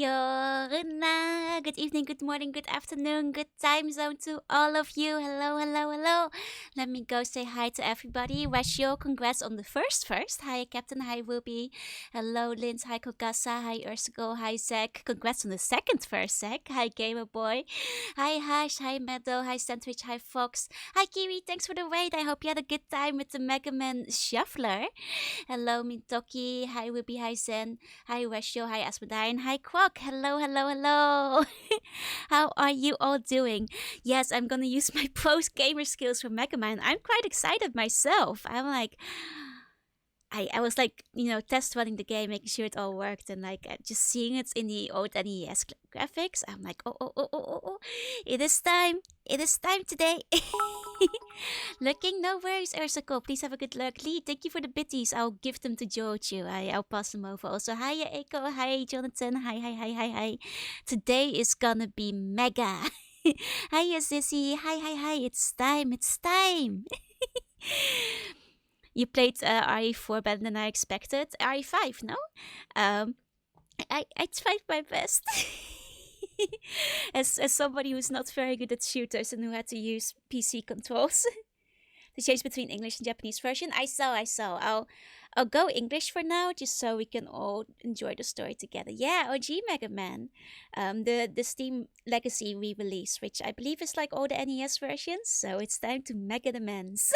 Yoruna. Good evening, good morning, good afternoon, good time zone to all of you. Hello, hello, hello. Let me go say hi to everybody. Rashio, congrats on the first. Hi, Captain. Hi, Wilby. Hello, Linz. Hi, Kokasa. Hi, Ursigo. Hi, Zach. Congrats on the second first, Zach. Hi, Gamer Boy. Hi, Hash. Hi, Meadow. Hi, Sandwich. Hi, Fox. Hi, Kiwi. Thanks for the wait. I hope you had a good time with the Mega Man Shuffler. Hello, Mintoki. Hi, Wilby. Hi, Zen. Hi, Rashio. Hi, Asmodine. Hi, Quack. Hello, hello, hello. How are you all doing? Yes, I'm gonna use my pro gamer skills for Mega Man. I'm quite excited myself. I'm like, I was like, test running the game, making sure it all worked, and like just seeing it in the old NES graphics. I'm like, oh, it is time. It is time today. Looking, no worries, Ursico. Please have a good look. Lee, thank you for the bitties. I'll give them to Jojo. I'll pass them over. Also, hi, Echo. Hi, Jonathan. Hi. Today is gonna be mega. Hi, Sissy. Hi. It's time. It's time. You played RE4 better than I expected. RE5, no? Um, I tried my best. as somebody who's not very good at shooters and who had to use PC controls to change between English and Japanese version, I saw. I'll go English for now, just so we can all enjoy the story together. Yeah, OG Mega Man, the Steam Legacy re-release, which I believe is like all the NES versions. So it's time to Mega the Mans.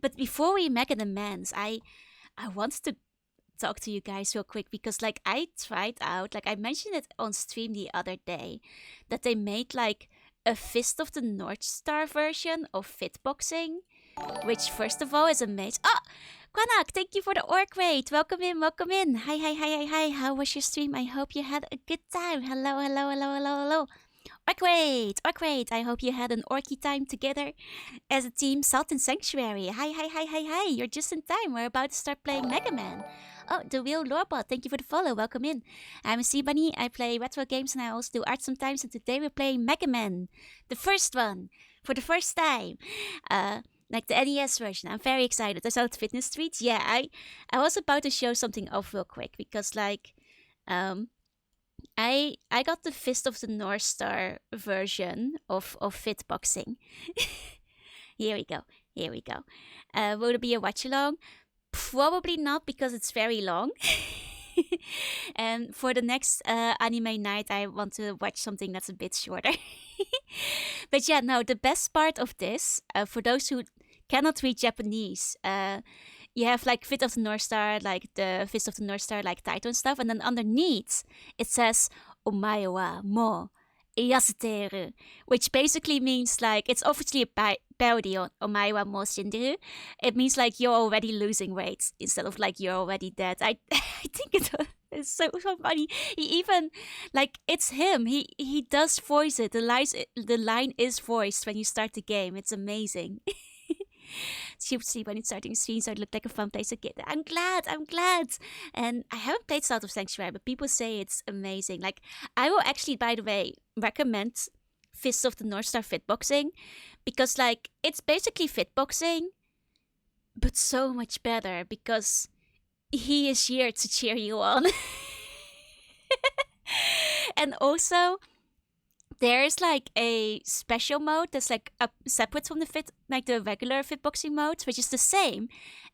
But before we Mega the Mans, I wanted to talk to you guys real quick because like I tried out, like I mentioned it on stream the other day, that they made like a Fist of the North Star version of fitboxing, which first of all is amazing. Oh, Kwanak, thank you for the orc raid. Welcome in, welcome in. Hi. How was your stream? I hope you had a good time. Hello. Orc raid. I hope you had an orky time together as a team. Salt and Sanctuary. Hi. You're just in time. We're about to start playing Mega Man. Oh, the real Lorebot. Thank you for the follow. Welcome in. I'm a Sea Bunny. I play retro games and I also do art sometimes. And today we're playing Mega Man, the first one, for the first time. Like the NES version. I'm very excited. I saw the fitness tweets. Yeah, I was about to show something off real quick because like I got the Fist of the North Star version of fitboxing. Here we go. Will it be a watch along? Probably not because it's very long. And for the next anime night, I want to watch something that's a bit shorter. But yeah, no, the best part of this, for those who cannot read Japanese, you have like Fit of the North Star, like the Fist of the North Star, like title and stuff, and then underneath it says "Omae wa mo iyaseteru," which basically means like it's obviously a parody on "Omae wa mo shinderu." It means like you're already losing weight instead of like you're already dead. I think it's so funny. He even like it's him. He does voice it. The line is voiced when you start the game. It's amazing. She'll see when it's starting screen, so it looked like a fun place to get. I'm glad. And I haven't played Salt of Sanctuary, but people say it's amazing. Like, I will actually, by the way, recommend Fist of the North Star Fitboxing because, like, it's basically fitboxing, but so much better because he is here to cheer you on. And also, there's like a special mode that's like separate from the regular fitboxing mode, which is the same,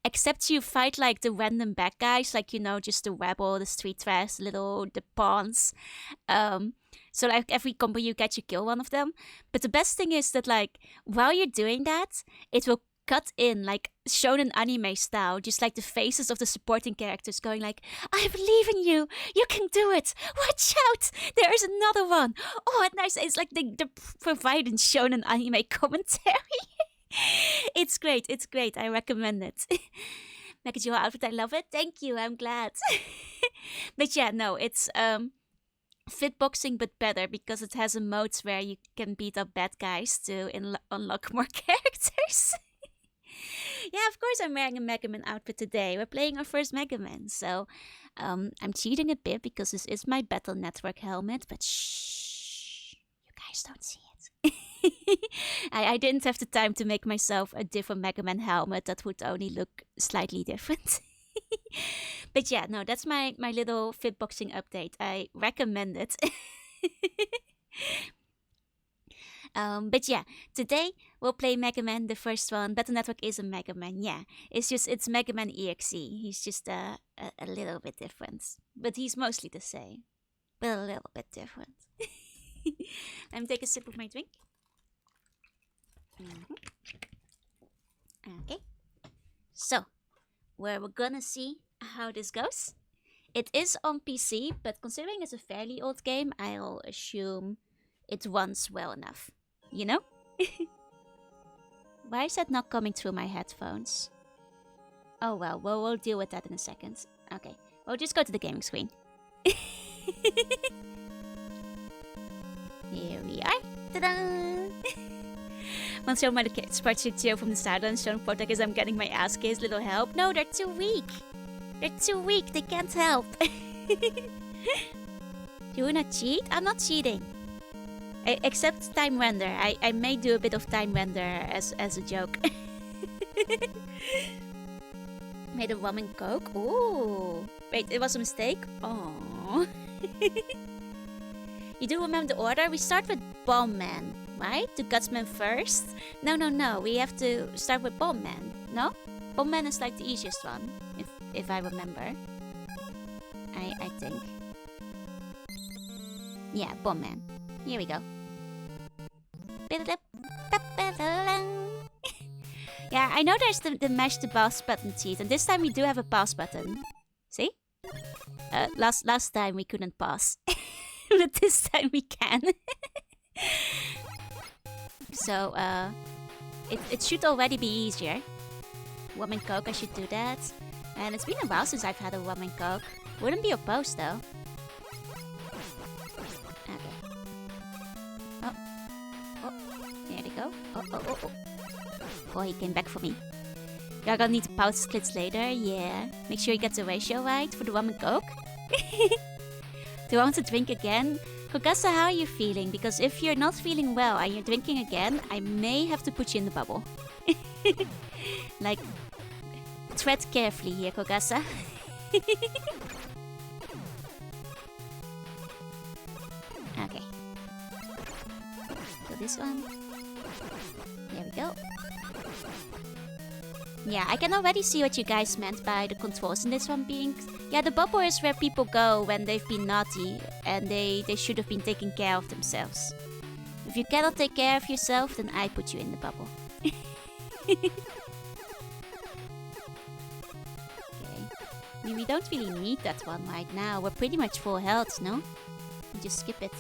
except you fight like the random bad guys, like just the rebel, the street trash, the pawns. So like every combo you get, you kill one of them. But the best thing is that like while you're doing that, it will cut in like shonen anime style, just like the faces of the supporting characters going like, I believe in you, you can do it, watch out, there's another one. Oh, nice. It's like the providing shonen anime commentary. It's great, I recommend it. Mechajo outfit, I love it. Thank you, I'm glad. But yeah, no, it's fitboxing but better because it has a modes where you can beat up bad guys to unlock more characters. Yeah, of course I'm wearing a Mega Man outfit today. We're playing our first Mega Man, so I'm cheating a bit because this is my Battle Network helmet, but shh, you guys don't see it. I didn't have the time to make myself a different Mega Man helmet that would only look slightly different. But yeah, no, that's my little fitboxing update. I recommend it. But yeah, today we'll play Mega Man, the first one. Battle Network is a Mega Man, yeah. It's Mega Man EXE. He's just a little bit different. But he's mostly the same. But a little bit different. Let me take a sip of my drink. Okay. So, where we're gonna see how this goes. It is on PC, but considering it's a fairly old game, I'll assume it runs well enough. You know? Why is that not coming through my headphones? Oh well, we'll deal with that in a second. Okay, we'll just go to the gaming screen. Here we are. Ta-da! Once show my kids participating from the sidelines, showing Portuguese I'm getting my ass kissed, little help. No, they're too weak. They're too weak, they can't help. You wanna cheat? I'm not cheating. Except time render. I may do a bit of time render as a joke. Made a rum and coke? Ooh. Wait, it was a mistake? Oh. You do remember the order? We start with Bomb Man, right? To Gutsman first? No. We have to start with Bomb Man. No? Bomb Man is like the easiest one, if I remember. I think. Yeah, Bomb Man. Here we go. Yeah, I know there's the mash the pause button cheat, and this time we do have a pause button. See? Last time we couldn't pause. But this time we can. So, it should already be easier. Rum and coke, I should do that. And it's been a while since I've had a rum and coke. Wouldn't be opposed though. Okay. Oh, there we go. Oh. Oh, he came back for me. You're gonna need to pouch splits later, yeah. Make sure you get the ratio right for the rum and coke. Do I want to drink again? Kokasa, how are you feeling? Because if you're not feeling well and you're drinking again, I may have to put you in the bubble. Like, tread carefully here, Kokasa. Okay. So this one. There we go. Yeah, I can already see what you guys meant by the controls in this one being... Yeah, the bubble is where people go when they've been naughty and they should have been taking care of themselves. If you cannot take care of yourself, then I put you in the bubble. Okay. I mean, we don't really need that one right now. We're pretty much full health, no? We just skip it.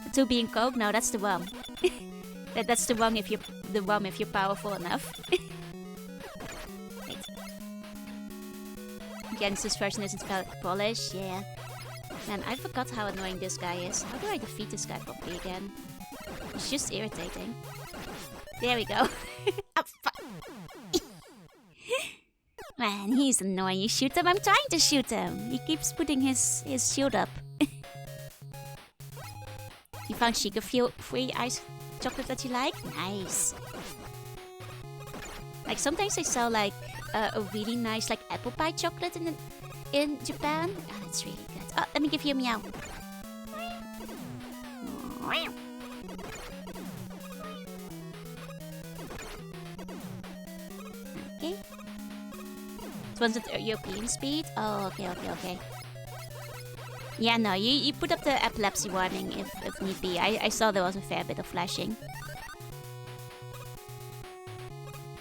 The two being coke? No, that's the rum. That's the rum if you're powerful enough. Wait. Genesis version isn't polished, yeah. Man, I forgot how annoying this guy is. How do I defeat this guy properly again? It's just irritating. There we go. Oh, fuck. Man, he's annoying. You shoot him? I'm trying to shoot him. He keeps putting his shield up. You found sugar-free ice chocolate that you like? Nice. Like sometimes they sell like a really nice like apple pie chocolate in Japan. Oh, it's really good. Oh, let me give you a meow. Okay. It was at European speed. Oh, okay. Yeah, no, you put up the epilepsy warning if need be. I saw there was a fair bit of flashing.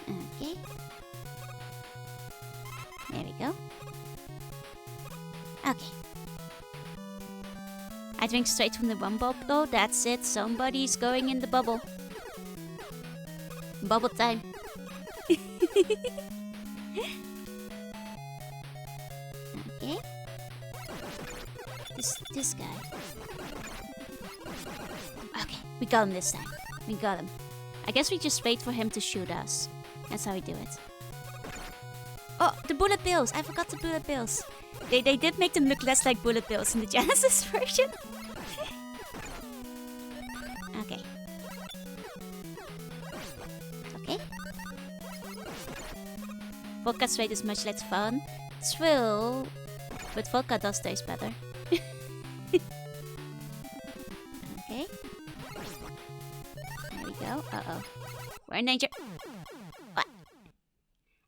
Okay. There we go. Okay. I drink straight from the rum bottle. That's it. Somebody's going in the bubble. Bubble time. Okay. This guy. Okay, we got him this time. We got him. I guess we just wait for him to shoot us. That's how we do it. Oh, the bullet bills! I forgot the bullet bills. They did make them look less like bullet bills in the Genesis version. Okay. Okay. Focus rate is much less fun. thrill, but vodka does taste better. Okay. There we go. Uh-oh. We're in danger. What?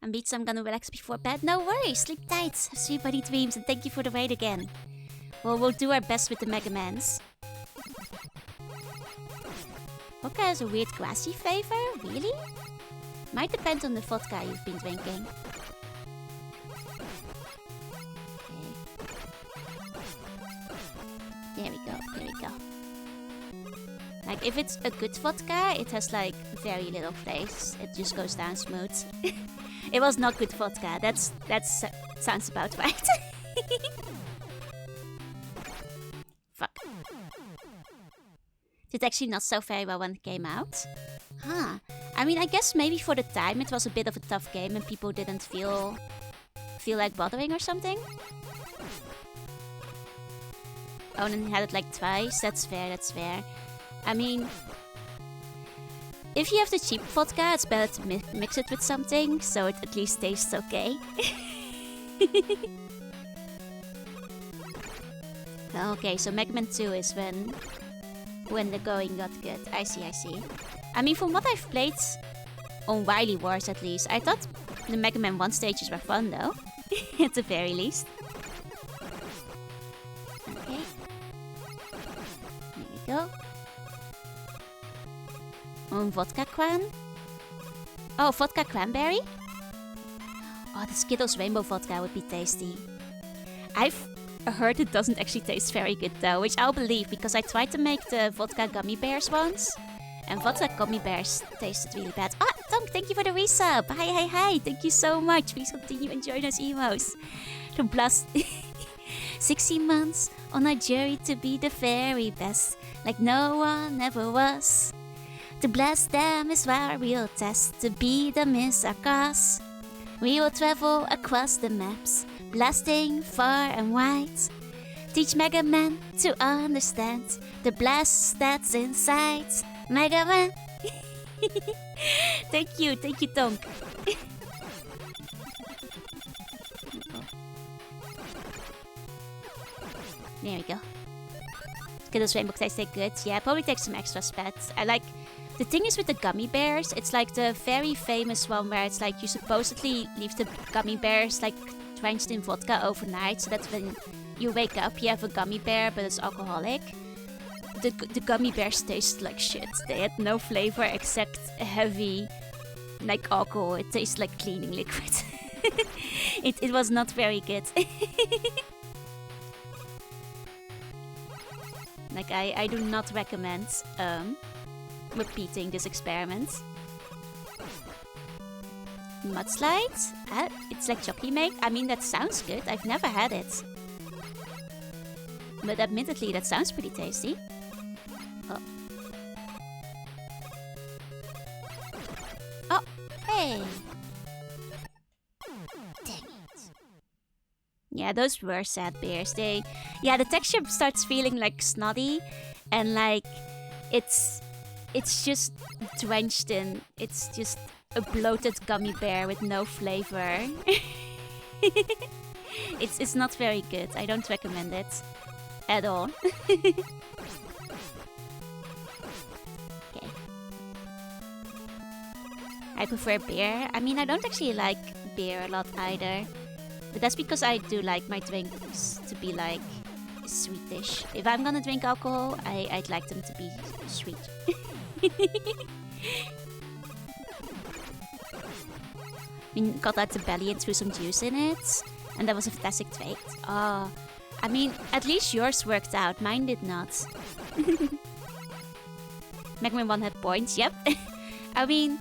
And Beats, I'm gonna relax before bed. No worries. Sleep tight. Have sweet buddy dreams, and thank you for the raid again. Well, we'll do our best with the Mega Mans. Vodka has a weird grassy flavor? Really? Might depend on the vodka you've been drinking. Okay. There we go, there we go. Like, if it's a good vodka, it has like very little flavors. It just goes down smooth. It was not good vodka. That sounds about right. Fuck. Did actually not so very well when it came out. Huh. I mean, I guess maybe for the time it was a bit of a tough game and people didn't feel like bothering or something. Oh, and then had it like twice. That's fair, that's fair. I mean, if you have the cheap vodka, it's better to mix it with something, so it at least tastes okay. Okay, so Mega Man 2 is when the going got good. I see, I see. I mean, from what I've played on Wily Wars at least, I thought the Mega Man 1 stages were fun though. At the very least. Okay. There we go. Vodka Cran? Oh, vodka cranberry? Oh, the Skittles rainbow vodka would be tasty. I've heard it doesn't actually taste very good though, which I'll believe because I tried to make the vodka gummy bears once. And vodka gummy bears tasted really bad. Ah, Tonk, thank you for the resub. Hi. Thank you so much. Please continue enjoying those emos. The blast 16 months on a journey to be the very best, like no one ever was. To bless them is our real test, to be them is our cause. We will travel across the maps, blasting far and wide. Teach Mega Man to understand the blast that's inside. Mega Man! Thank you, Tonk. There we go. Skittles rainbow tastes good. Yeah, probably take some extra spats. I like... The thing is with the gummy bears, it's like the very famous one where it's like you supposedly leave the gummy bears like drenched in vodka overnight, so that when you wake up you have a gummy bear but it's alcoholic. The gummy bears taste like shit. They had no flavor except heavy, like alcohol. It tastes like cleaning liquid. It was not very good. Like I do not recommend repeating this experiment. Mudslide? It's like Jockey Mate? I mean, that sounds good. I've never had it. But admittedly, that sounds pretty tasty. Oh. Oh, hey! Dang it. Yeah, those were sad beers. Yeah, the texture starts feeling like snotty and like it's just drenched in. It's just a bloated gummy bear with no flavor. It's not very good. I don't recommend it at all. Okay. I prefer beer. I mean, I don't actually like beer a lot either. But that's because I do like my drinks to be like sweetish. If I'm gonna drink alcohol, I'd like them to be sweet. I mean, got out the belly and threw some juice in it. And that was a fantastic trait. Oh, I mean, at least yours worked out. Mine did not. Mega Man 1 had points, yep. I mean,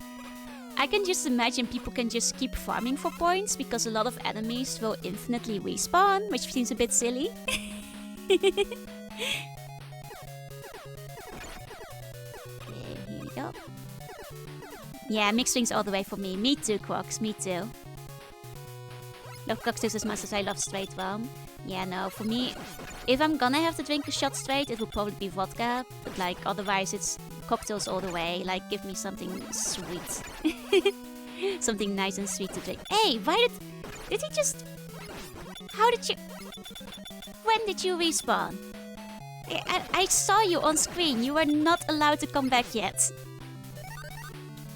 I can just imagine people can just keep farming for points because a lot of enemies will infinitely respawn, which seems a bit silly. Okay, here we go. Yeah, mixed drinks all the way for me. Me too, Crocs. Me too. Love cocktails as much as I love straight rum. Yeah, no, for me, if I'm gonna have to drink a shot straight, it will probably be vodka. But like, otherwise it's cocktails all the way. Like, give me something sweet. Something nice and sweet to drink. Hey, why did he just... How did you... When did you respawn? I saw you on screen. You were not allowed to come back yet.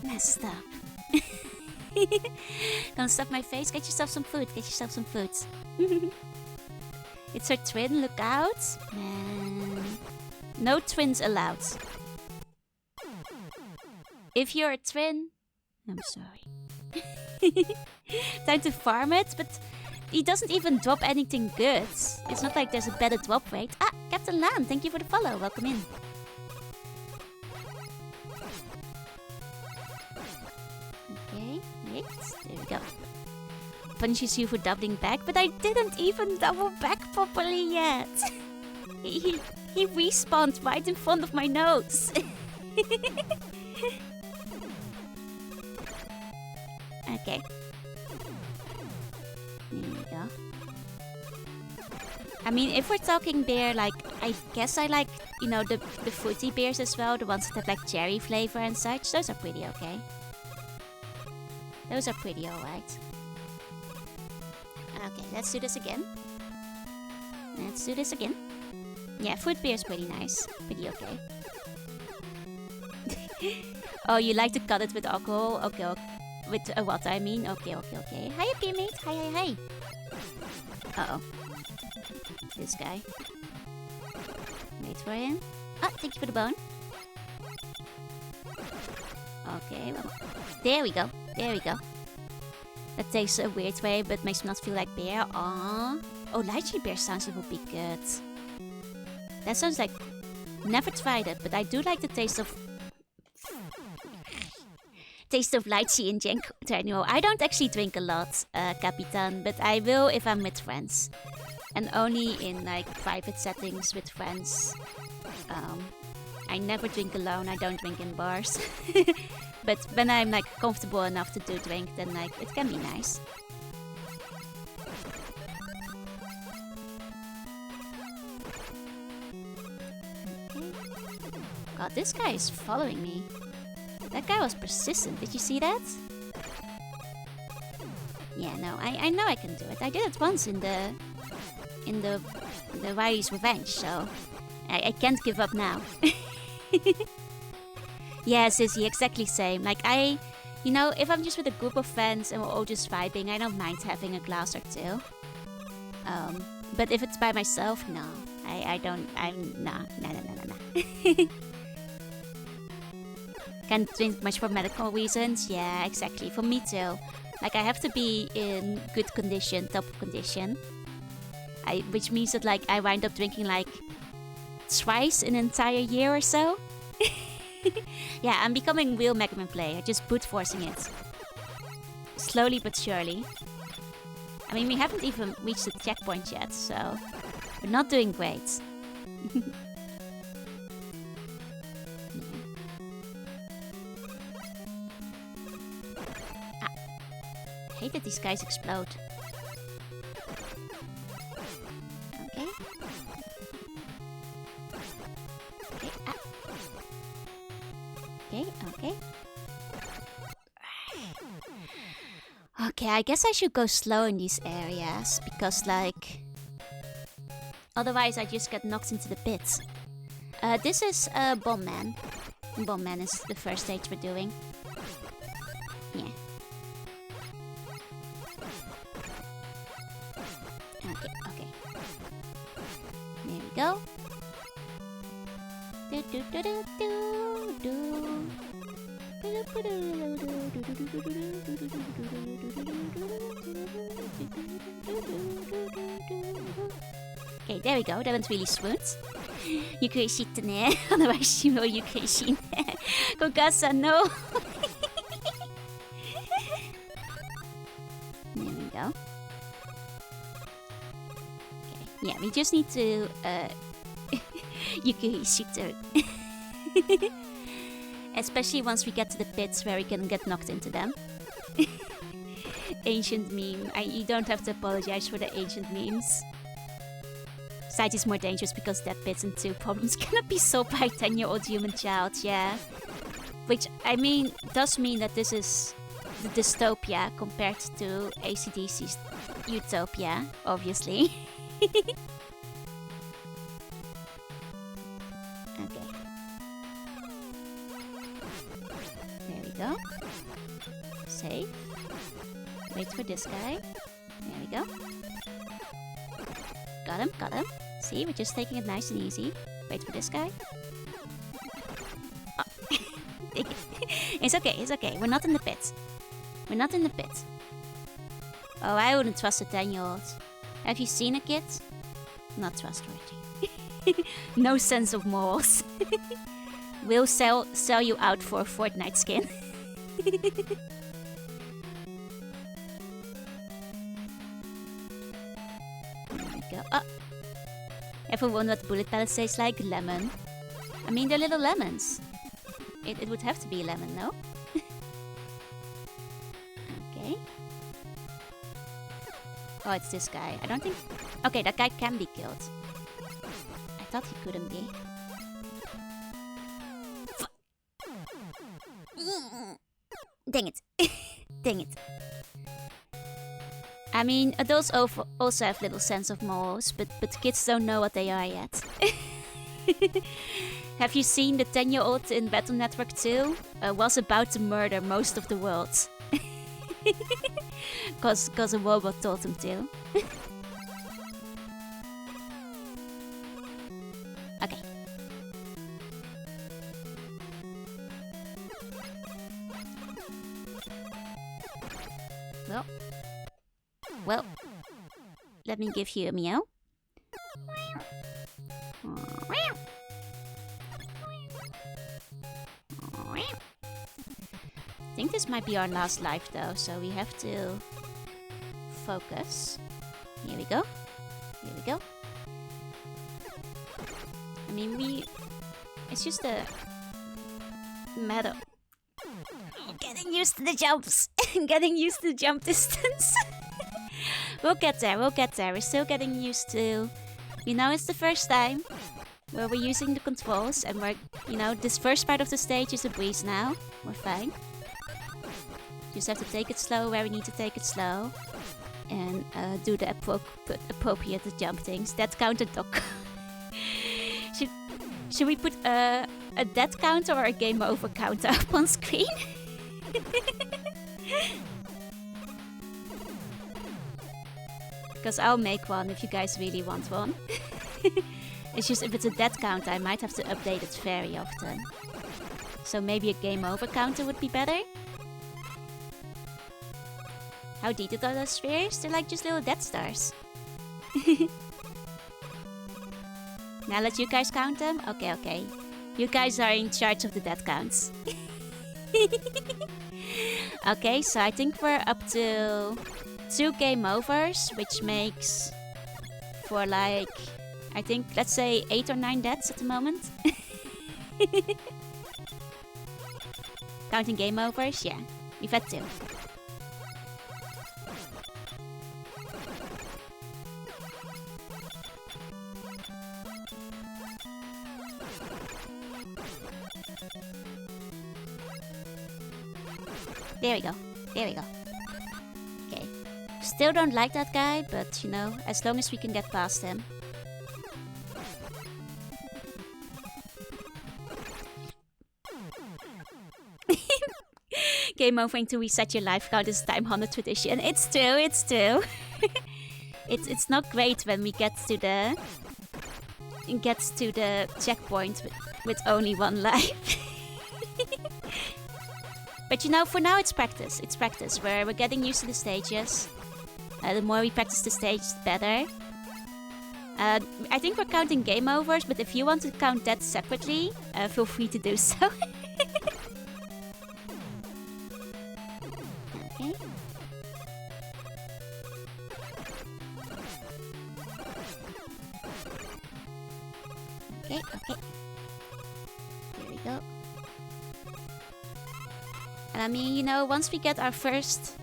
Messed up. Gonna stuff my face. Get yourself some food. Get yourself some food. It's her twin. Look out. Man. No twins allowed. If you're a twin, I'm sorry. Time to farm it, but he doesn't even drop anything good. It's not like there's a better drop rate. Ah, Captain Lamb, thank you for the follow. Welcome in. Okay, wait. There we go. Punishes you for doubling back, but I didn't even double back properly yet. he respawned right in front of my nose. Okay. There we go. I mean, if we're talking beer, like, I guess I like, you know, the fruity beers as well. The ones that have, like, cherry flavor and such. Those are pretty okay. Those are pretty alright. Okay, let's do this again. Let's do this again. Yeah, fruit beer is pretty nice. Pretty okay. Oh, you like to cut it with alcohol? Okay, okay. With what I mean? Okay, okay, okay. Hi, okay, mate. Hi, hi, hi. Uh-oh. This guy. Wait for him. Ah, thank you for the bone. Okay, well, there we go. There we go. That tastes a weird way, but makes me not feel like beer. Aww. Oh, lychee beer sounds like it would be good. That sounds like... Never tried it, but I do like the taste of lychee in general. I don't actually drink a lot, Capitan, but I will if I'm with friends. And only in like private settings with friends. I never drink alone, I don't drink in bars. But when I'm like comfortable enough to do drink, then like it can be nice. Okay. God, this guy is following me. That guy was persistent. Did you see that? Yeah, no, I know I can do it. I did it once in the Riley's Revenge, so I can't give up now. Yeah, Sissy, exactly same. Like you know, if I'm just with a group of friends and we're all just vibing, I don't mind having a glass or two. But if it's by myself, no, I don't. Nah. Can't drink much for medical reasons. Yeah, exactly. For me too. Like I have to be in good condition, top condition. Which means that like I wind up drinking like twice in an entire year or so. Yeah, I'm becoming real Mega Man player. Just brute forcing it. Slowly but surely. I mean, we haven't even reached the checkpoint yet, so we're not doing great. I hate that these guys explode. Okay. Okay. Okay. Okay, I guess I should go slow in these areas because, like, otherwise I just get knocked into the pit. This is Bomb Man. Bomb Man is the first stage we're doing. Yeah. Okay. There we go. Okay, there we go. That went really smooth. ゆっくりしてね。otherwise you will ゆっくりしね。お母さんの。There we go. Yeah, we just need to Yukiri shooter. Especially once we get to the pits where we can get knocked into them. Ancient meme. You don't have to apologize for the ancient memes. Sight is more dangerous because that pits into problems cannot be solved by a 10-year-old human child, yeah. Which, I mean, does mean that this is the dystopia compared to AC/DC's Utopia, obviously. Okay. There we go. Save. Wait for this guy. There we go. Got him, got him. See, we're just taking it nice and easy. Wait for this guy. Oh. It's okay, it's okay. We're not in the pit. We're not in the pit. Oh, I wouldn't trust a 10-year-old. Have you seen a kid? Not trustworthy. No sense of morals. We'll sell you out for a Fortnite skin. There we go. Oh. Ever wonder what bullet pellets taste like? Lemon. I mean, they're little lemons. It would have to be lemon, no? Okay. Oh, it's this guy. I don't think... Okay, that guy can be killed. I thought he couldn't be. Dang it. Dang it. I mean, adults also have little sense of morals, but kids don't know what they are yet. Have you seen the 10-year-old in Battle Network 2? Was about to murder most of the world. Cause a robot told him to. Okay. Well, let me give you a meow. I think this might be our last life though, so we have to focus. Here we go. Here we go. I mean, it's just a matter of getting used to the jumps. Getting used to the jump distance. We'll get there, we'll get there. We're still getting used to... You know, it's the first time where we're using the controls and we're... You know, this first part of the stage is a breeze now. We're fine. Just have to take it slow where we need to take it slow. And do the appropriate jump things. Death counter doc. Should we put a death counter or a game over counter up on screen? Because I'll make one if you guys really want one. It's just if it's a death count, I might have to update it very often. So maybe a game over counter would be better. How detailed are those spheres? They're like just little Death Stars. Now let you guys count them? Okay, okay. You guys are in charge of the death counts. Okay, so I think we're up to 2 game overs, which makes for like, I think, let's say 8 or 9 deaths at the moment. Counting game overs? Yeah, we've had 2. There we go. There we go. Okay. Still don't like that guy, but you know, as long as we can get past him. Game overing to reset your life count is time honored tradition. It's true, it's true. It's not great when we get to the checkpoint with only 1 life. But you know, for now it's practice. It's practice. We're getting used to the stages. The more we practice the stage, the better. I think we're counting game overs, but if you want to count that separately, feel free to do so. Okay. Okay, okay. Here we go. And I mean, you know, once we get our first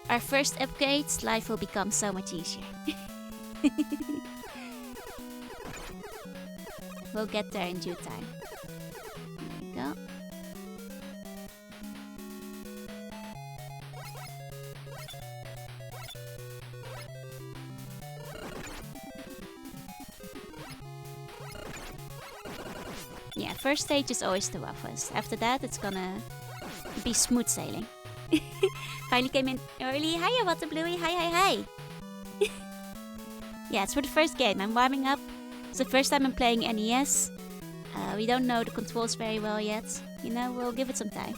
upgrades, life will become so much easier. We'll get there in due time. There we go. first stage is always the roughest. After that, it's gonna be smooth sailing. Finally came in early. Hiya, Water Bluey. Hi, hi, hi. Yeah, it's for the first game. I'm warming up. It's the first time I'm playing NES. We don't know the controls very well yet. You know, we'll give it some time.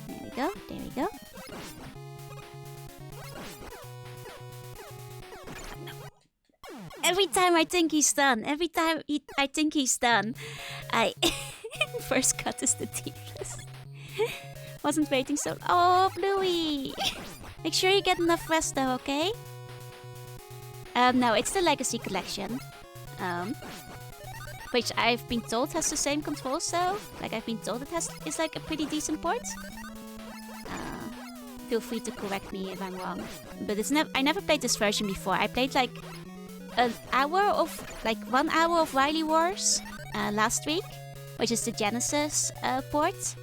There we go, there we go. Every time I think he's done, I think he's done, I first cut is the deepest. Wasn't waiting so. Oh, Bluey! Make sure you get enough rest though, okay? No, it's the Legacy Collection. Which I've been told has the same controls though. Like I've been told it's like a pretty decent port. Feel free to correct me if I'm wrong. But I never played this version before. I played like 1 hour of Wily Wars last week, which is the Genesis port.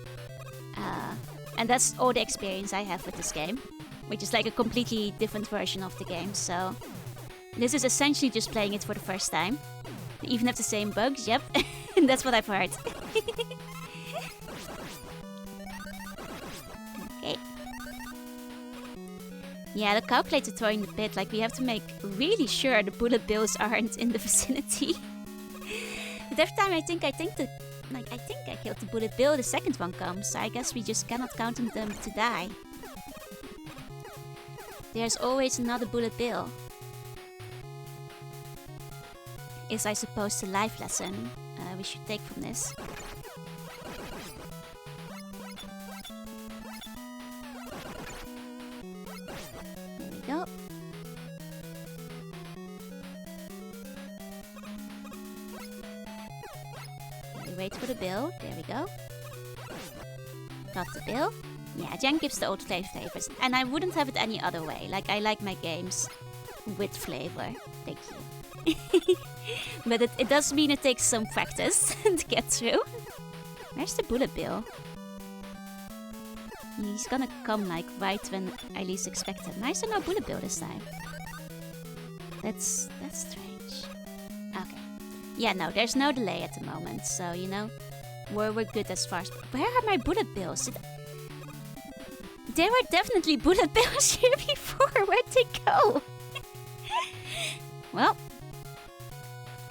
And that's all the experience I have with this game, which is like a completely different version of the game. So this is essentially just playing it for the first time. They even have the same bugs, yep. That's what I've heard. Okay. Yeah, the calculator throwing the pit, like we have to make really sure the bullet bills aren't in the vicinity. But every time I think I killed the bullet bill, the second one comes, so I guess we just cannot count on them to die. There's always another bullet bill. Is I suppose the life lesson we should take from this. There we go. We wait for the bill. There we go. Got the bill. Yeah, Jen gives the old flavors. And I wouldn't have it any other way. Like, I like my games with flavor. Thank you. But it does mean it takes some practice to get through. Where's the bullet bill? He's gonna come like right when I least expect him. Why is there no bullet bill this time? That's strange. Okay. Yeah, no, there's no delay at the moment, so you know, we're good as far as. Where are my bullet bills? There were definitely bullet bills here before. Where'd they go? Well,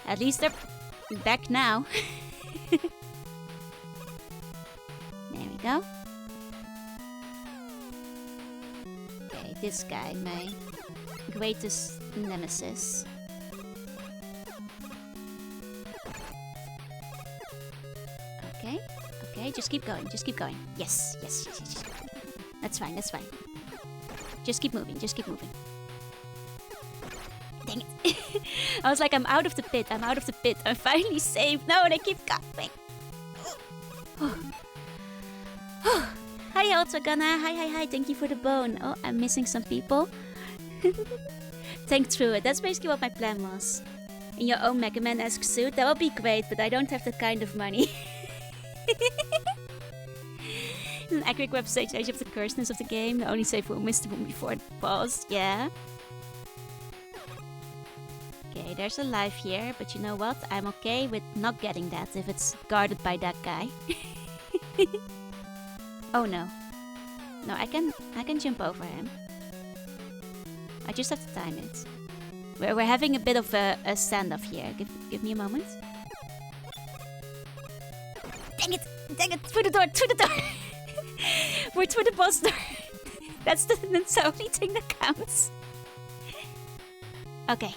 at least they're back now. There we go. Okay, this guy, my greatest nemesis. Okay, okay, just keep going, just keep going. Yes, yes, yes, yes. That's fine, that's fine. Just keep moving, just keep moving. Dang it. I was like, I'm out of the pit, I'm out of the pit. I'm finally safe. No, they keep coming. Hi, Ultragana. Hi. Thank you for the bone. Oh, I'm missing some people. Think through it. That's basically what my plan was. In your own Mega Man-esque suit, that would be great, but I don't have that kind of money. An accurate representation of the curseness of the game. The only safe room is the room before the boss. Yeah. Okay, there's a life here, but you know what? I'm okay with not getting that if it's guarded by that guy. Oh no. No, I can jump over him. I just have to time it. We're having a bit of a standoff here. Give me a moment. Dang it! Dang it! Through the door! Through the door! We're through the boss door. That's the only thing that counts. Okay.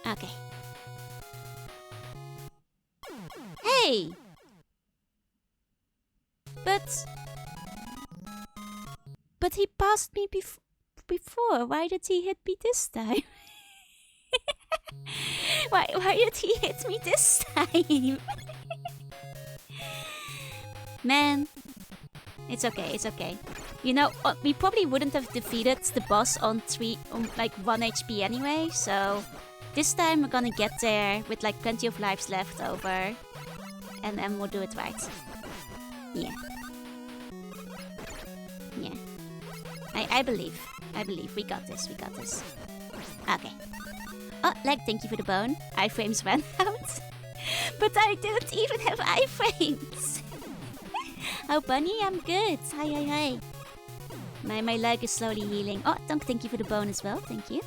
Okay. Hey! But he passed me before. Why did he hit me this time? Why did he hit me this time? Man. It's okay, it's okay. You know, we probably wouldn't have defeated the boss on 1 HP anyway, so this time we're gonna get there with like plenty of lives left over. And then we'll do it right. Yeah. Yeah. I believe. We got this, we got this. Okay. Oh, like, thank you for the bone. Iframes ran out. But I didn't even have iframes. Oh, Bunny, I'm good. Hi, hi, hi. My leg is slowly healing. Oh, Tonk, thank you for the bone as well. Thank you.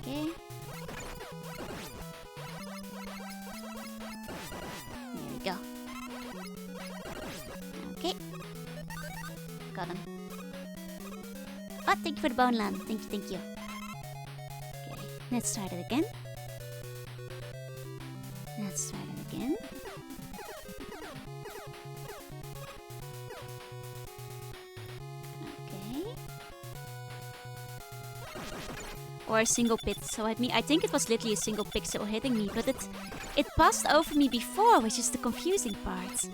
Okay. There we go. Okay. Got him. Oh, thank you for the bone, Lan. Thank you, thank you. Okay, let's start it again. Let's start it again. Okay. Or a single pit. So I think it was literally a single pixel hitting me, but it passed over me before, which is the confusing part.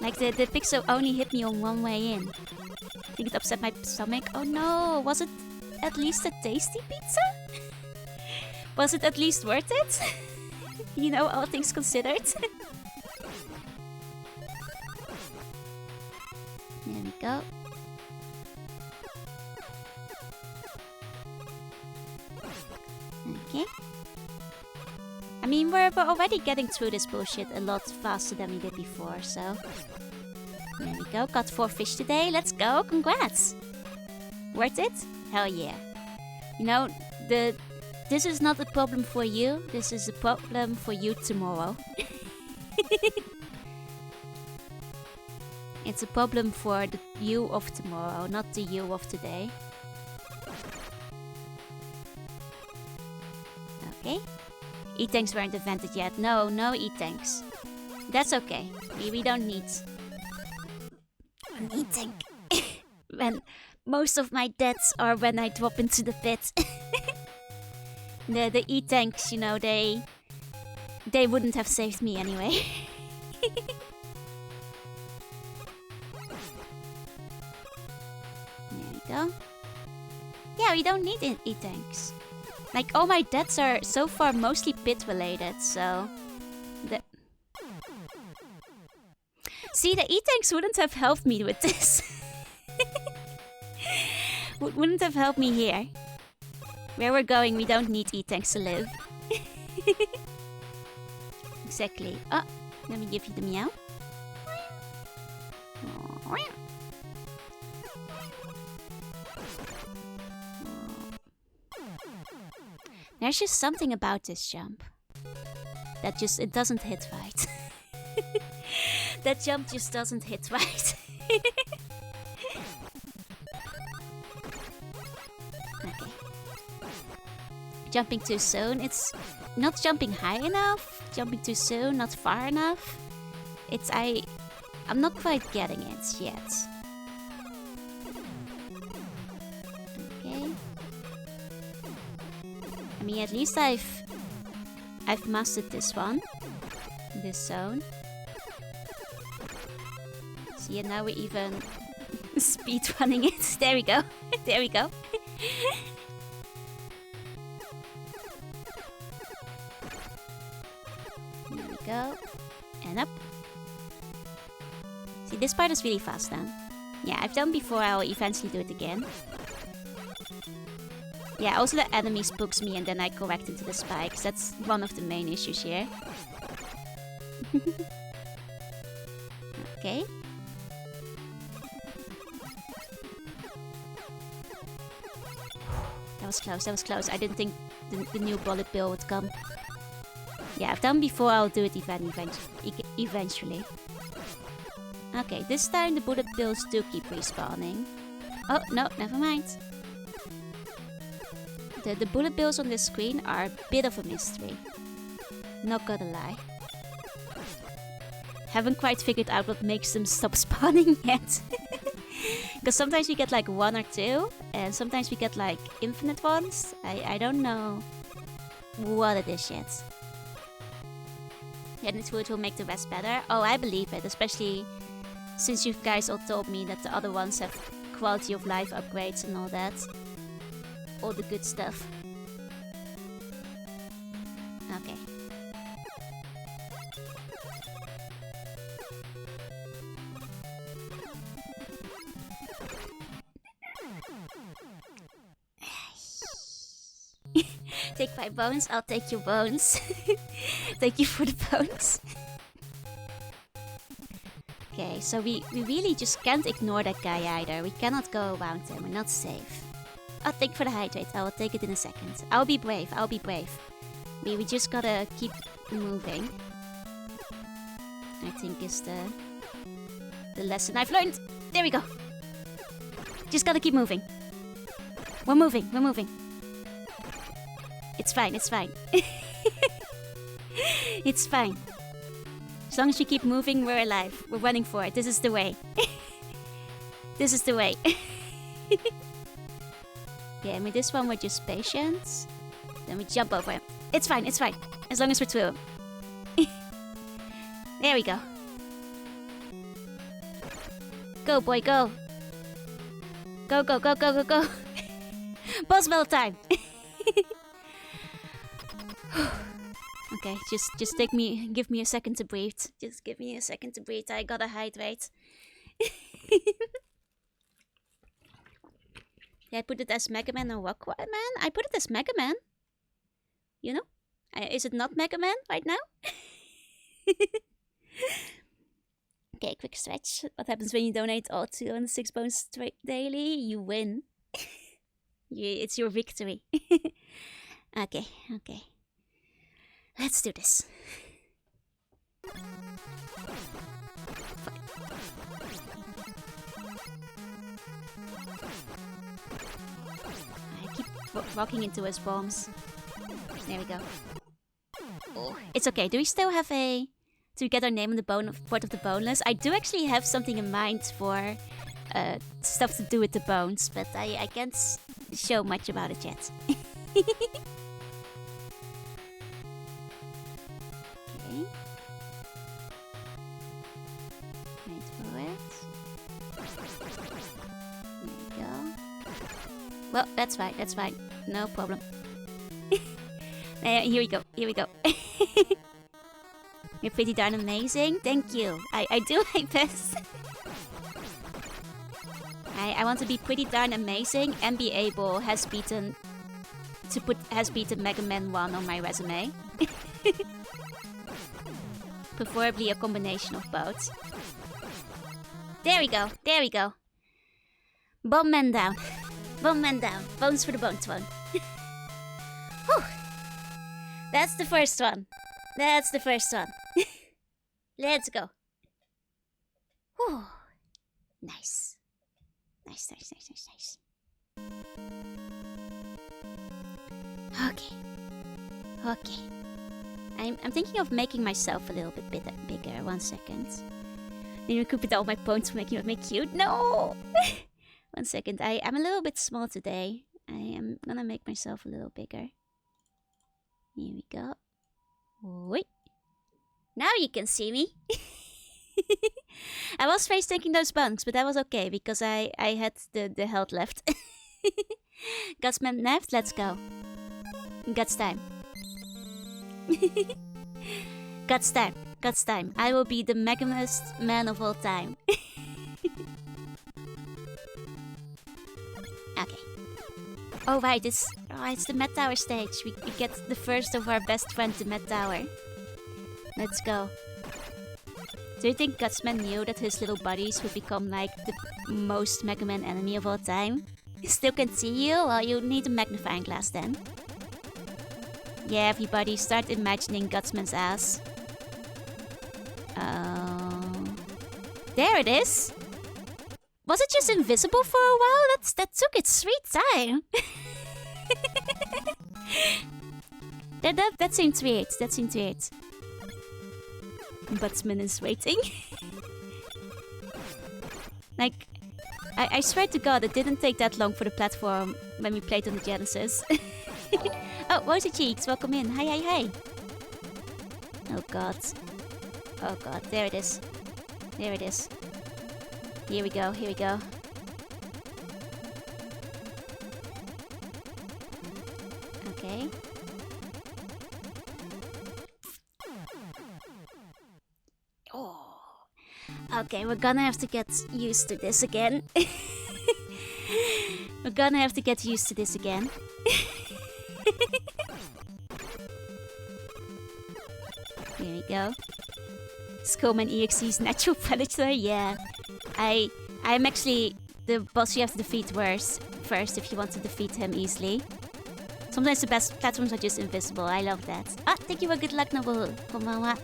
Like the pixel only hit me on one way in. I think it upset my stomach. Oh no, was it at least a tasty pizza? Was it at least worth it? You know, all things considered. There we go. Okay. I mean, we're already getting through this bullshit a lot faster than we did before, so... There we go, got 4 fish today, let's go, congrats! Worth it? Hell yeah. You know, this is not a problem for you, this is a problem for you tomorrow. It's a problem for the you of tomorrow, not the you of today. Okay. E-tanks weren't invented yet. No E-tanks. That's okay. We don't need an E-tank. When most of my deaths are when I drop into the pit. The E-tanks, you know, they wouldn't have saved me anyway. There we go. Yeah, we don't need E-tanks. Like, all my deaths are so far mostly pit related, so... See, the E-tanks wouldn't have helped me with this. Wouldn't have helped me here. Where we're going, we don't need E-tanks to live. Exactly. Oh, let me give you the meow. There's just something about this jump that just, it doesn't hit right. That jump just doesn't hit right. Okay. Jumping too soon, it's not jumping high enough, jumping too soon, not far enough. I'm not quite getting it yet. Okay. I mean, at least I've mastered this one, this zone. See, and now we're even speed running it. There we go. There we go. There we go. And up. See, this part is really fast now. Yeah, I've done before, I'll eventually do it again. Yeah, also the enemy spooks me and then I correct into the spikes. That's one of the main issues here. Okay. That was close, that was close. I didn't think the new bullet bill would come. Yeah, I've done before, I'll do it eventually. Okay, this time the bullet bills do keep respawning. Oh, no, never mind. The bullet bills on this screen are a bit of a mystery. Not gonna lie. Haven't quite figured out what makes them stop spawning yet. Because sometimes we get like 1 or 2, and sometimes we get like infinite ones. I don't know what it is yet. Yeah, it will make the rest better. Oh, I believe it, especially since you guys all told me that the other ones have quality of life upgrades and all that. All the good stuff. Okay. Take my bones, I'll take your bones. Thank you for the bones. Okay, so we really just can't ignore that guy either. We cannot go around him, we're not safe. Oh, thank you for the hydrate, I will take it in a second. I'll be brave, I'll be brave. We just gotta keep moving. I think is the lesson I've learned. There we go. Just gotta keep moving. We're moving, we're moving. It's fine, it's fine. It's fine. As long as we keep moving, we're alive. We're running for it. This is the way. This is the way. Yeah, I mean, this one we're just patient. Then we jump over him. It's fine, it's fine. As long as we're through him. There we go. Go, boy, go. Go, go, go, go, go, go. Boss battle time. Okay, just give me a second to breathe. Just give me a second to breathe. I gotta hydrate. Yeah, I put it as Mega Man or Rock Man. I put it as Mega Man. You know? Is it not Mega Man right now? Okay, quick stretch. What happens when you donate all 206 bones daily? You win. It's your victory. Okay, okay. Let's do this. Fuck. I keep walking into his bombs. There we go. Oh, it's okay. Do we still have a... to get our name on the Port of the Boneless? I do actually have something in mind for stuff to do with the bones, but I can't show much about it yet. Okay. Wait for it. There we go. Well, that's fine, that's fine. No problem. Here we go, here we go. You're pretty darn amazing. Thank you. I do my best. I want to be pretty darn amazing and be able has beaten Mega Man 1 on my resume. Preferably a combination of both. There we go. There we go. Bone man down. Bone man down. Bones for the bone throne. Whew. That's the first one. That's the first one. Let's go. Whew. Nice. Nice, nice, nice, nice, nice. Okay. Okay. I'm thinking of making myself a little bit bigger. 1 second. Then recoup all my points for making me cute. No! 1 second. I'm a little bit small today. I am gonna make myself a little bigger. Here we go. Wait. Now you can see me. I was face taking those bunks, but that was okay because I had the health left. Gutsman left, let's go. Guts time. Guts time. Guts time. I will be the megamest man of all time. Okay. Oh right, it's the Met Tower stage. We get the first of our best friend to Met Tower. Let's go. Do you think Gutsman knew that his little buddies would become like the most Mega Man enemy of all time? Still can see you? Well, you need a magnifying glass then. Yeah, everybody, start imagining Gutsman's ass. There it is! Was it just invisible for a while? That took its sweet time. that seems weird. That seems weird. Gutsman is waiting. Like, I swear to God, it didn't take that long for the platform when we played on the Genesis. Oh, Rosy Cheeks, welcome in. Hi, hi, hi. Oh God. Oh God, there it is. There it is. Here we go, here we go. Okay. Oh. Okay, we're gonna have to get used to this again. We're gonna have to get used to this again. we go. Skullman EXE's natural predator, yeah. I'm actually the boss you have to defeat first if you want to defeat him easily. Sometimes the best platforms are just invisible. I love that. Ah, thank you for good luck, Nobu. Konbanwa.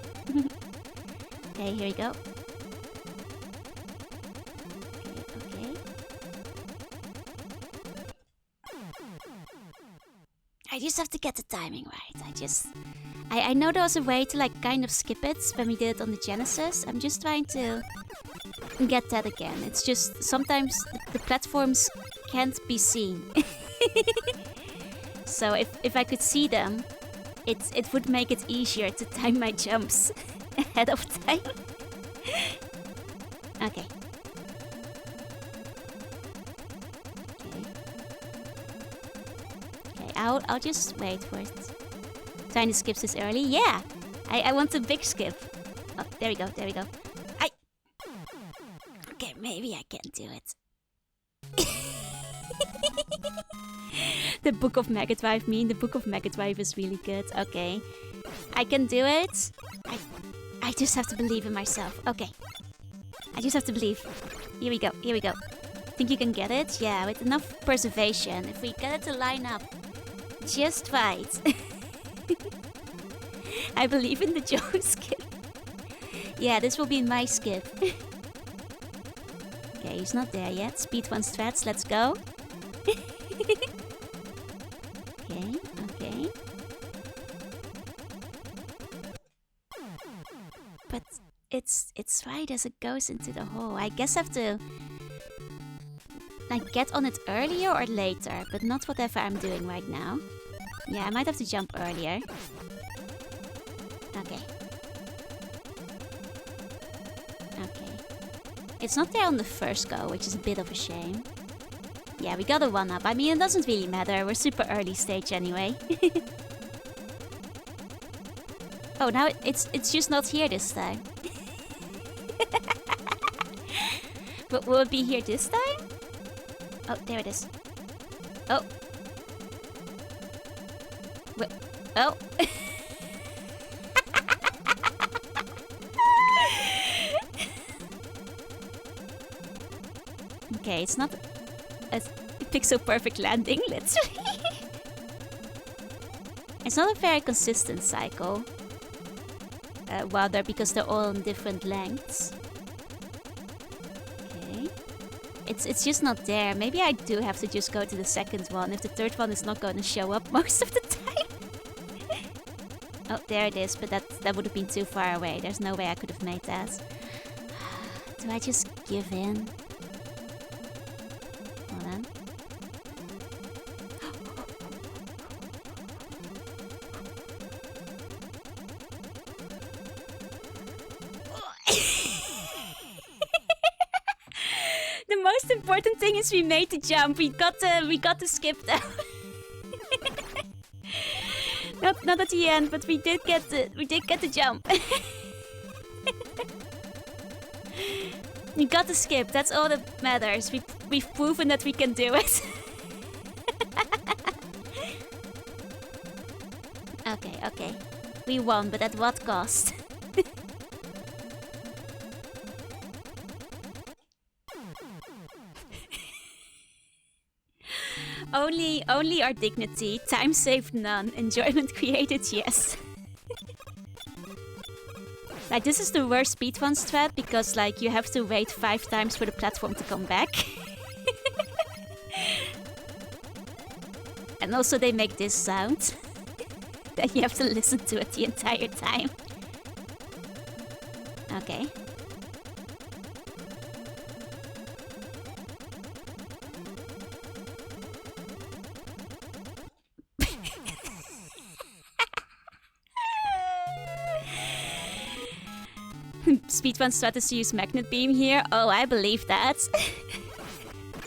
Okay, here we go. Okay. I just have to get the timing right. I know there was a way to like kind of skip it when we did it on the Genesis. I'm just trying to get that again. It's just sometimes the platforms can't be seen. So if I could see them, it would make it easier to time my jumps ahead of time. Okay. Okay, I'll just wait for it. Trying to skip this early? Yeah! I want a big skip. Oh, there we go. Okay, maybe I can do it. The Book of Mega Drive the Book of Mega Drive is really good. Okay. I can do it. I just have to believe in myself. Okay. I just have to believe. Here we go. Think you can get it? Yeah, with enough preservation. If we get it to line up just right. I believe in the Joe skip. Yeah, this will be my skip. Okay, he's not there yet. Speed 1 strats, let's go. Okay. But it's right as it goes into the hole. I guess I have to like get on it earlier or later, but not whatever I'm doing right now. Yeah, I might have to jump earlier. Okay. It's not there on the first go, which is a bit of a shame. Yeah, we got a 1-up. I mean, it doesn't really matter. We're super early stage anyway. Oh, now it's just not here this time. But will it be here this time? Oh, there it is. Oh. Wait. Oh. Okay, it's not a pixel perfect landing, literally. It's not a very consistent cycle. Rather, because they're all on different lengths. Okay. It's just not there. Maybe I do have to just go to the second one if the third one is not going to show up most of the time. Oh, there it is, but that would have been too far away. There's no way I could have made that. Do I just give in? Hold on. The most important thing is we made the jump. We got the skip though. Not at the end, but we did get the jump. We got the skip. That's all that matters. We've proven that we can do it. Okay. We won, but at what cost? Only our dignity. Time saved, none. Enjoyment created, yes. Like, this is the worst speedrun strat because, like, you have to wait 5 times for the platform to come back. And also they make this sound. That you have to listen to it the entire time. Okay. Speedrun strategy use magnet beam here. Oh, I believe that.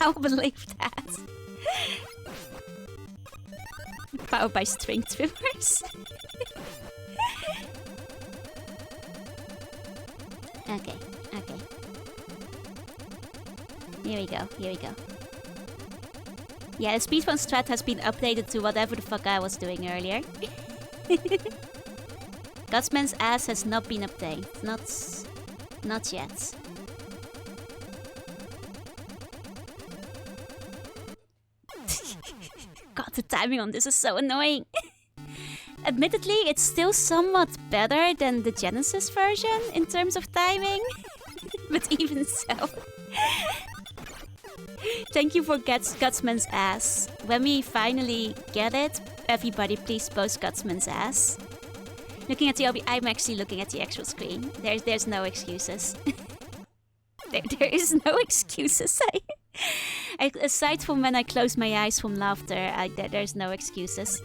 I'll believe that. Powered by string trimmers. Okay. Here we go. Yeah, the speedrun strat has been updated to whatever the fuck I was doing earlier. Gutsman's ass has not been obtained. Not yet. God, the timing on this is so annoying. Admittedly, it's still somewhat better than the Genesis version in terms of timing. But even so. Thank you for Gutsman's ass. When we finally get it, everybody please post Gutsman's ass. Looking at the OB, I'm actually looking at the actual screen. There's no excuses. there is no excuses. Aside from when I close my eyes from laughter, there's no excuses.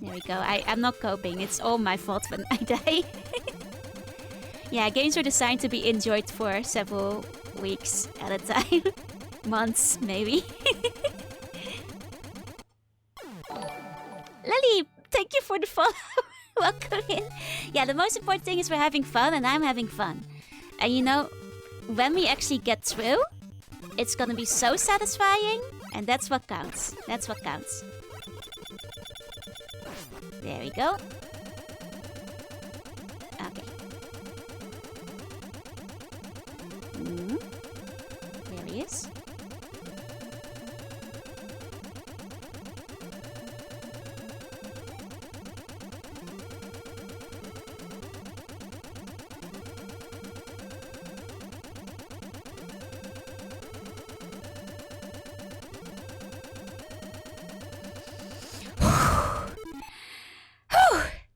There we go. I'm not coping. It's all my fault when I die. Yeah, games are designed to be enjoyed for several weeks at a time. Months, maybe. Lily, thank you for the follow. Welcome in. Yeah, the most important thing is we're having fun, and I'm having fun. And you know, when we actually get through, it's gonna be so satisfying, and that's what counts. That's what counts. There we go. Okay. There he is.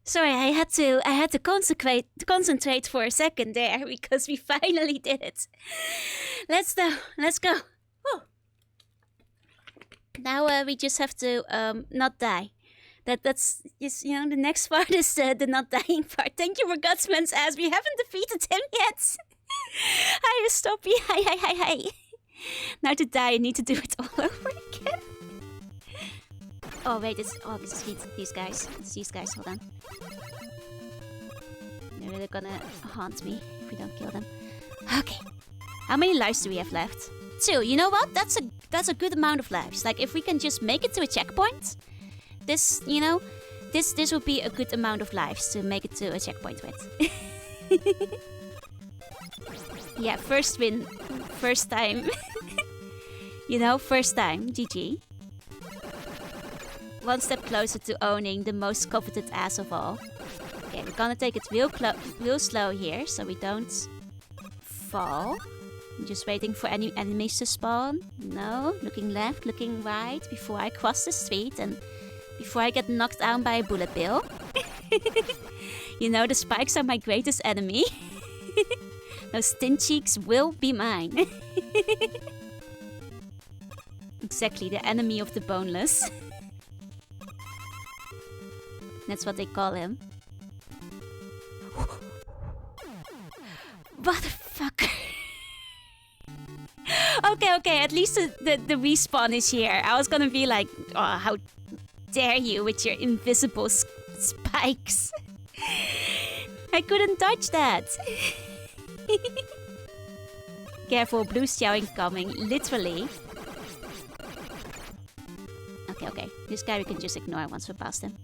Sorry, I had to concentrate for a second there because we finally did it. Let's go. Woo. Now we just have to not die. That's just, you know, the next part is the not dying part. Thank you for Gutsman's ass. We haven't defeated him yet. Hi, Stoppy. Hi. Now to die, I need to do it all over again. Oh wait, it's these guys. It's these guys. Hold on. They're really gonna haunt me if we don't kill them. Okay. How many lives do we have left? 2. You know what? That's a good amount of lives. Like if we can just make it to a checkpoint, this would be a good amount of lives to make it to a checkpoint with. Yeah, first win, first time. You know, first time. GG. One step closer to owning the most coveted ass of all. Okay, we're gonna take it real slow here, so we don't fall. I'm just waiting for any enemies to spawn. No, looking left, looking right, before I cross the street and before I get knocked down by a bullet bill. You know, the spikes are my greatest enemy. Those thin cheeks will be mine. Exactly, the enemy of the boneless. That's what they call him. Motherfucker. Okay, at least the respawn is here. I was gonna be like, oh, how dare you with your invisible spikes. I couldn't dodge that. Careful, blue shell incoming, literally. Okay. This guy we can just ignore once we're past him.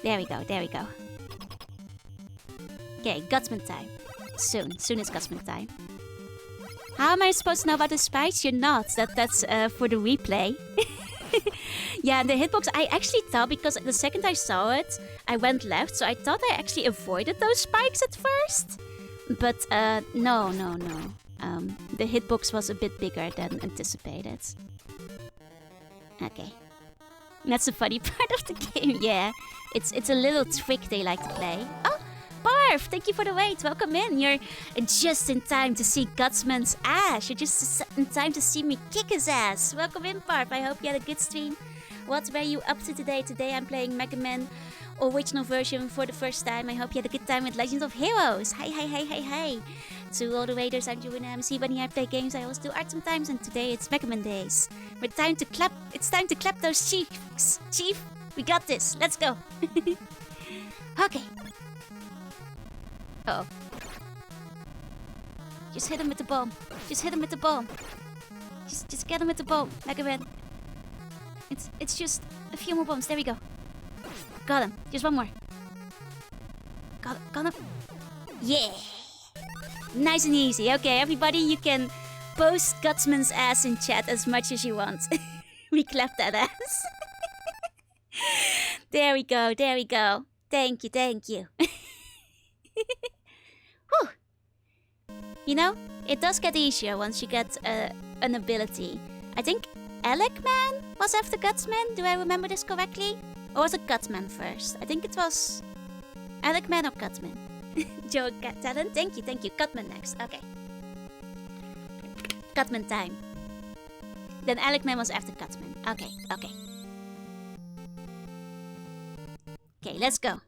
There we go. Okay, Gutsman time. Soon is Gutsman time. How am I supposed to know about the spikes? You're not. That's for the replay. Yeah, the hitbox, I actually thought, because the second I saw it, I went left, so I thought I actually avoided those spikes at first. But no. The hitbox was a bit bigger than anticipated. Okay. That's the funny part of the game, yeah. It's a little trick they like to play. Oh, Barf, thank you for the wait. Welcome in. You're just in time to see Gutsman's ass. You're just in time to see me kick his ass. Welcome in, Barf. I hope you had a good stream. What were you up to today? Today I'm playing Mega Man original version for the first time. I hope you had a good time with Legends of Heroes. Hi. To all the raiders, I'm doing MC. When I play games, I also do art sometimes, and today it's Mega Man days. It's time to clap those cheeks. Chief, we got this. Let's go. Okay. Uh-oh. Just hit him with the bomb. Just get him with the bomb, Mega Man. It's just a few more bombs. There we go. Got him. Just one more. Got him. Yeah. Nice and easy. Okay, everybody, you can post Gutsman's ass in chat as much as you want. We clapped that ass. There we go. There we go. Thank you. Thank you. Whew. You know, it does get easier once you get an ability. I think Elecman was after Gutsman. Do I remember this correctly? Or was it Gutsman first? I think it was Elecman or Gutsman. Joe Talent, thank you. Gutman next. Okay. Gutman time. Then Elecman was after Gutman. Okay. Okay, let's go.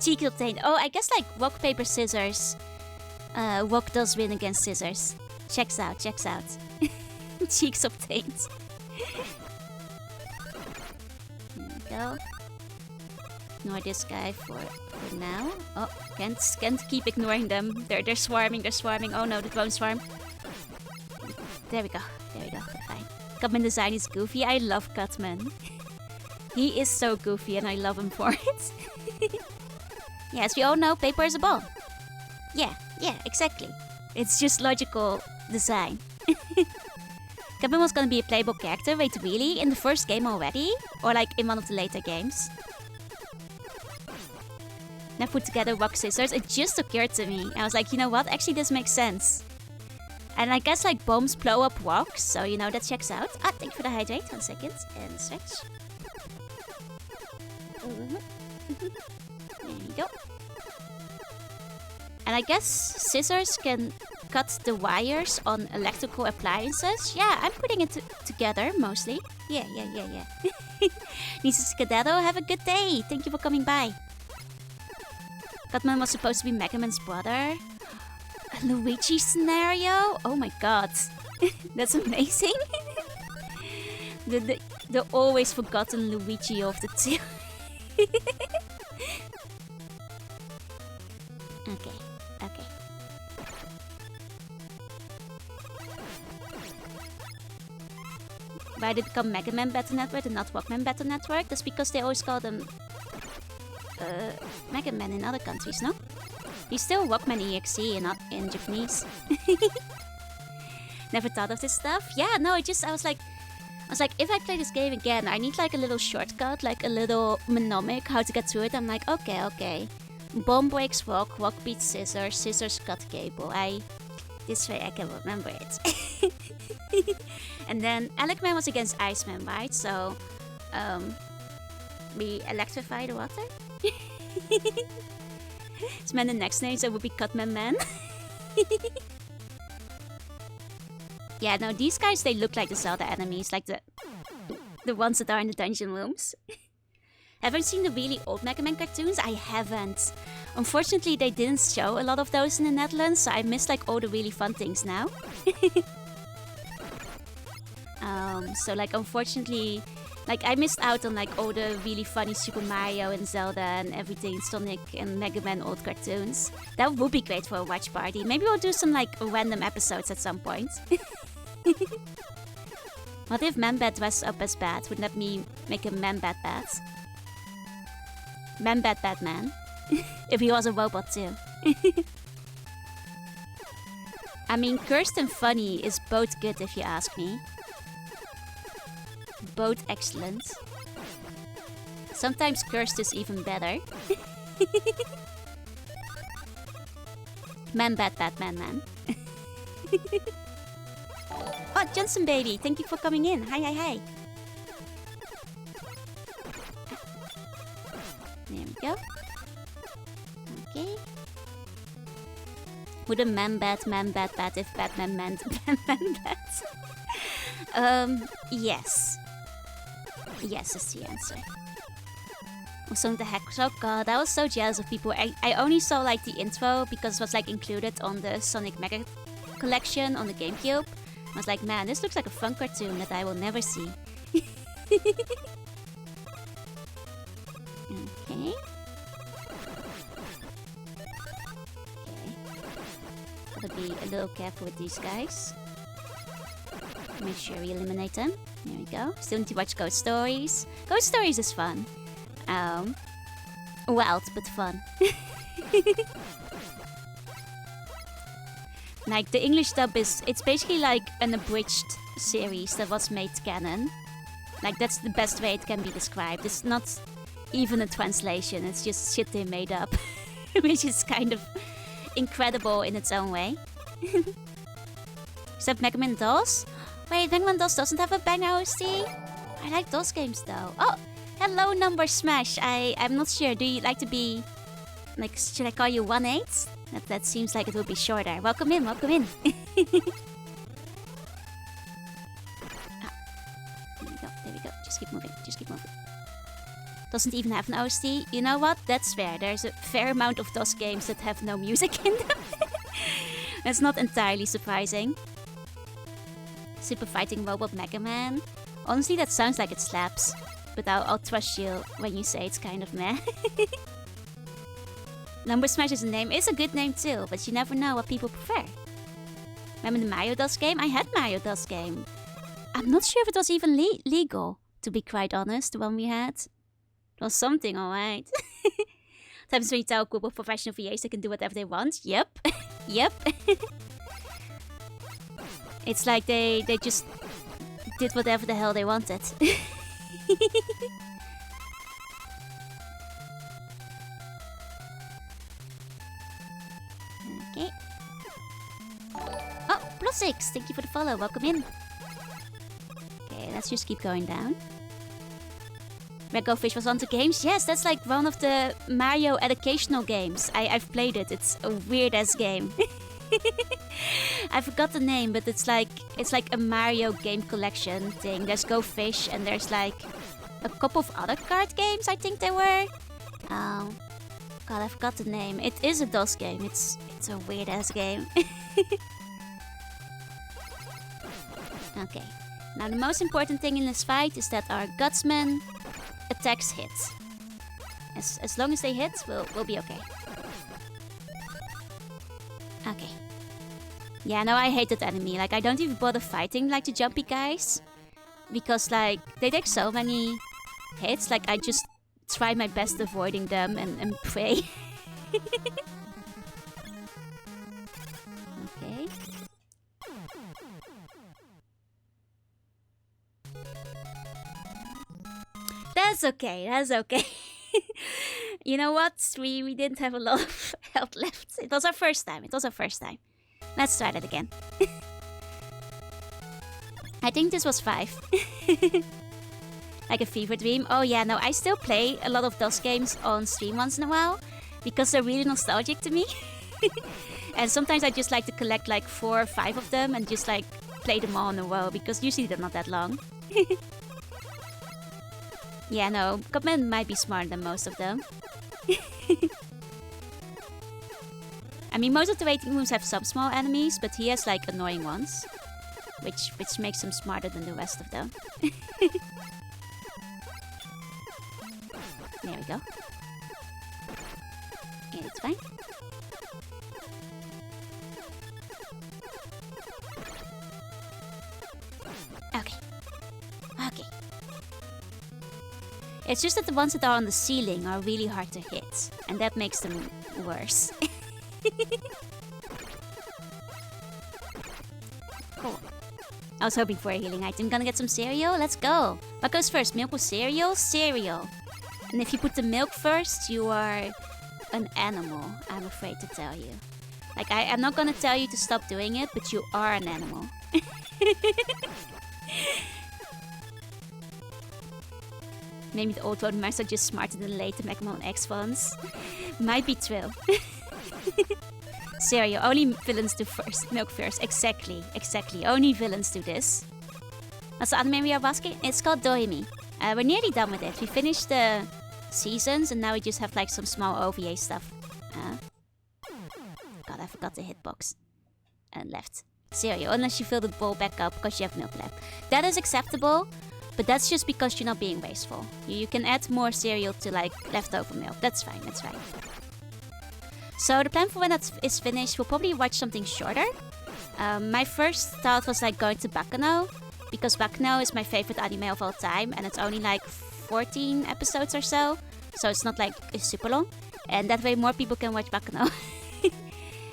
Cheek obtained. Oh, I guess like rock, paper, scissors. Rock does win against scissors. Checks out. Cheeks obtained. There we go. Ignore this guy for now. Oh, can't keep ignoring them. They're swarming. Oh no, the drone swarm. There we go. They're fine. Cutman design is goofy. I love Cutman. He is so goofy and I love him for it. Yeah, as we all know, paper is a ball. Yeah, exactly. It's just logical design. Cutman was gonna be a playable character. Wait, really? In the first game already? Or like in one of the later games? Now put together rock, scissors. It just occurred to me. I was like, you know what? Actually, this makes sense. And I guess like bombs blow up rocks, so you know that checks out. Ah, thank you for the hydrate. 1 second. And stretch. There you go. And I guess scissors can cut the wires on electrical appliances. Yeah, I'm putting it together mostly. Yeah. Nisa Skedaddle, have a good day. Thank you for coming by. Cutman was supposed to be Mega Man's brother. A Luigi scenario? Oh my god. That's amazing. the always forgotten Luigi of the two. Okay. Why did it become Mega Man Battle Network and not Walkman Battle Network? That's because they always call them Mega Man in other countries, no? He's still Walkman EXE in Japanese. Never thought of this stuff. Yeah, no, I was like, if I play this game again, I need like a little shortcut, like a little mnemonic, how to get through it. I'm like, okay. Bomb breaks rock, rock beats scissors, scissors cut cable. This way I can remember it. And then Elecman was against Iceman, right? So, we electrify the water. This man the next name, so it would be Cutman Man. Yeah, no, these guys, they look like the Zelda enemies, like the ones that are in the dungeon rooms. Haven't seen the really old Mega Man cartoons? I haven't. Unfortunately, they didn't show a lot of those in the Netherlands, so I missed like all the really fun things now. So like unfortunately, like I missed out on like all the really funny Super Mario and Zelda and everything, Sonic and Mega Man old cartoons. That would be great for a watch party. Maybe we'll do some like random episodes at some point. What if Man-Bat dressed up as Bat? Wouldn't that make him Man-Bat Bat? Man-Bat Batman. If he was a robot too. I mean, cursed and funny is both good if you ask me. Both excellent. Sometimes cursed is even better. Man-Bat Batman Man. Oh, Johnson baby, thank you for coming in. Hi. There we go. Okay. Would a Man-Bat Bat if Batman meant Man-Bat? Yes. Yes is the answer. Or Sonic the Hedgehog. Oh god, I was so jealous of people. I only saw like the intro because it was like included on the Sonic Mega collection on the GameCube. I was like, man, this looks like a fun cartoon that I will never see. Okay. Gotta be a little careful with these guys. Make sure we eliminate them. There we go. Still need to watch Ghost Stories. Ghost Stories is fun. Wild, but fun. Like, the English dub it's basically like an abridged series that was made canon. Like, that's the best way it can be described. It's not even a translation, it's just shit they made up. Which is kind of incredible in its own way. Except Mega Man DOS? Wait, Mega Man DOS doesn't have a banger OST? I like those games though. Oh, hello Number Smash. I'm not sure. Do you like to be... Like, should I call you 1-8? That seems like it will be shorter. Welcome in, welcome in. There we go. Just keep moving, just keep moving. Doesn't even have an OST. You know what? That's fair. There's a fair amount of DOS games that have no music in them. That's not entirely surprising. Super Fighting Robot Mega Man. Honestly, that sounds like it slaps. But I'll trust you when you say it's kind of meh. Number Smash as a name is a good name too, but you never know what people prefer. Remember the Mario DOS game? I had Mario DOS game. I'm not sure if it was even legal, to be quite honest, the one we had. It was something, alright. Times when you tell a group of professional VAs they can do whatever they want. Yep. Yep. It's like they just did whatever the hell they wanted. Okay. Oh, +6! Thank you for the follow. Welcome in. Okay, let's just keep going down. Red Fish was on the games? Yes, that's like one of the Mario educational games. I've played it. It's a weird-ass game. I forgot the name, but it's like a Mario game collection thing. There's Go Fish and there's like a couple of other card games, I think they were. Oh, God, I forgot the name. It is a DOS game. It's a weird-ass game. Okay. Now the most important thing in this fight is that our Gutsman attacks hit. As long as they hit, we'll be okay. Okay. Yeah, no, I hate that enemy. Like, I don't even bother fighting like the jumpy guys. Because, like, they take so many hits. Like, I just try my best avoiding them and pray. Okay. That's okay, that's okay. You know what? We didn't have a lot of health left. It was our first time. Let's try that again. I think this was 5. Like a fever dream. Oh yeah, no, I still play a lot of DOS games on stream once in a while. Because they're really nostalgic to me. And sometimes I just like to collect like 4 or 5 of them and just like play them all in a row. Because usually they're not that long. Yeah, no, Cupman might be smarter than most of them. I mean, most of the waiting rooms have some small enemies, but he has like annoying ones. Which makes him smarter than the rest of them. There we go. Yeah, it's fine. Okay. Okay. It's just that the ones that are on the ceiling are really hard to hit. And that makes them worse. Cool. I was hoping for a healing item. Gonna get some cereal? Let's go. What goes first? Milk or cereal? Cereal. And if you put the milk first, you are an animal, I'm afraid to tell you. Like, I'm not gonna tell you to stop doing it, but you are an animal. Maybe the old road mice are just smarter than later Mega Man X ones. Might be true. Cereal, only villains do first. Milk first. Exactly. Only villains do this. What's the anime we are watching? It's called Doimi. We're nearly done with it. We finished the seasons and now we just have like some small OVA stuff. God, I forgot the hitbox. And left. Cereal, unless you fill the bowl back up because you have milk left. That is acceptable. But that's just because you're not being wasteful. You can add more cereal to like leftover milk. That's fine, that's fine. So the plan for when that is finished, we'll probably watch something shorter. My first thought was like going to Bakano. because Baccano is my favorite anime of all time, and it's only like 14 episodes or so, so it's not like it's super long, and that way more people can watch Baccano.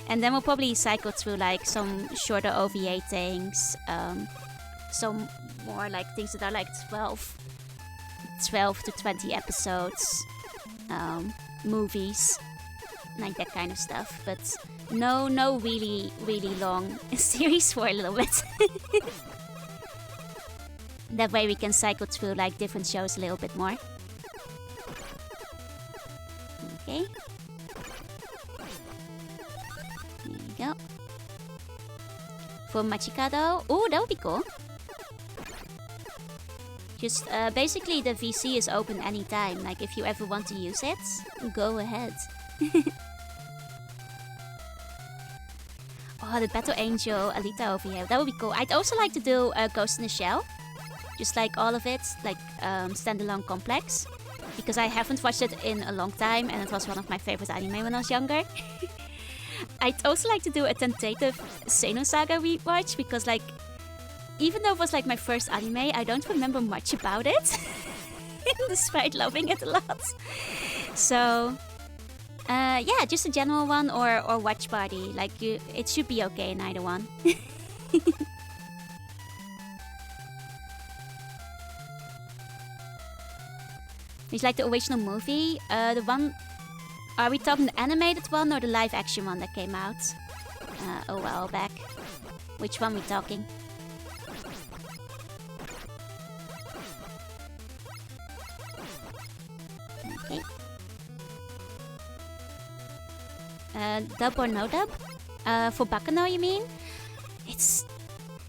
And then we'll probably cycle through like some shorter OVA things, some more like things that are like 12 to 20 episodes, movies, like that kind of stuff. But no really long series for a little bit. That way we can cycle through like different shows a little bit more. Okay. There we go. For Machikado. Oh, that would be cool. Just basically the VC is open anytime. Like if you ever want to use it, go ahead. Oh, the Battle Angel Alita over here. That would be cool. I'd also like to do Ghost in the Shell. Just like all of it, like standalone complex. Because I haven't watched it in a long time and it was one of my favorite anime when I was younger. I'd also like to do a tentative Xenosaga rewatch because like, even though it was like my first anime, I don't remember much about it. Despite loving it a lot. So, yeah, just a general one or watch party. Like, it should be okay in either one. It's like the original movie. The one... Are we talking the animated one or the live action one that came out a while back? Which one we talking? Okay. Dub or no dub? For Baccano, you mean? It's...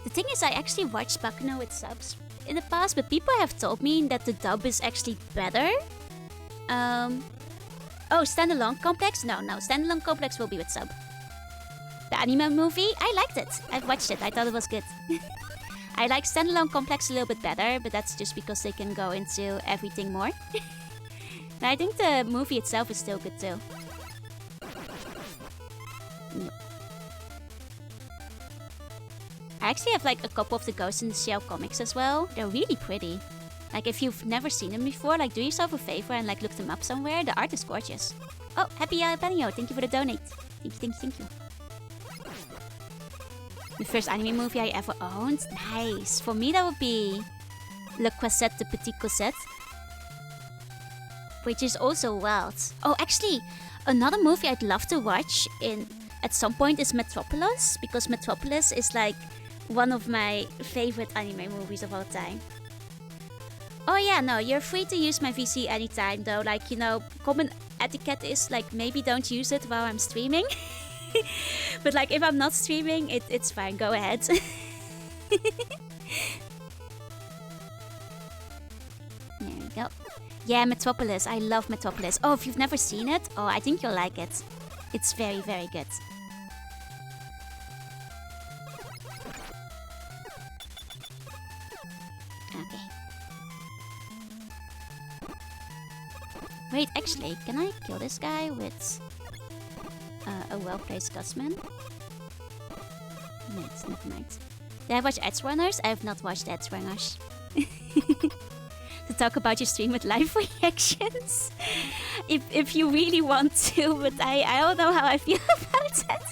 The thing is, I actually watched Baccano with subs in the past, but people have told me that the dub is actually better. Oh, Standalone Complex? No, Standalone Complex will be with sub. The anime movie? I liked it. I've watched it. I thought it was good. I like Standalone Complex a little bit better, but that's just because they can go into everything more. And I think the movie itself is still good too. Yep. I actually have like a couple of the Ghost in the Shell comics as well. They're really pretty. Like if you've never seen them before, like do yourself a favor and like look them up somewhere. The art is gorgeous. Oh, happy Benio, thank you for the donate. Thank you. The first anime movie I ever owned? Nice. For me that would be Le Croisette de Petit Cosette. Which is also wild. Oh, actually, another movie I'd love to watch at some point is Metropolis. Because Metropolis is like one of my favorite anime movies of all time. Oh yeah, no, you're free to use my VC anytime though. Like, you know, common etiquette is like maybe don't use it while I'm streaming. But like if I'm not streaming, it's fine, go ahead. There we go. Yeah, Metropolis, I love Metropolis. Oh, if you've never seen it, oh, I think you'll like it. It's very, very good. Okay. Wait, actually, can I kill this guy with a well-placed Gutsman? No, never mind. Did I watch Edgerunners? I have not watched Edgerunners. To talk about your stream with live reactions? If you really want to, but I don't know how I feel about that.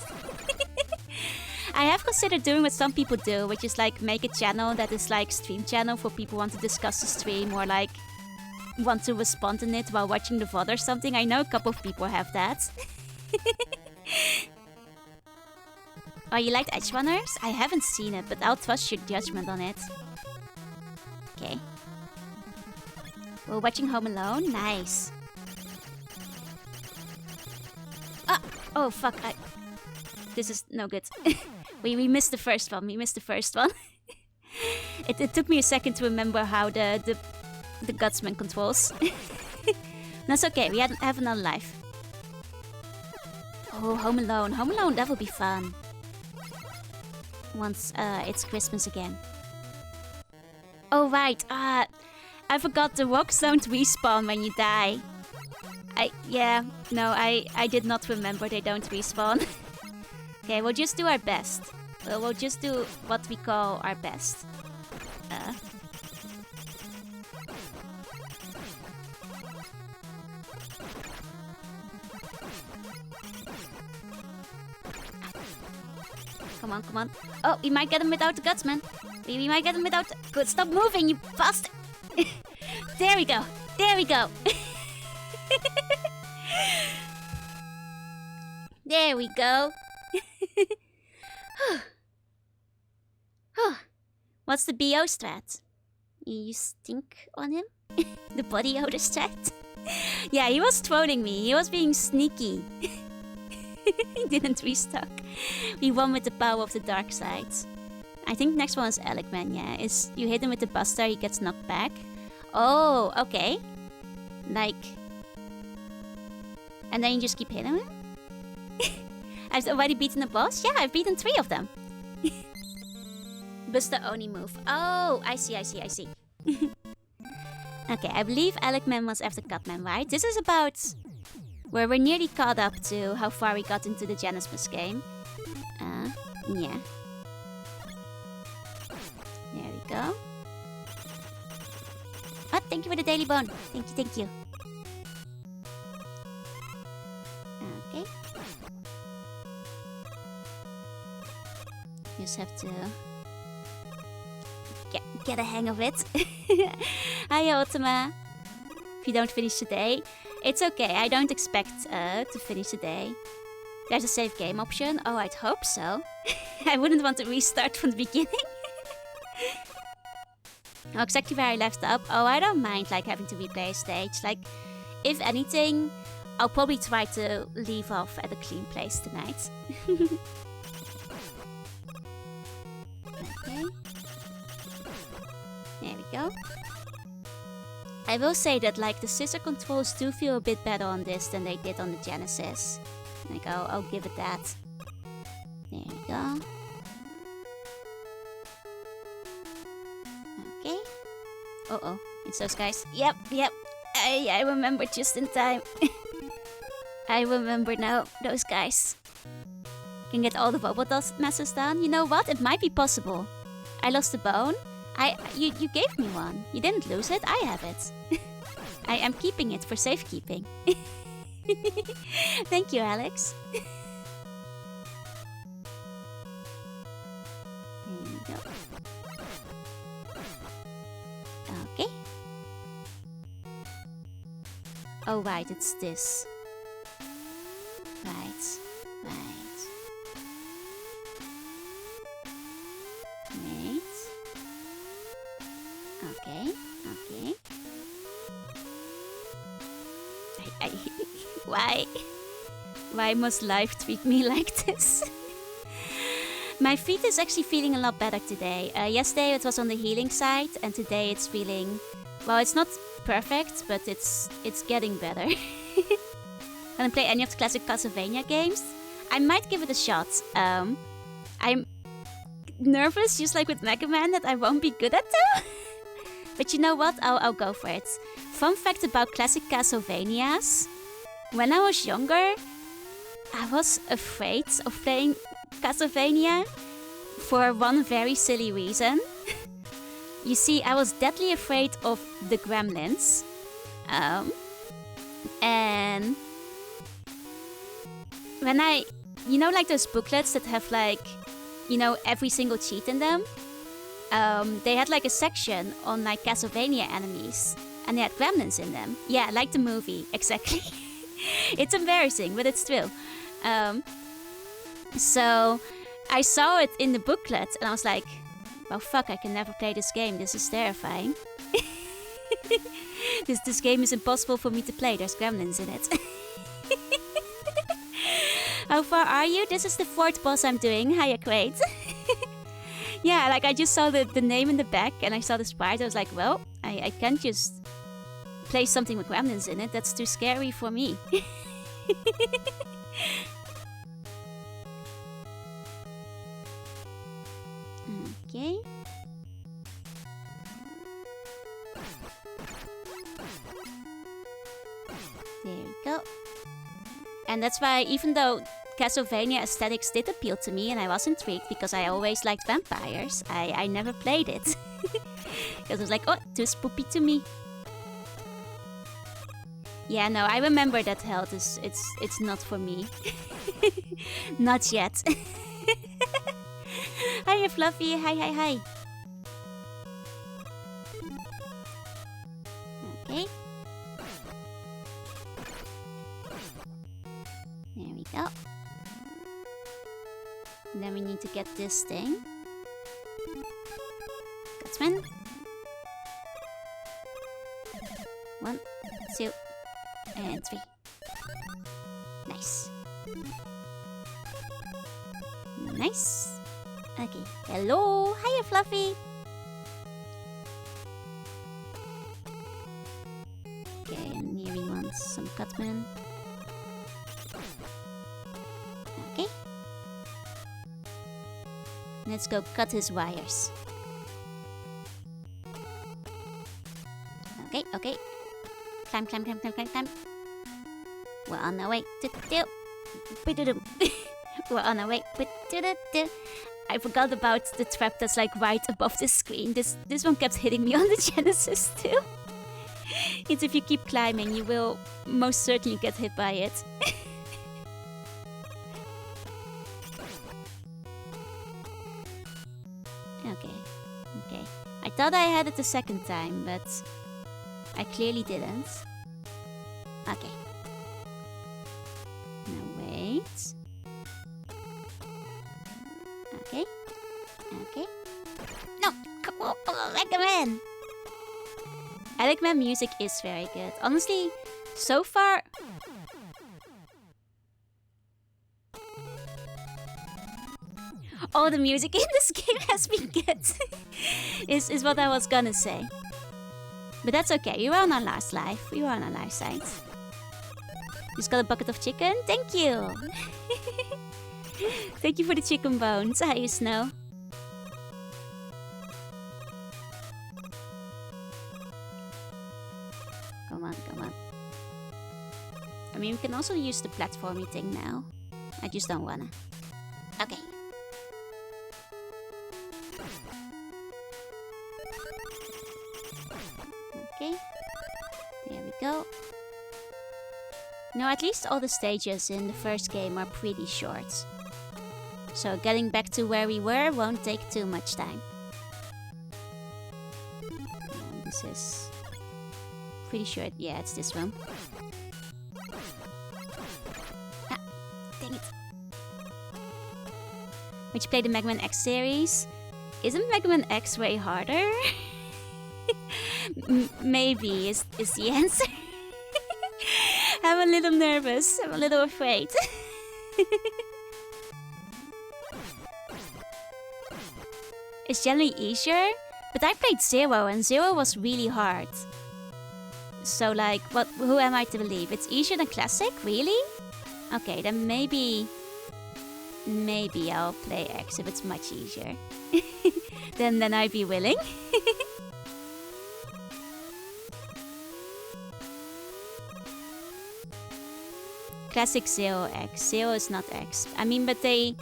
I have considered doing what some people do, which is like make a channel that is like stream channel for people who want to discuss the stream or like want to respond in it while watching the VOD or something. I know a couple of people have that. Oh, you liked Edgerunners? I haven't seen it, but I'll trust your judgment on it. Okay. We're watching Home Alone? Nice. Ah! Oh, fuck. This is no good. we missed the first one. It took me a second to remember how the Gutsman controls. That's okay, we have another life. Oh, Home Alone. Home Alone, that would be fun. Once it's Christmas again. Oh, right. I forgot the rocks don't respawn when you die. I did not remember they don't respawn. Okay, we'll just do our best. We'll just do what we call our best. Come on, come on. Oh, we might get him without the guts, man. We might get him without... Good, stop moving, you bastard! There we go. There we go. There we go. What's the BO strat? You stink on him? The body odor strat? Yeah, he was trolling me. He was being sneaky. He didn't restock. We won with the power of the dark side. I think next one is Elecman, yeah. Is you hit him with the Buster, he gets knocked back. Oh, okay. Like... And then you just keep hitting him? I've already beaten the boss? Yeah, I've beaten 3 of them. Buster only move. Oh, I see. Okay, I believe Elecman was after Cutman, right? This is about... where we're nearly caught up to how far we got into the Genesis game. Yeah. There we go. Oh, thank you for the daily bone. Thank you. Okay. Just have to get a hang of it. Hi, Ultima. If you don't finish today, it's okay. I don't expect to finish today. There's a save game option. Oh, I'd hope so. I wouldn't want to restart from the beginning. Oh, exactly where I left up. Oh, I don't mind like having to replay a stage. Like, if anything, I'll probably try to leave off at a clean place tonight. Okay. There we go. I will say that like the scissor controls do feel a bit better on this than they did on the Genesis. Like I'll give it that. There we go. Okay. Uh-oh. It's those guys. Yep. I remember just in time. I remember now. Those guys. Can get all the Robotos messes done. You know what? It might be possible. I lost a bone. You gave me one. You didn't lose it. I have it. I am keeping it for safekeeping. Thank you, Alex. There we go. Okay. Oh, right, it's this. Right. Okay. Why must life treat me like this? My feet is actually feeling a lot better today. Yesterday it was on the healing side, and today it's feeling... Well, it's not perfect, but it's getting better. Gonna play any of the classic Castlevania games? I might give it a shot. I'm nervous, just like with Mega Man, that I won't be good at them. But you know what? I'll go for it. Fun fact about classic Castlevanias. When I was younger, I was afraid of playing Castlevania for one very silly reason. You see, I was deadly afraid of the gremlins. And when you know, like those booklets that have like, you know, every single cheat in them? They had like a section on like Castlevania enemies, and they had gremlins in them. Yeah, like the movie, exactly. It's embarrassing, but it's true. So I saw it in the booklet, and I was like, well, fuck, I can never play this game. This is terrifying. This game is impossible for me to play. There's gremlins in it. How far are you? This is the 4th boss I'm doing. Hiya, Quaid. Yeah, like I just saw the name in the back, and I saw the sprite. I was like, well, I can't just play something with gremlins in it. That's too scary for me. Okay. There we go. And that's why, even though Castlevania aesthetics did appeal to me and I was intrigued because I always liked vampires, I never played it. Because I was like, oh, too spoopy to me. Yeah, no, I remember that health is it's not for me. Not yet. Hi, Fluffy. Hi. Okay. There we go. And then we need to get this thing. Gutsman. 1, 2, and 3. Nice. Nice. Okay. Hello. Hiya, Fluffy. Okay, and here he wants some Cutman. Okay. Let's go cut his wires. Okay. Climb. We're on our way. We're on our way. I forgot about the trap that's like right above the screen. This one kept hitting me on the Genesis too. It's if you keep climbing, you will most certainly get hit by it. Okay. I thought I had it the second time, but I clearly didn't. Okay. Now wait. Okay. No! Come on, Eggman! Eggman music is very good. Honestly, so far... Oh, the music in this game has been good. is what I was gonna say. But that's okay, you were on our last life. We were on our life side. Just got a bucket of chicken? Thank you! Thank you for the chicken bones. Hi, Snow. Come on. I mean, we can also use the platformy thing now. I just don't wanna. Okay. Okay. There we go. No, at least all the stages in the first game are pretty short. So getting back to where we were won't take too much time. This is pretty short. Yeah, it's this one. Ah, dang it. Would you play the Mega Man X series? Isn't Mega Man X way harder? Maybe is the answer. I'm a little nervous. I'm a little afraid. It's generally easier, but I played Zero and Zero was really hard. So like, who am I to believe? It's easier than Classic? Really? Okay, then maybe I'll play X if it's much easier. then I'd be willing. Classic Zero X. Zero is not X. I mean, but I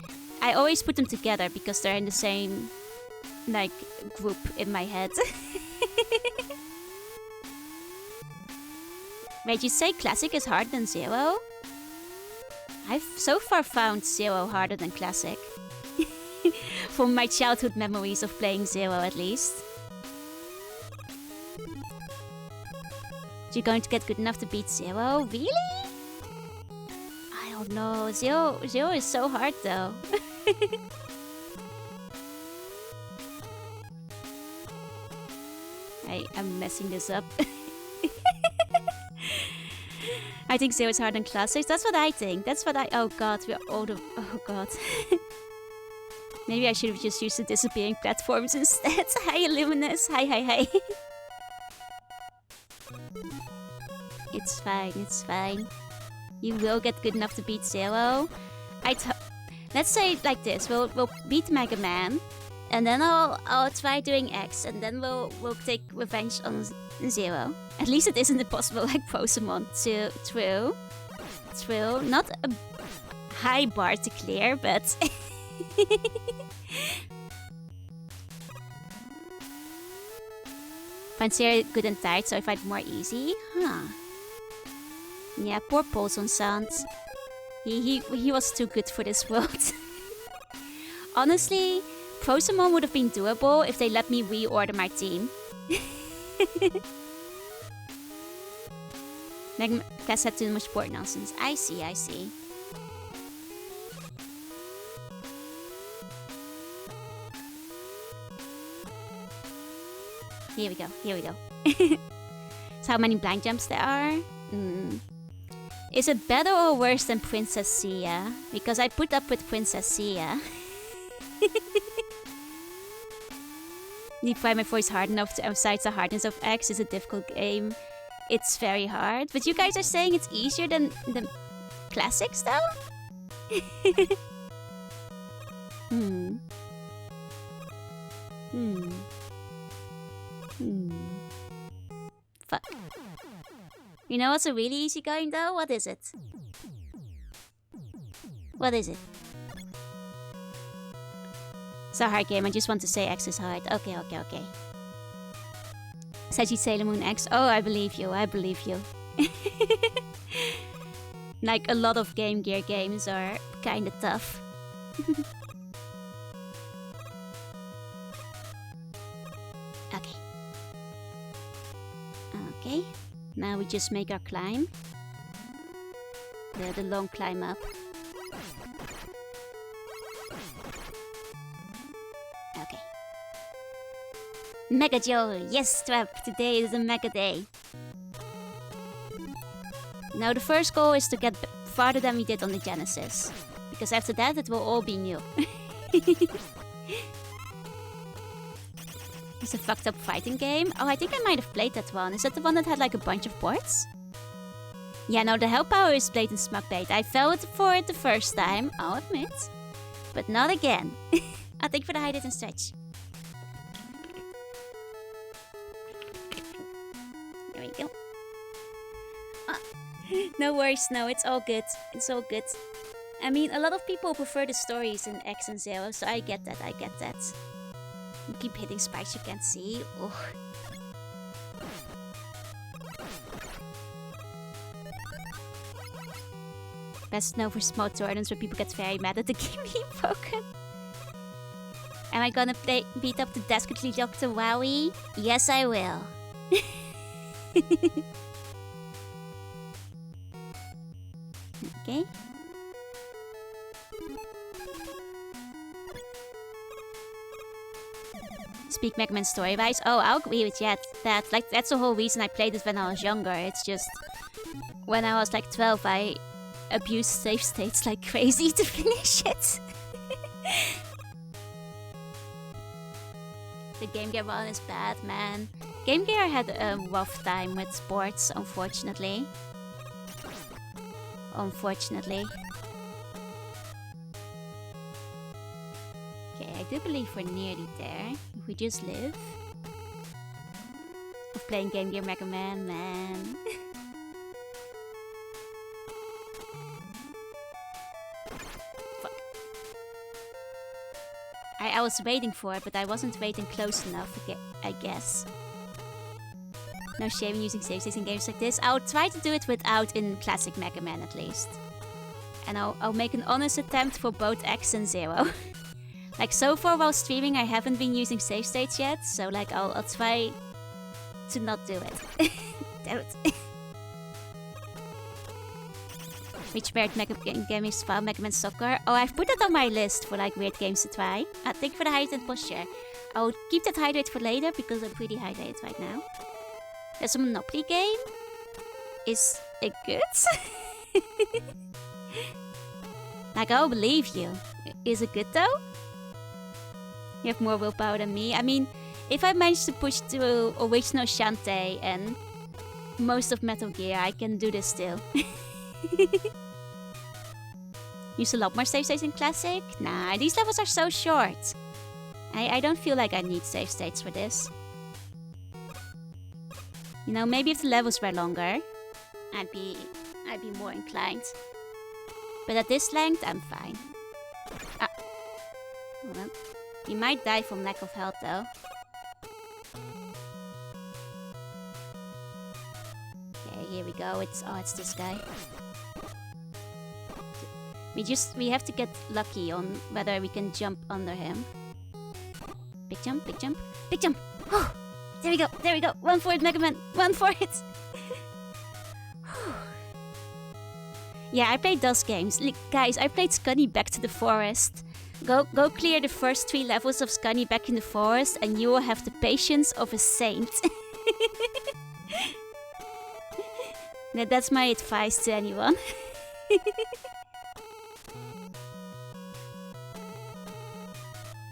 always put them together because they're in the same, like, group in my head. Wait, you say Classic is harder than Zero? I've so far found Zero harder than Classic. From my childhood memories of playing Zero, at least. You're going to get good enough to beat Zero? Really? I don't know. Zero is so hard, though. I'm messing this up. I think Zero is harder than Classics. That's what I think. Oh god, we're all the... Oh god. Maybe I should have just used the disappearing platforms instead. Hi, Illuminous. Hi. It's fine. You will get good enough to beat Zero. Let's say it like this. We'll beat Mega Man. And then I'll try doing X, and then we'll take revenge on Zero. At least it isn't impossible like Posemon. True. Not a high bar to clear, but Find Sarah good and tired, so I find it more easy. Huh. Yeah, poor Paulson Sands. He was too good for this world. Honestly, Prosamon would have been doable if they let me reorder my team. Class had too much board nonsense. I see. Here we go. So how many blind jumps there are? Is it better or worse than Princess Sia? Because I put up with Princess Sia. Need to find my voice hard enough to emphasize the hardness of X. Is a difficult game. It's very hard. But you guys are saying it's easier than the classics though? Fuck. You know what's a really easy game though? What is it? It's a hard game. I just want to say X is hard. Okay. Saji Sailor Moon X. Oh, I believe you. Like a lot of Game Gear games are kinda tough. Okay. Now we just make our climb. The long climb up. Okay. Mega Joe! Yes, Trap! Today is a Mega Day. Now the first goal is to get farther than we did on the Genesis. Because after that it will all be new. It's a fucked up fighting game. Oh, I think I might have played that one. Is that the one that had like a bunch of boards? Yeah, no, the Hell Power is played in Smugblade. I fell for it the first time, I'll admit. But not again. I'll take for the hide it and stretch. There we go. No worries, no, it's all good. I mean, a lot of people prefer the stories in X and Zero, so I get that. You keep hitting spikes you can't see. Ugh. Best known for small tournaments where people get very mad at the game being broken. Am I gonna beat up the desperately Dr. Wowie? Yes, I will. Okay. Speak Mega Man story-wise. Oh, I'll agree with you. That's the whole reason I played it when I was younger. It's just when I was like 12, I abused save states like crazy to finish it. The Game Gear one is bad, man. Game Gear had a rough time with sports, unfortunately. Okay, I do believe we're nearly there. If we just live. Of playing Game Gear Mega Man, man. Fuck. I was waiting for it, but I wasn't waiting close enough, I guess. No shame in using save states in games like this. I'll try to do it without in classic Mega Man at least. And I'll make an honest attempt for both X and Zero. Like, so far while streaming, I haven't been using save states yet, so, like, I'll try to not do it. Damn it. Which merit Mega game is fun? Mega Man Soccer? Oh, I've put that on my list for, like, weird games to try. Thank you for the hydrated posture. I'll keep that hydrated for later, because I'm pretty hydrated right now. There's a Monopoly game. Is it good? Like, I'll believe you. Is it good, though? You have more willpower than me. I mean, if I manage to push through original Shantae and most of Metal Gear, I can do this still. Use a lot more save states in Classic? Nah, these levels are so short. I don't feel like I need save states for this. You know, maybe if the levels were longer, I'd be more inclined. But at this length, I'm fine. Ah. Hold on. You might die from lack of health, though. Okay, here we go. It's this guy. We have to get lucky on whether we can jump under him. Big jump, big jump, big jump! Oh, there we go, there we go! Run for it, Mega Man! Run for it! Yeah, I played those games. Guys, I played Scunny Back to the Forest. Go clear the first 3 levels of Scunny Back in the Forest and you will have the patience of a saint. That's my advice to anyone.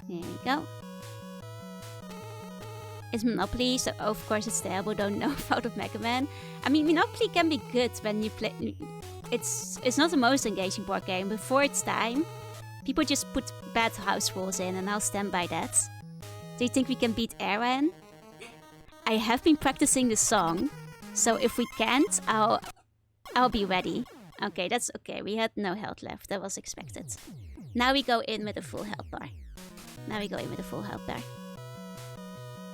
There you go. It's Monopoly, so of course it's there. We don't know about of Mega Man. I mean, Monopoly can be good when you play. It's not the most engaging board game. Before its time, people just put bad house rules in, and I'll stand by that. Do you think we can beat Aaron? I have been practicing the song, so if we can't, I'll be ready. Okay, that's okay. We had no health left. That was expected. Now we go in with a full health bar.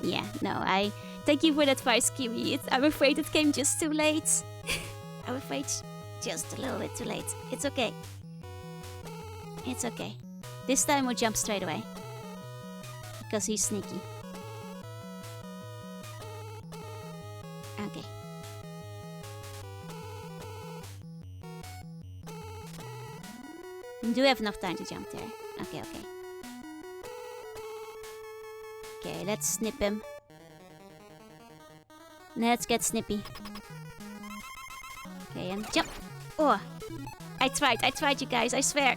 Yeah, no, I thank you for that advice, Kiwi. I'm afraid it came just too late. I'm afraid just a little bit too late. It's okay. It's okay. This time we'll jump straight away. Because he's sneaky. Okay. We do have enough time to jump there. Okay. Okay, let's snip him. Let's get snippy. Okay, and jump. Oh, I tried you guys, I swear.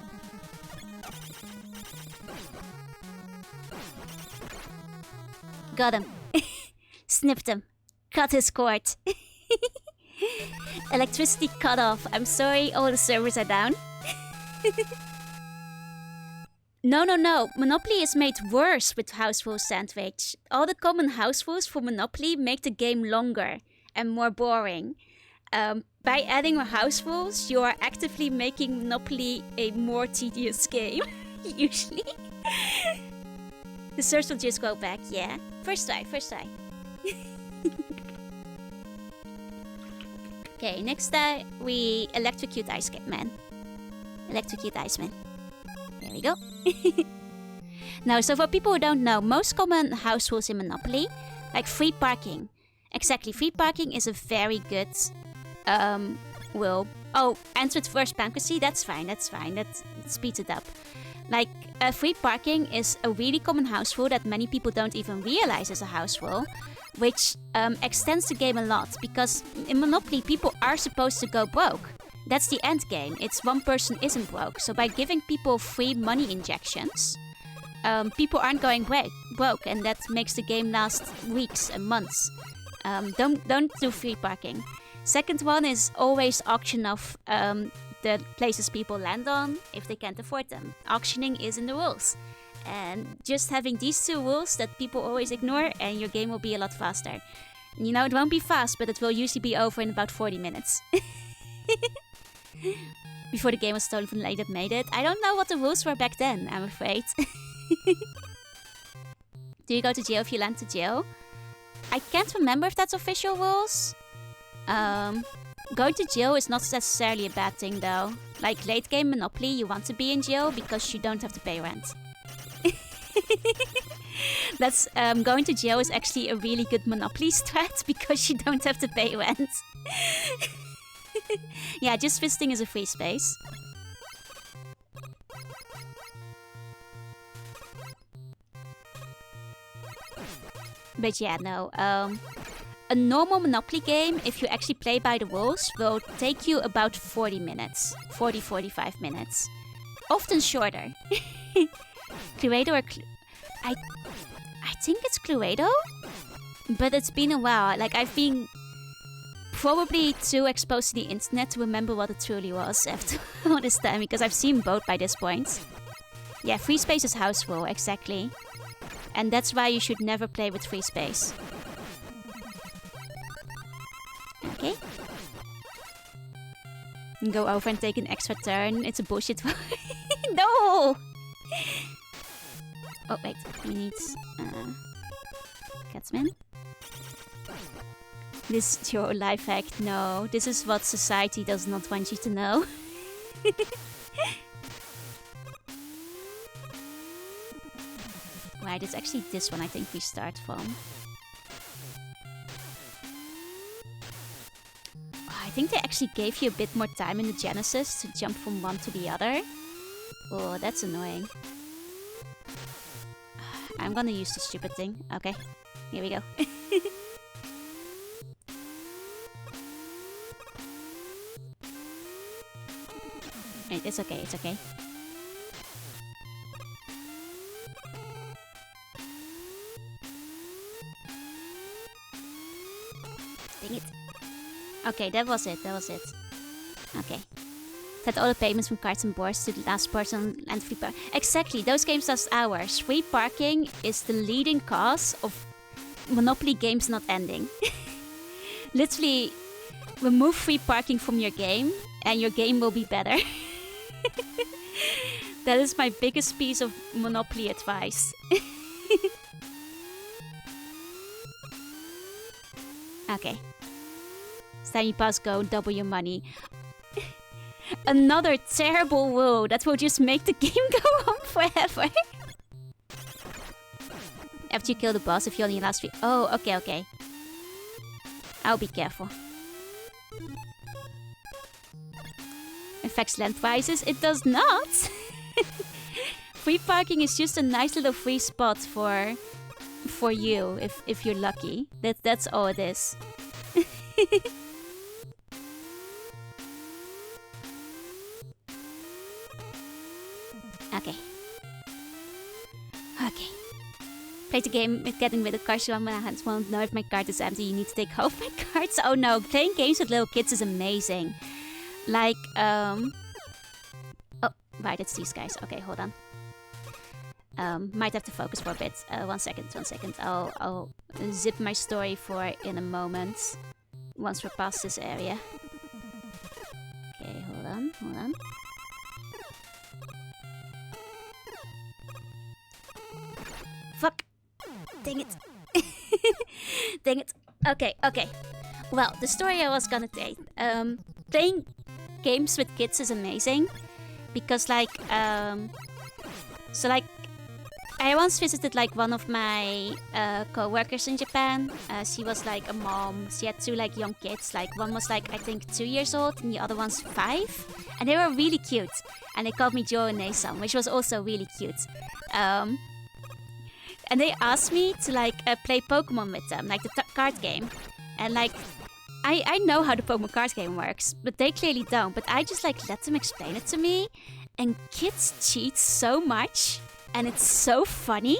Got him. Snipped him. Cut his cord. Electricity cut off. I'm sorry, all the servers are down. No. Monopoly is made worse with House Rules Sandwich. All the common house rules for Monopoly make the game longer and more boring. By adding more house rules, you are actively making Monopoly a more tedious game, usually. The search will just go back, yeah. First try. Okay, next time we electrocute Iceman. There we go. Now, so for people who don't know, most common house rules in Monopoly, like free parking. Exactly, free parking is a very good rule. Oh, ends with first bankruptcy, that's fine. That speeds it up. Like, free parking is a really common house rule that many people don't even realize is a house rule, which extends the game a lot, because in Monopoly, people are supposed to go broke. That's the end game. It's one person isn't broke. So by giving people free money injections, people aren't going broke, and that makes the game last weeks and months. Don't do free parking. Second one is always auction off the places people land on if they can't afford them. Auctioning is in the rules. And just having these 2 rules that people always ignore, and your game will be a lot faster. You know, it won't be fast, but it will usually be over in about 40 minutes. Before the game was stolen from the lady that made it. I don't know what the rules were back then, I'm afraid. Do you go to jail if you land to jail? I can't remember if that's official rules. Going to jail is not necessarily a bad thing though. Like late game Monopoly, you want to be in jail because you don't have to pay rent. That's going to jail is actually a really good Monopoly strat because you don't have to pay rent. Yeah, just visiting is a free space. But yeah, no. A normal Monopoly game, if you actually play by the rules, will take you about 40 minutes. 40-45 minutes. Often shorter. Cluedo or... I think it's Cluedo? But it's been a while. Like, I've been probably too exposed to the internet to remember what it truly was after all this time, because I've seen both by this point. Yeah, free space is house rule, exactly. And that's why you should never play with free space. Okay. Go over and take an extra turn. It's a bullshit. No! Oh, wait. We need... Catsman. This is your life hack. No, this is what society does not want you to know. Right, it's actually this one I think we start from. I think they actually gave you a bit more time in the Genesis to jump from one to the other. Oh, that's annoying. I'm gonna use the stupid thing. Okay, here we go. It's okay, it's okay. Dang it. Okay, that was it, that was it. Okay. Set all the payments from cards and boards to the last person and free parking. Exactly, those games last hours. Free parking is the leading cause of Monopoly games not ending. Literally, remove free parking from your game and your game will be better. That is my biggest piece of Monopoly advice. Okay. It's time you pass go, double your money. Another terrible rule that will just make the game go on forever. After you kill the boss, if you only last 3... Oh, okay, okay. I'll be careful. Affects land prices? It does not! Free parking is just a nice little free spot for you, if you're lucky. That's all it is. Okay. Okay. Play the game with getting rid of cards. My hands won't know if my card is empty. You need to take half my cards. Oh no, playing games with little kids is amazing. Like, Oh, right, it's these guys. Okay, hold on. Might have to focus for a bit. 1 second, 1 second. I'll zip my story for in a moment. Once we're past this area. Okay, hold on, hold on. Fuck! Dang it. Dang it. Okay, okay. Well, the story I was gonna take. Playing games with kids is amazing. Because, like, so, like, I once visited, like, one of my co-workers in Japan. She was, like, a mom. She had 2, like, young kids. Like, one was, like, I think 2 years old, and the other one's 5. And they were really cute. And they called me Jo and Nei-san, which was also really cute. And they asked me to, like, play Pokemon with them, like the card game. And, like, I know how the Pokemon card game works, but they clearly don't. But I just, like, let them explain it to me. And kids cheat so much. And it's so funny.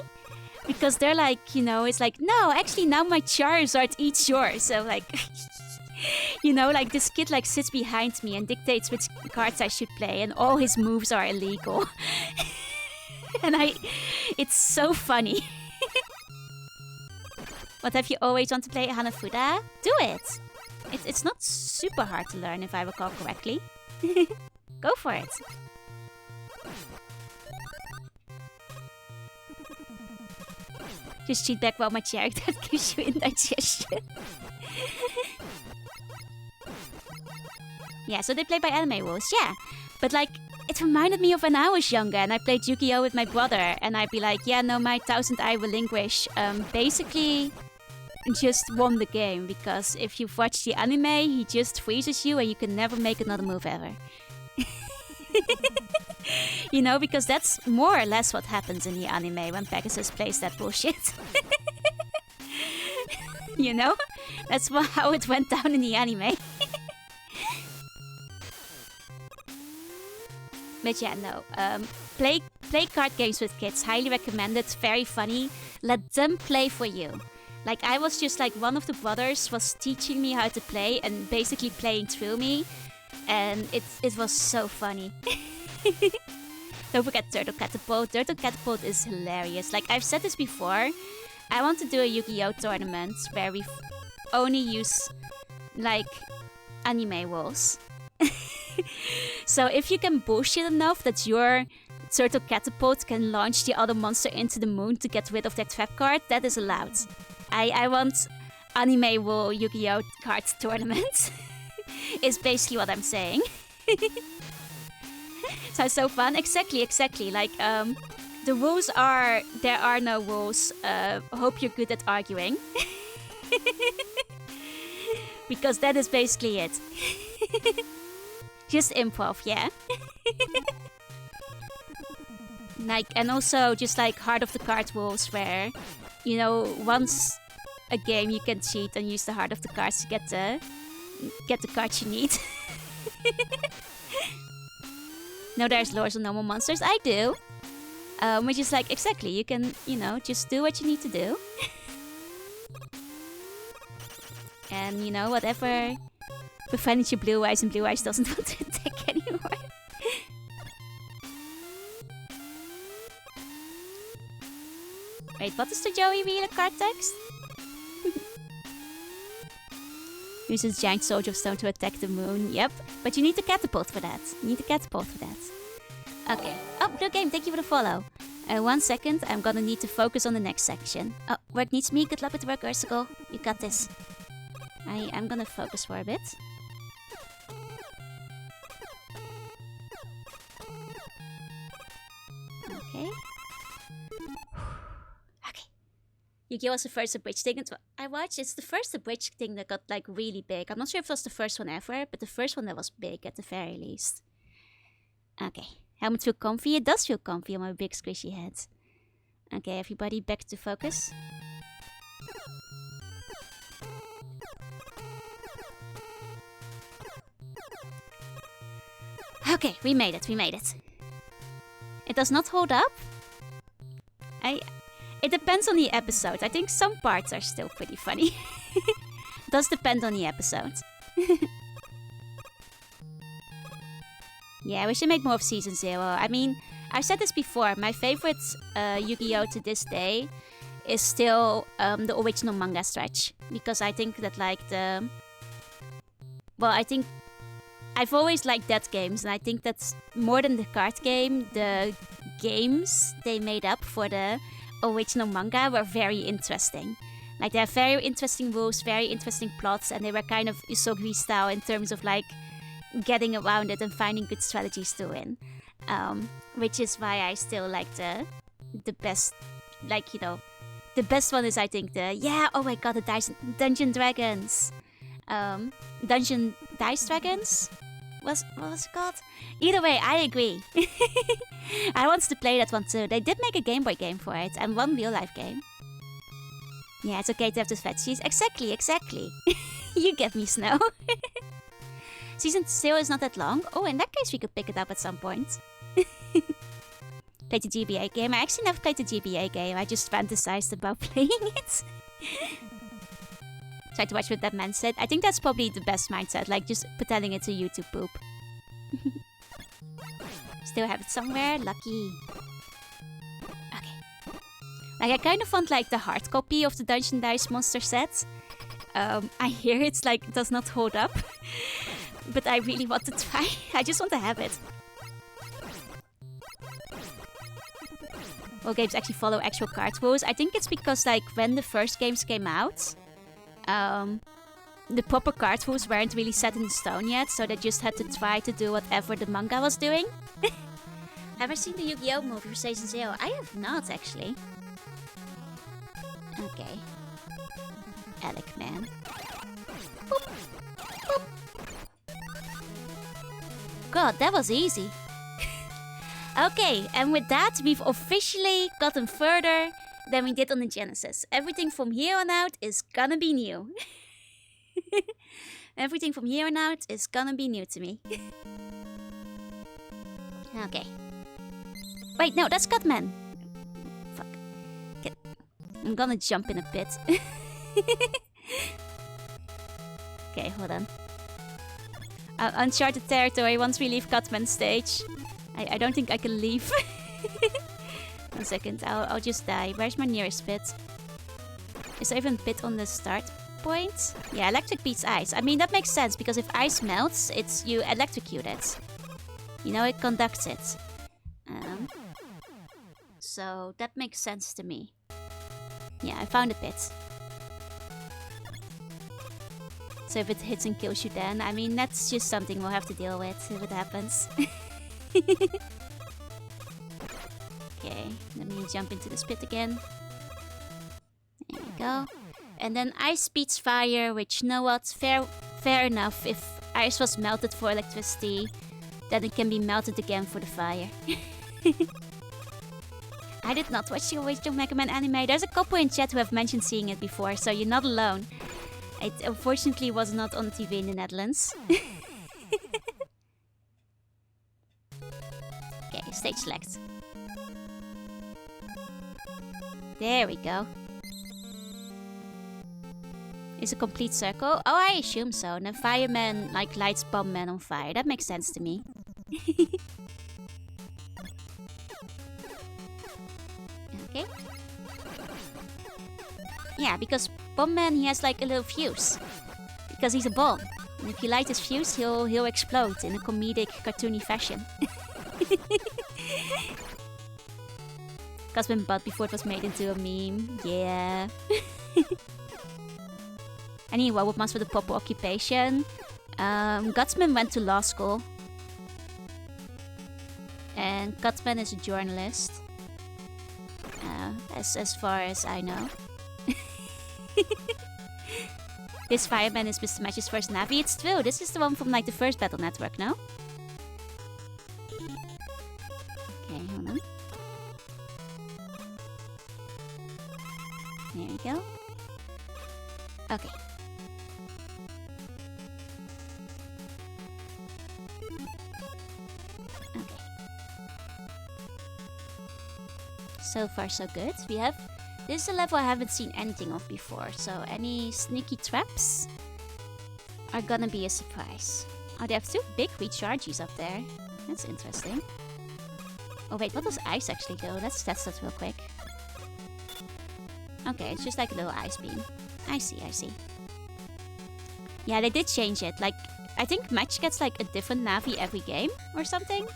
Because they're like, you know, it's like, no, actually, now my Charizard eats yours. So, like, you know, like, this kid, like, sits behind me and dictates which cards I should play. And all his moves are illegal. And it's so funny. What, have you always wanted to play Hanafuda? Do it! It's not super hard to learn, if I recall correctly. Go for it. Just cheat back while my chair, that gives you indigestion. Yeah, so they play by anime rules, yeah. But, like, it reminded me of when I was younger and I played Yu-Gi-Oh! With my brother. And I'd be like, yeah, no, my 1000-eye relinquish. Basically, just won the game. Because if you've watched the anime, he just freezes you and you can never make another move ever. You know, because that's more or less what happens in the anime when Pegasus plays that bullshit. You know? That's how it went down in the anime. But yeah, no. Play card games with kids. Highly recommended. Very funny. Let them play for you. Like, I was just like, one of the brothers was teaching me how to play and basically playing through me. And it was so funny. Don't forget Turtle Catapult. Turtle Catapult is hilarious. Like, I've said this before. I want to do a Yu-Gi-Oh! Tournament where we only use, like, anime rules. So if you can bullshit enough that your Turtle Catapult can launch the other monster into the moon to get rid of that trap card, that is allowed. I want anime rule Yu-Gi-Oh cards tournament. Is basically what I'm saying. Sounds so fun. Exactly. Like, the rules are, there are no rules. Hope you're good at arguing. Because that is basically it. Just improv, yeah. Like, and also just like Heart of the Card rules where, you know, once a game you can cheat and use the Heart of the Cards to get the cards you need. No, there's lures on normal monsters. I do. Which is like, exactly, you can, you know, just do what you need to do. And, you know, whatever befriended your Blue Eyes and Blue Eyes doesn't want to attack anymore. Wait, what is the Joey Wheeler card text? Uses giant soldier of stone to attack the moon. Yep, but you need the catapult for that. Okay. Oh, Blue Game, thank you for the follow. 1 second, I'm gonna need to focus on the next section. Oh, work needs me. Good luck with work, Ursicle. You got this. I'm gonna focus for a bit. Okay. Okay. Yu-Gi-Oh! Was the first abridged thing I watched. It's the first abridged thing that got like really big. I'm not sure if it was the first one ever, but the first one that was big at the very least. Okay. Helmet feel comfy? It does feel comfy on my big squishy head. Okay, everybody back to focus. Okay, we made it. It does not hold up. It depends on the episode. I think some parts are still pretty funny. Does depend on the episode. Yeah, we should make more of Season 0. I mean, I've said this before. My favorite Yu-Gi-Oh! To this day is still the original manga stretch. Because I think that, like, I think I've always liked that games. And I think that's more than the card game. The games they made up for the original manga were very interesting. Like, they have very interesting rules, very interesting plots. And they were kind of Usogiri style in terms of, like, getting around it and finding good strategies to win. Which is why I still like the best, like, you know, the best one is, I think, oh my god, the Dungeon Dragons. Dungeon Dice Dragons? What was it called? Either way, I agree. I wanted to play that one too. They did make a Game Boy game for it, and one real-life game. Yeah, it's okay to have the fetchies. Exactly. You get me, Snow. Season 0 is not that long. Oh, in that case, we could pick it up at some point. Played the GBA game. I actually never played the GBA game. I just fantasized about playing it. Try to watch what that man said. I think that's probably the best mindset. Like, just pretending it's a YouTube poop. Still have it somewhere. Lucky. Okay. Like, I kind of want, like, the hard copy of the Dungeon Dice Monster set. I hear it's, like, does not hold up. But I really want to try. I just want to have it. Well, games actually follow actual card rules. I think it's because, like, when the first games came out, the proper card rules weren't really set in stone yet, so they just had to try to do whatever the manga was doing. Have I seen the Yu-Gi-Oh! Movie for Season 0? I have not, actually. Okay. Alec, man. Boop. Boop. God, that was easy. Okay, and with that, we've officially gotten further than we did on the Genesis. Everything from here on out is gonna be new. Everything from here on out is gonna be new to me. Okay. Wait, no, that's Cutman. Fuck. I'm gonna jump in a bit. Okay, hold on. Uncharted territory once we leave Cutman stage. I don't think I can leave. 1 second, I'll just die. Where's my nearest pit? Is there even a pit on the start point? Yeah, electric beats ice. I mean, that makes sense, because if ice melts, you electrocute it. You know, it conducts it. So, that makes sense to me. Yeah, I found a pit. So if it hits and kills you then, I mean, that's just something we'll have to deal with if it happens. Okay, let me jump into this pit again. There we go. And then ice beats fire, which, you know what, fair enough. If ice was melted for electricity, then it can be melted again for the fire. I did not watch the original Mega Man anime. There's a couple in chat who have mentioned seeing it before, so you're not alone. It unfortunately was not on TV in the Netherlands. Okay, stage select. There we go. It's a complete circle. Oh, I assume so. And then Fireman like lights Bomb Man on fire. That makes sense to me. Okay. Yeah, because Bomb Man, he has like a little fuse. Because he's a bomb. And if you light his fuse, he'll explode in a comedic, cartoony fashion. Cosmin Bud before it was made into a meme. Yeah. Anyway, what must for the proper occupation? Gutsman went to law school. And Gutsman is a journalist. As far as I know. This Fireman is Mr. Match's first Navi. It's true. This is the one from like the first Battle Network, no? Okay, hold on. There we go. Okay. Okay. So far so good. We have... This is a level I haven't seen anything of before, so any sneaky traps are gonna be a surprise. Oh, they have two big recharges up there. That's interesting. Oh wait, what does ice actually do? Let's test that real quick. Okay, it's just like a little ice beam. I see, I see. Yeah, they did change it. Like, I think Match gets like a different Navi every game or something.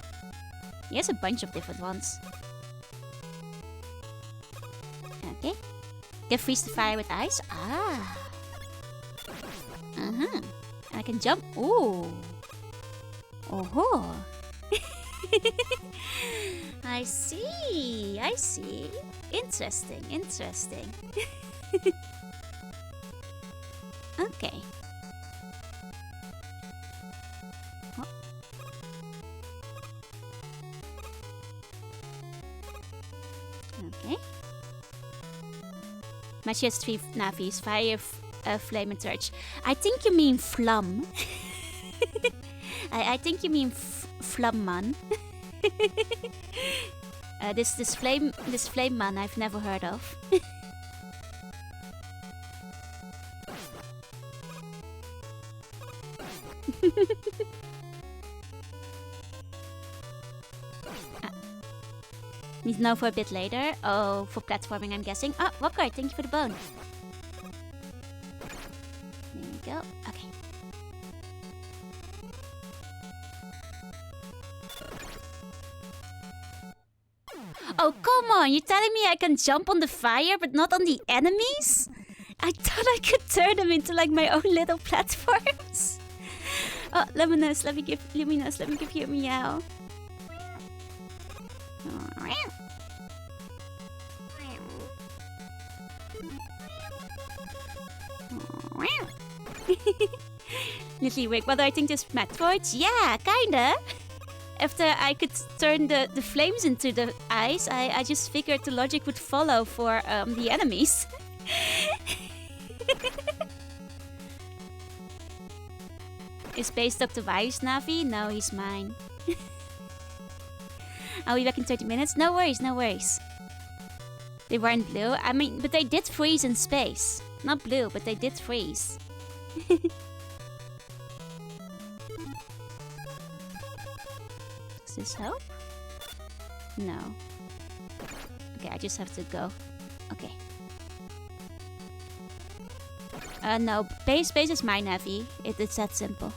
He has a bunch of different ones. Okay. Can freeze the fire with ice. Ah. Uh-huh. And I can jump. Ooh. Oh-ho. I see. I see. Interesting. Interesting. Okay. Oh. Okay. Match has 3 Navis. Fire, Flame, and Torch. I think you mean Flum. I think you mean Flum Man. This flame man I've never heard of. Need to know for a bit later. Oh, for platforming, I'm guessing. Oh, Walker, thank you for the bone. There we go. Okay. Oh, come on! You're telling me I can jump on the fire, but not on the enemies? I thought I could turn them into like my own little platforms. Oh, Luminous, let me give you a meow. Literally, wait, what do I think this Metroids? Yeah, kinda. After I could turn the flames into the ice, I just figured the logic would follow for the enemies. Is Space Dr. Wise Navi? No, he's mine. I'll be back in 30 minutes. No worries, no worries. They weren't blue. I mean, but they did freeze in space. Not blue, but they did freeze. Does this help? No. Okay, I just have to go. Okay. No. Base is my Navi. It's that simple.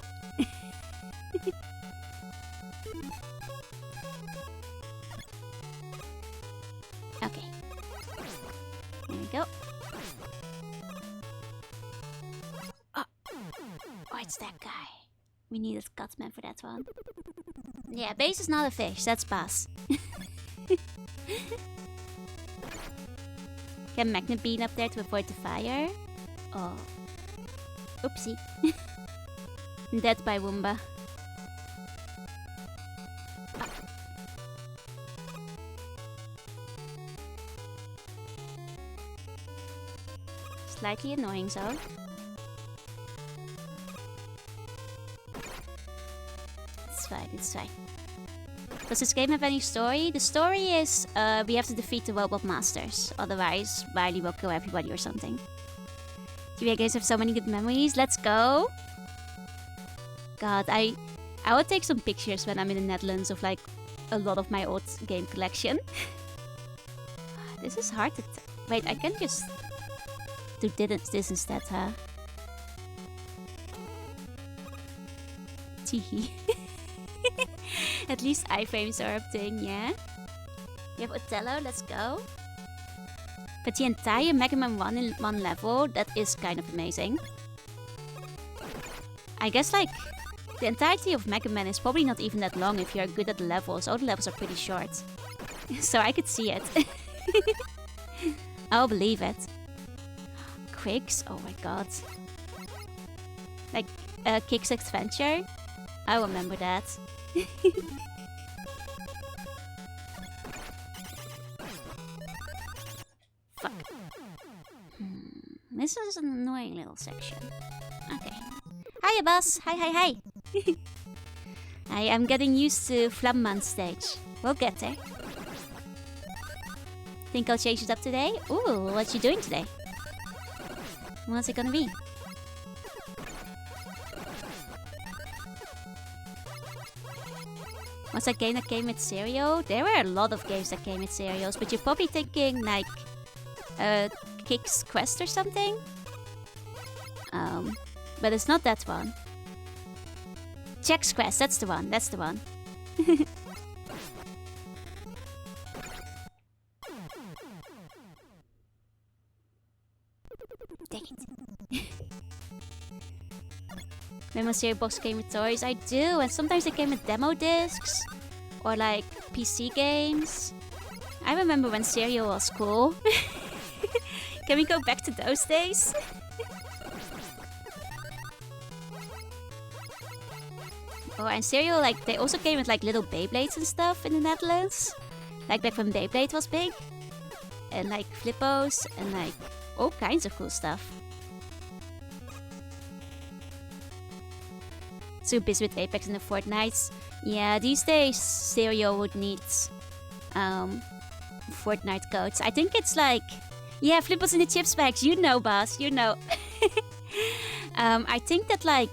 Okay. There we go. it's that guy. We needed Scotsman for that one. Yeah, Base is not a fish. That's Bass. Can Magnet Bean up there to avoid the fire? Oh. Oopsie. Dead by Woomba. Slightly annoying, so. It's fine, it's fine. Does this game have any story? The story is we have to defeat the Robot Masters. Otherwise, Riley will kill everybody or something. GBA games have so many good memories. Let's go! God, I will take some pictures when I'm in the Netherlands of like a lot of my old game collection. This is hard to... Wait, I can just... do this instead, huh? Teehee. At least iframes are a thing, yeah? We have Othello, let's go. But the entire Mega Man 1 in one level, that is kind of amazing. I guess like, the entirety of Mega Man is probably not even that long if you're good at the levels. All the levels are pretty short. So I could see it. I'll believe it. Quicks, oh my god. Like, Kicks Adventure? I remember that. Fuck. This is an annoying little section. Okay. Hiya, boss! Hi, hi, hi! I am getting used to Flamman stage. We'll get there. Think I'll change it up today? Ooh, what you doing today? What's it gonna be? What's that game that came with cereal? There were a lot of games that came with cereals, but you're probably thinking like Kicks Quest or something? But it's not that one. Chex Quest, that's the one, that's the one. Dang it. Remember Cereal Box came with toys? I do, and sometimes they came with demo discs. Or like PC games. I remember when cereal was cool. Can we go back to those days? Oh, and cereal, like, they also came with like little Beyblades and stuff in the Netherlands. Like back when Beyblade was big. And like Flippos and like all kinds of cool stuff. So busy with Apex and the Fortnites. Yeah, these days cereal would need Fortnite codes. I think it's like, yeah, Flippos in the chips bags. You know, boss. You know. I think that like,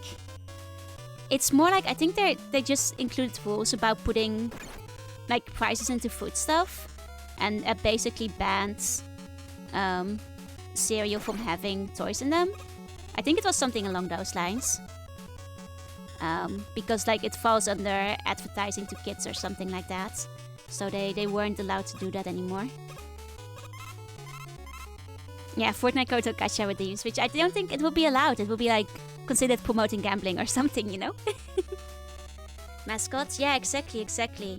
it's more like, I think they just included rules about putting like prices into food stuff, and basically banned cereal from having toys in them. I think it was something along those lines. Because like it falls under advertising to kids or something like that. So they weren't allowed to do that anymore. Yeah, Fortnite Koto Gacha redeems, which I don't think it will be allowed. It will be like considered promoting gambling or something, you know? Mascots? Yeah, exactly.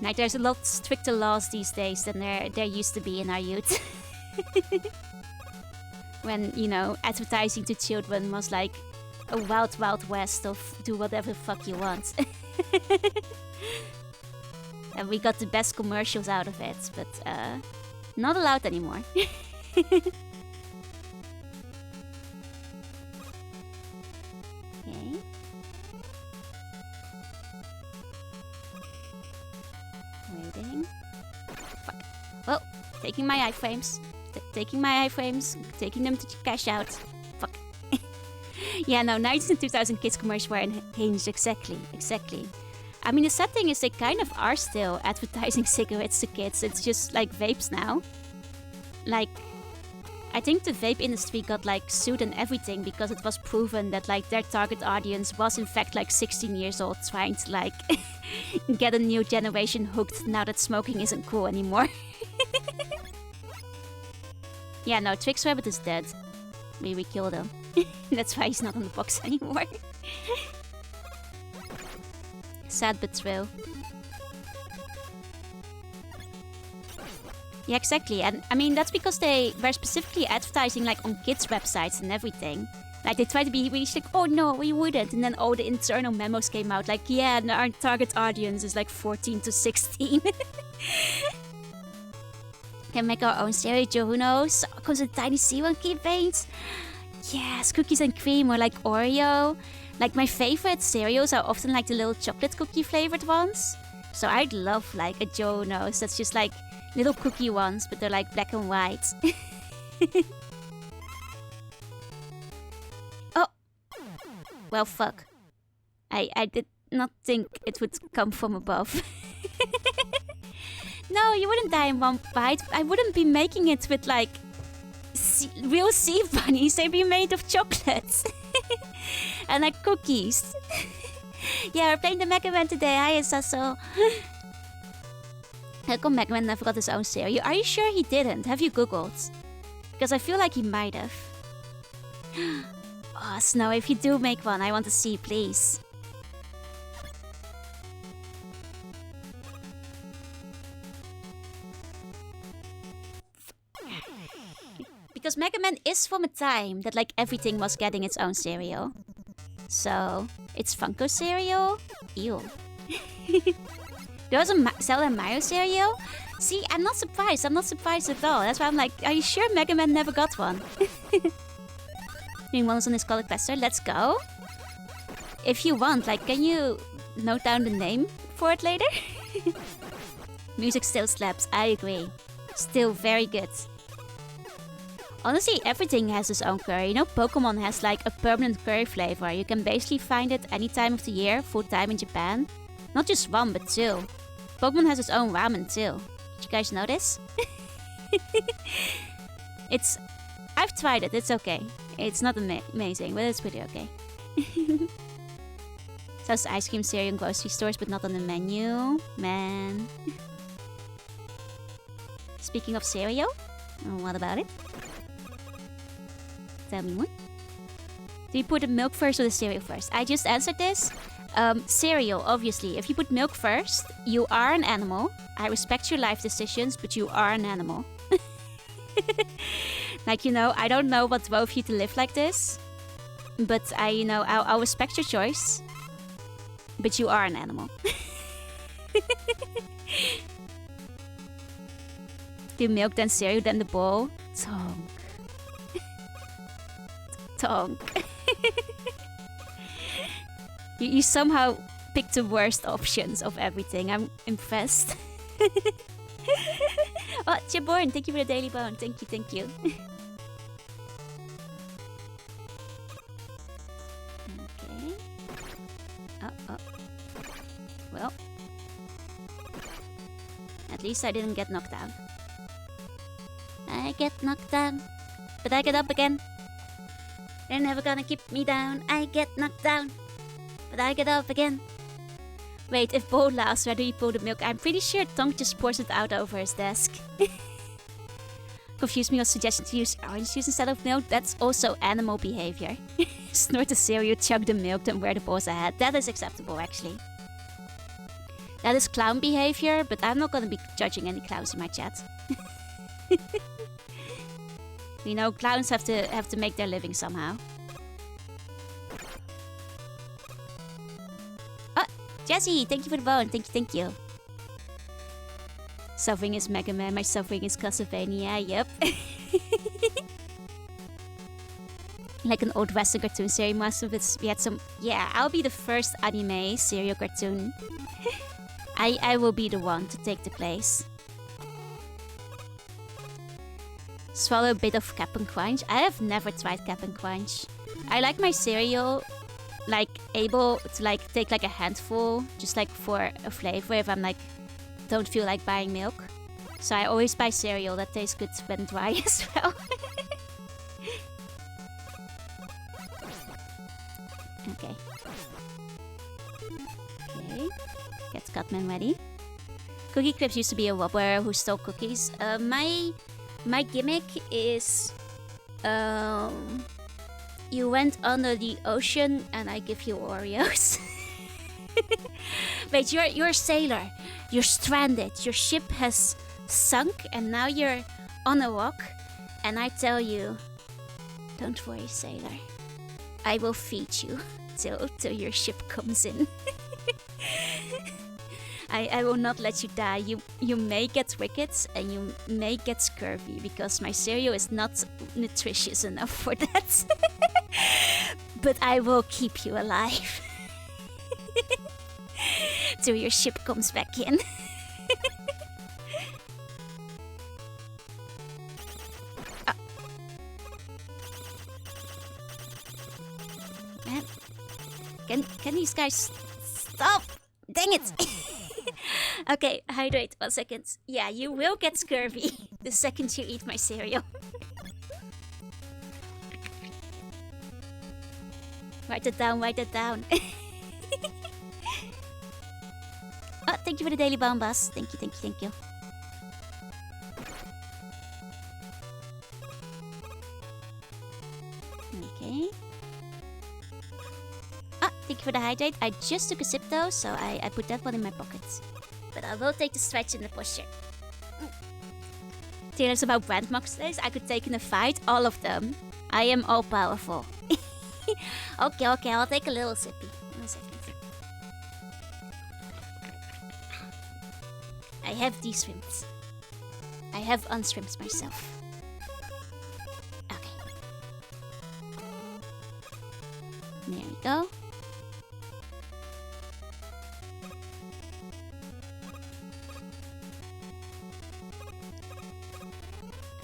Like there's a lot stricter laws these days than there used to be in our youth. When, you know, advertising to children was like a wild, wild west of do whatever the fuck you want. And we got the best commercials out of it, but not allowed anymore. Okay. Waiting. Fuck. Well, taking my iframes. Taking my iframes, taking them to cash out. Fuck. Yeah, no, 90s and 2000 kids commercials were unhinged, exactly. I mean, the sad thing is they kind of are still advertising cigarettes to kids. It's just like vapes now. Like, I think the vape industry got like sued and everything because it was proven that like their target audience was in fact like 16 years old trying to like get a new generation hooked now that smoking isn't cool anymore. Yeah, no, Twix Rabbit is dead. We killed him. That's why he's not on the box anymore. Sad but true. Yeah, exactly. And I mean, that's because they were specifically advertising like on kids' websites and everything. Like they tried to be really like, oh no, we wouldn't. And then all the internal memos came out like, yeah, our target audience is like 14 to 16. Can make our own cereal, who knows? Comes with tiny C1 key paints. Yes, cookies and cream or like Oreo. Like my favorite cereals are often like the little chocolate cookie flavored ones. So I'd love like a Jonas that's just like little cookie ones, but they're like black and white. Oh! Well, fuck. I did not think it would come from above. No, you wouldn't die in one bite. I wouldn't be making it with like real sea bunnies. They'd be made of chocolates. And like cookies. Yeah, we're playing the Mega Man today. Hi, Sasso. How come Mega Man never got his own cereal? Are you sure he didn't? Have you googled? Because I feel like he might have. Oh, Snow, if you do make one, I want to see, please. Because Mega Man is from a time that like everything was getting its own cereal. So, it's Funko cereal? Ew. There was a Zelda and Mario cereal? See, I'm not surprised. I'm not surprised at all. That's why I'm like, are you sure Mega Man never got one? Doing ones on his Colic Pester? Let's go. If you want, like, can you note down the name for it later? Music still slaps. I agree. Still very good. Honestly, everything has its own curry. You know, Pokemon has like a permanent curry flavor. You can basically find it any time of the year, full time in Japan. Not just one, but two. Pokemon has its own ramen too. Did you guys know this? I've tried it, it's okay. It's not amazing, but it's pretty okay. Sells ice cream cereal in grocery stores, but not on the menu. Man. Speaking of cereal, what about it? Tell me more. Do you put the milk first or the cereal first? I just answered this. Cereal, obviously. If you put milk first, you are an animal. I respect your life decisions, but you are an animal. Like, you know, I don't know what drove you to live like this. But I'll respect your choice. But you are an animal. Do milk, then cereal, then the bowl. Tonk. Tonk. You somehow picked the worst options of everything. I'm impressed. Oh, Chiborn, thank you for the daily bone. Thank you, thank you. Okay. Oh. Well. At least I didn't get knocked down. I get knocked down, but I get up again. They're never gonna keep me down. I get knocked down, but I get up again. Wait, if bowl lasts, where do you pour the milk? I'm pretty sure Tonk just pours it out over his desk. Confused me with suggestion to use orange juice instead of milk. That's also animal behavior. Snort the cereal, chug the milk, then wear the balls ahead. That is acceptable, actually. That is clown behavior, but I'm not gonna be judging any clowns in my chat. You know, clowns have to make their living somehow. Oh, Jesse, thank you for the bone. Thank you. Suffering is Mega Man, my suffering is Castlevania. Yep. Like an old Western cartoon series, most of it. We had some. Yeah, I'll be the first anime serial cartoon. I will be the one to take the place. Swallow a bit of Cap'n Crunch. I have never tried Cap'n Crunch. I like my cereal, like, able to, like, take, like, a handful, just, like, for a flavor if I'm, like, don't feel like buying milk. So I always buy cereal that tastes good when dry as well. Okay. Okay. Get Scotman ready. Cookie Crisp used to be a robber who stole cookies. My gimmick is You went under the ocean and I give you Oreos. Wait, you're a sailor. You're stranded. Your ship has sunk and now you're on a rock. And I tell you, don't worry, sailor. I will feed you till your ship comes in. I will not let you die. You may get rickets and you may get scurvy because my cereal is not nutritious enough for that. But I will keep you alive. Till your ship comes back in. Man, can these guys stop? Dang it! Okay, hydrate. 1 second. Yeah, you will get scurvy the second you eat my cereal. Write it down, write it down. Oh, thank you for the daily bombas. Thank you, thank you, thank you. Okay. Ah, thank you for the hydrate. I just took a sip though, so I put that one in my pocket. But I will take the stretch and the posture. There's about brand monsters I could take in a fight. All of them. I am all powerful. Okay, I'll take a little sippy. 1 second. I have de-shrimped. I have unshrimped myself. Okay. There we go.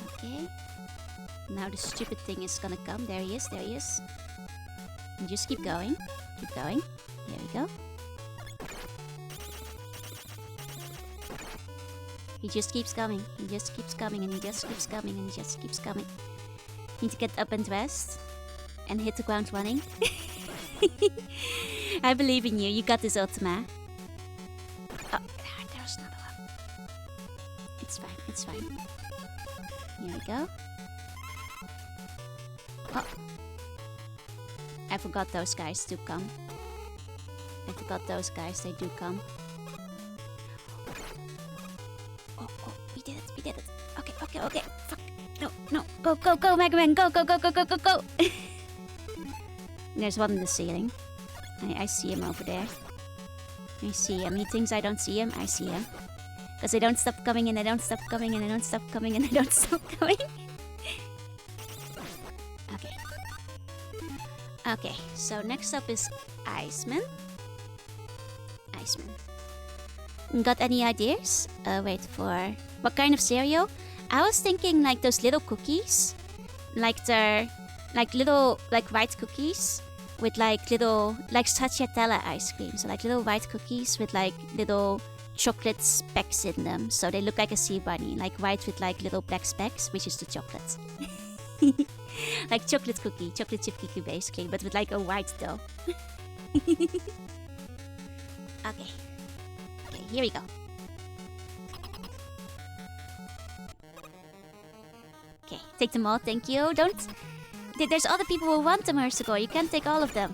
Okay. Now the stupid thing is gonna come. There he is, there he is. And just keep going. Keep going. There we go. He just keeps coming. He just keeps coming and he just keeps coming and he just keeps coming. Need to get up and dressed. And hit the ground running. I believe in you. You got this, Ultima. Oh, there's another one. It's fine. It's fine. Here we go. Oh. I forgot those guys to come. I forgot those guys. They do come. Oh, we did it. We did it. Okay. Fuck. No. Go, Mega Man. Go. There's one in the ceiling. I see him over there. I see him. He thinks I don't see him. I see him. Because they don't stop coming and they don't stop coming and they don't stop coming and they don't stop coming. Okay, so next up is Iceman. Got any ideas? Wait for... What kind of cereal? I was thinking like those little cookies. Like they're... Like little... Like white cookies. With like little... Like stracciatella ice cream. So like little white cookies with like little chocolate specks in them. So they look like a sea bunny. Like white with like little black specks, which is the chocolate. Like chocolate chip cookie basically, but with like a white dough. Okay, here we go. Okay, take them all, thank you. Don't... There's other people who want them, Ursugor. You can't take all of them.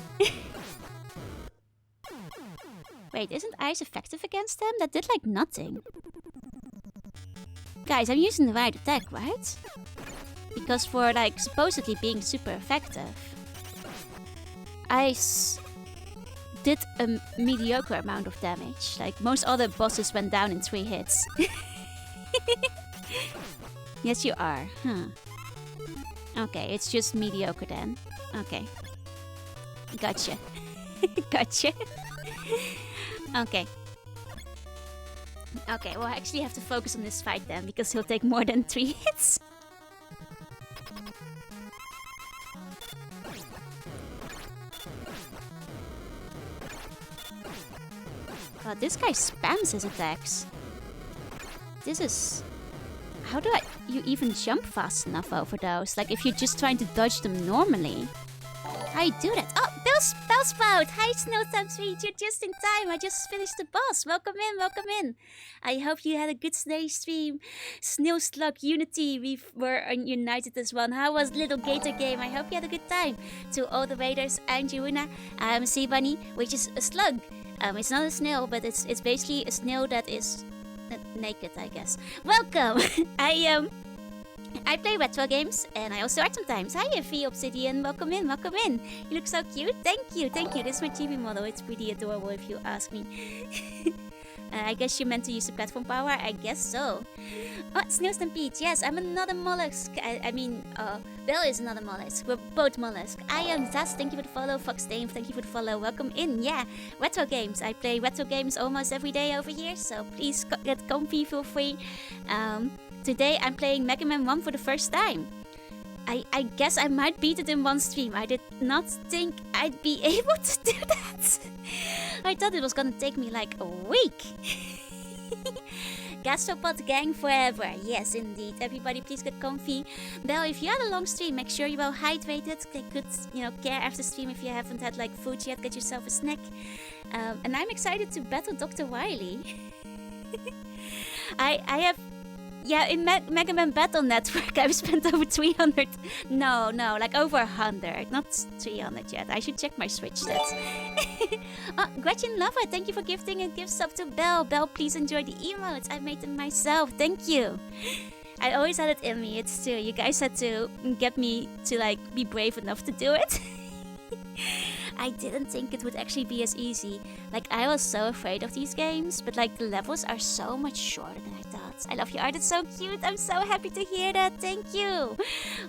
Wait, isn't ice effective against them? That did like nothing. Guys, I'm using the right attack, right? Because for like supposedly being super effective, ice did a mediocre amount of damage. Like most other bosses went down in 3 hits. Yes, you are. Huh. Okay, it's just mediocre then. Okay. Gotcha. Gotcha. Okay. Okay, well I actually have to focus on this fight then, because he'll take more than 3 hits. Wow, this guy spams his attacks. This is... How do you even jump fast enough over those? Like if you're just trying to dodge them normally. How do you do that? Oh, Bellsprout! Hi, Snowtime3! You're just in time. I just finished the boss. Welcome in, welcome in. I hope you had a good stream. Snowslug Unity, we were united as one. How was Little Gator Game? I hope you had a good time. To all the raiders and Juna, Sea Bunny, which is a slug. It's not a snail, but it's basically a snail that is naked, I guess. Welcome! I play retro games, and I also art sometimes. Hi, Effie Obsidian. Welcome in, welcome in. You look so cute. Thank you, thank you. This is my chibi model. It's pretty adorable if you ask me. I guess you meant to use the platform power. I guess so. Oh, Snowstampede. Yes, I'm another mollusk. I mean, Belle is another mollusk. We're both mollusk. I am Zaz. Thank you for the follow. Fox Dame. Thank you for the follow. Welcome in. Yeah, retro games. I play retro games almost every day over here. So please get comfy. Feel free. Today I'm playing Mega Man 1 for the first time. I guess I might beat it in one stream. I did not think I'd be able to do that. I thought it was gonna take me like a week. Gastropod gang forever. Yes, indeed. Everybody please get comfy. Belle, if you had a long stream, make sure you're well hydrated. Take good, care after stream. If you haven't had like food yet, get yourself a snack. And I'm excited to battle Dr. Wily. I have... Yeah, in Mega Man Battle Network, I've spent over 300... No, like over 100. Not 300 yet. I should check my Switch stats. Oh, Gretchen Lover, thank you for gifting a gift sub to Belle. Belle, please enjoy the emotes. I made them myself. Thank you. I always had it in me. It's true. You guys had to get me to, like, be brave enough to do it. I didn't think it would actually be as easy. Like, I was so afraid of these games, but like the levels are so much shorter than I thought. I love your art, it's so cute. I'm so happy to hear that. Thank you.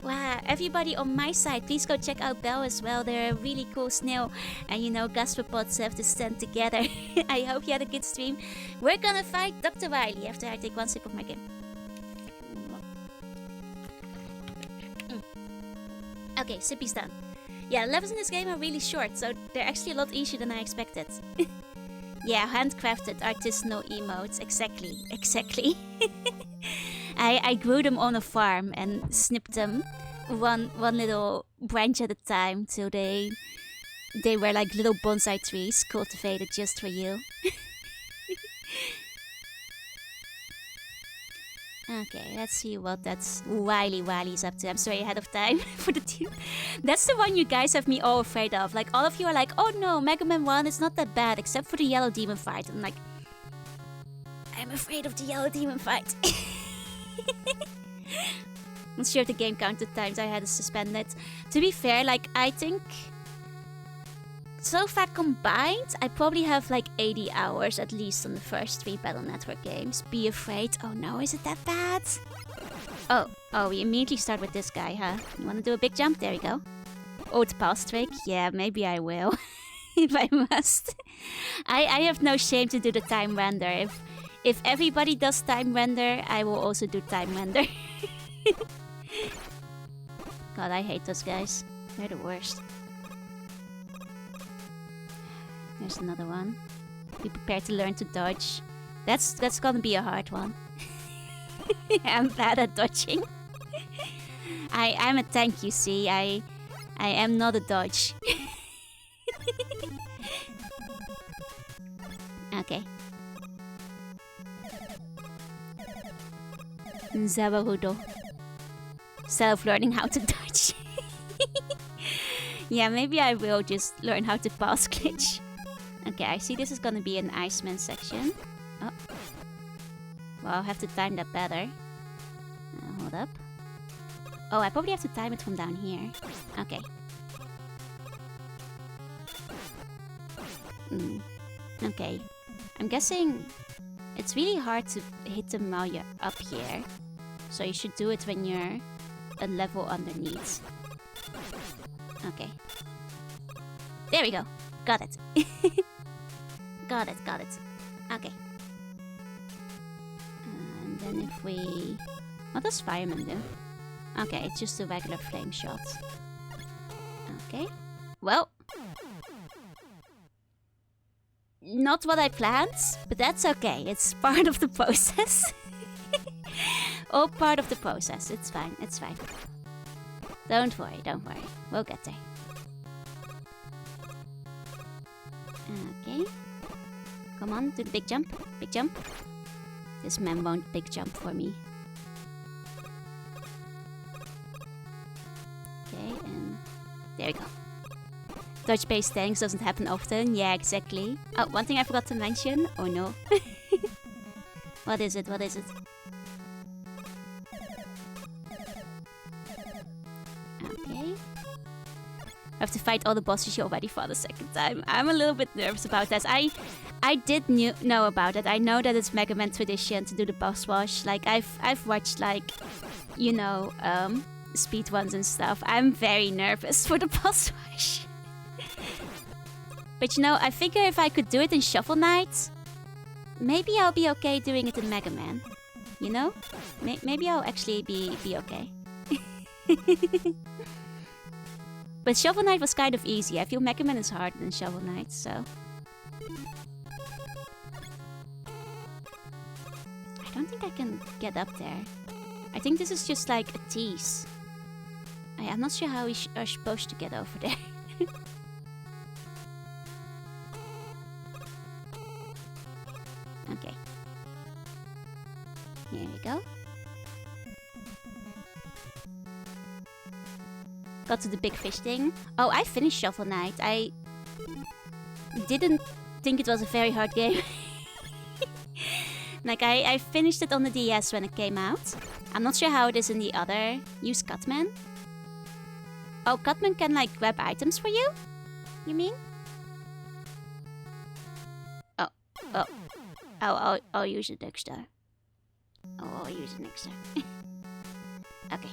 Wow, everybody on my side, please go check out Belle as well. They're a really cool snail. And gastropods have to stand together. I hope you had a good stream. We're gonna fight Dr. Wily after I take one sip of my game. Okay, sippy's done. Yeah, levels in this game are really short, so they're actually a lot easier than I expected. Yeah, handcrafted artisanal emotes. Exactly. I grew them on a farm and snipped them one little branch at a time till they were like little bonsai trees cultivated just for you. Okay, let's see what that's Wily's up to. I'm sorry ahead of time for the team. That's the one you guys have me all afraid of. Like, all of you are like, oh no, Mega Man 1 is not that bad, except for the Yellow Demon fight. I'm like, I'm afraid of the Yellow Demon fight. Not sure if the game counted times I had to suspend it. To be fair, like, I think... So far combined, I probably have like 80 hours at least on the first 3 Battle Network games. Be afraid. Oh no, is it that bad? Oh, we immediately start with this guy, huh? You wanna do a big jump? There we go. Oh, the pass trick? Yeah, maybe I will. If I must. I have no shame to do the time render. If everybody does time render, I will also do time render. God, I hate those guys. They're the worst. There's another one. Be prepared to learn to dodge. That's gonna be a hard one. I'm bad at dodging. I'm a tank, you see. I am not a dodge. Okay. Zawarudo. Self-learning how to dodge. Yeah, maybe I will just learn how to pass glitch. Okay, I see this is gonna be an Iceman section. Oh. Well, I'll have to time that better. Hold up. Oh, I probably have to time it from down here. Okay. Okay. I'm guessing it's really hard to hit them while you're up here. So you should do it when you're a level underneath. Okay. There we go. Got it. Got it. Okay. And then if we... What does Fireman do? Okay, it's just a regular flame shot. Okay. Well. Not what I planned, but that's okay. It's part of the process. All part of the process. It's fine. Don't worry. We'll get there. Okay. Come on, do the big jump. Big jump. This man won't big jump for me. Okay, and there we go. Dodge-based tanks doesn't happen often. Yeah, exactly. Oh, one thing I forgot to mention. Oh no. What is it? What is it? Okay. I have to fight all the bosses you already fought a second time. I'm a little bit nervous about that. I did know about it. I know that it's Mega Man tradition to do the boss rush. Like I've watched like, you know, speed ones and stuff. I'm very nervous for the boss rush. But you know, I figure if I could do it in Shovel Knight, maybe I'll be okay doing it in Mega Man. You know? Maybe I'll actually be okay. But Shovel Knight was kind of easy. I feel Mega Man is harder than Shovel Knight, so... I don't think I can get up there. I think this is just like a tease. I'm not sure how we are supposed to get over there. Okay. Here we go. Got to the big fish thing. Oh, I finished Shovel Knight. I didn't think it was a very hard game. Like, I finished it on the DS when it came out. I'm not sure how it is in the other. Use Cutman. Oh, Cutman can, like, grab items for you? You mean? Oh. Oh. Oh, I'll use it next time. Oh, I'll use it next time. Okay.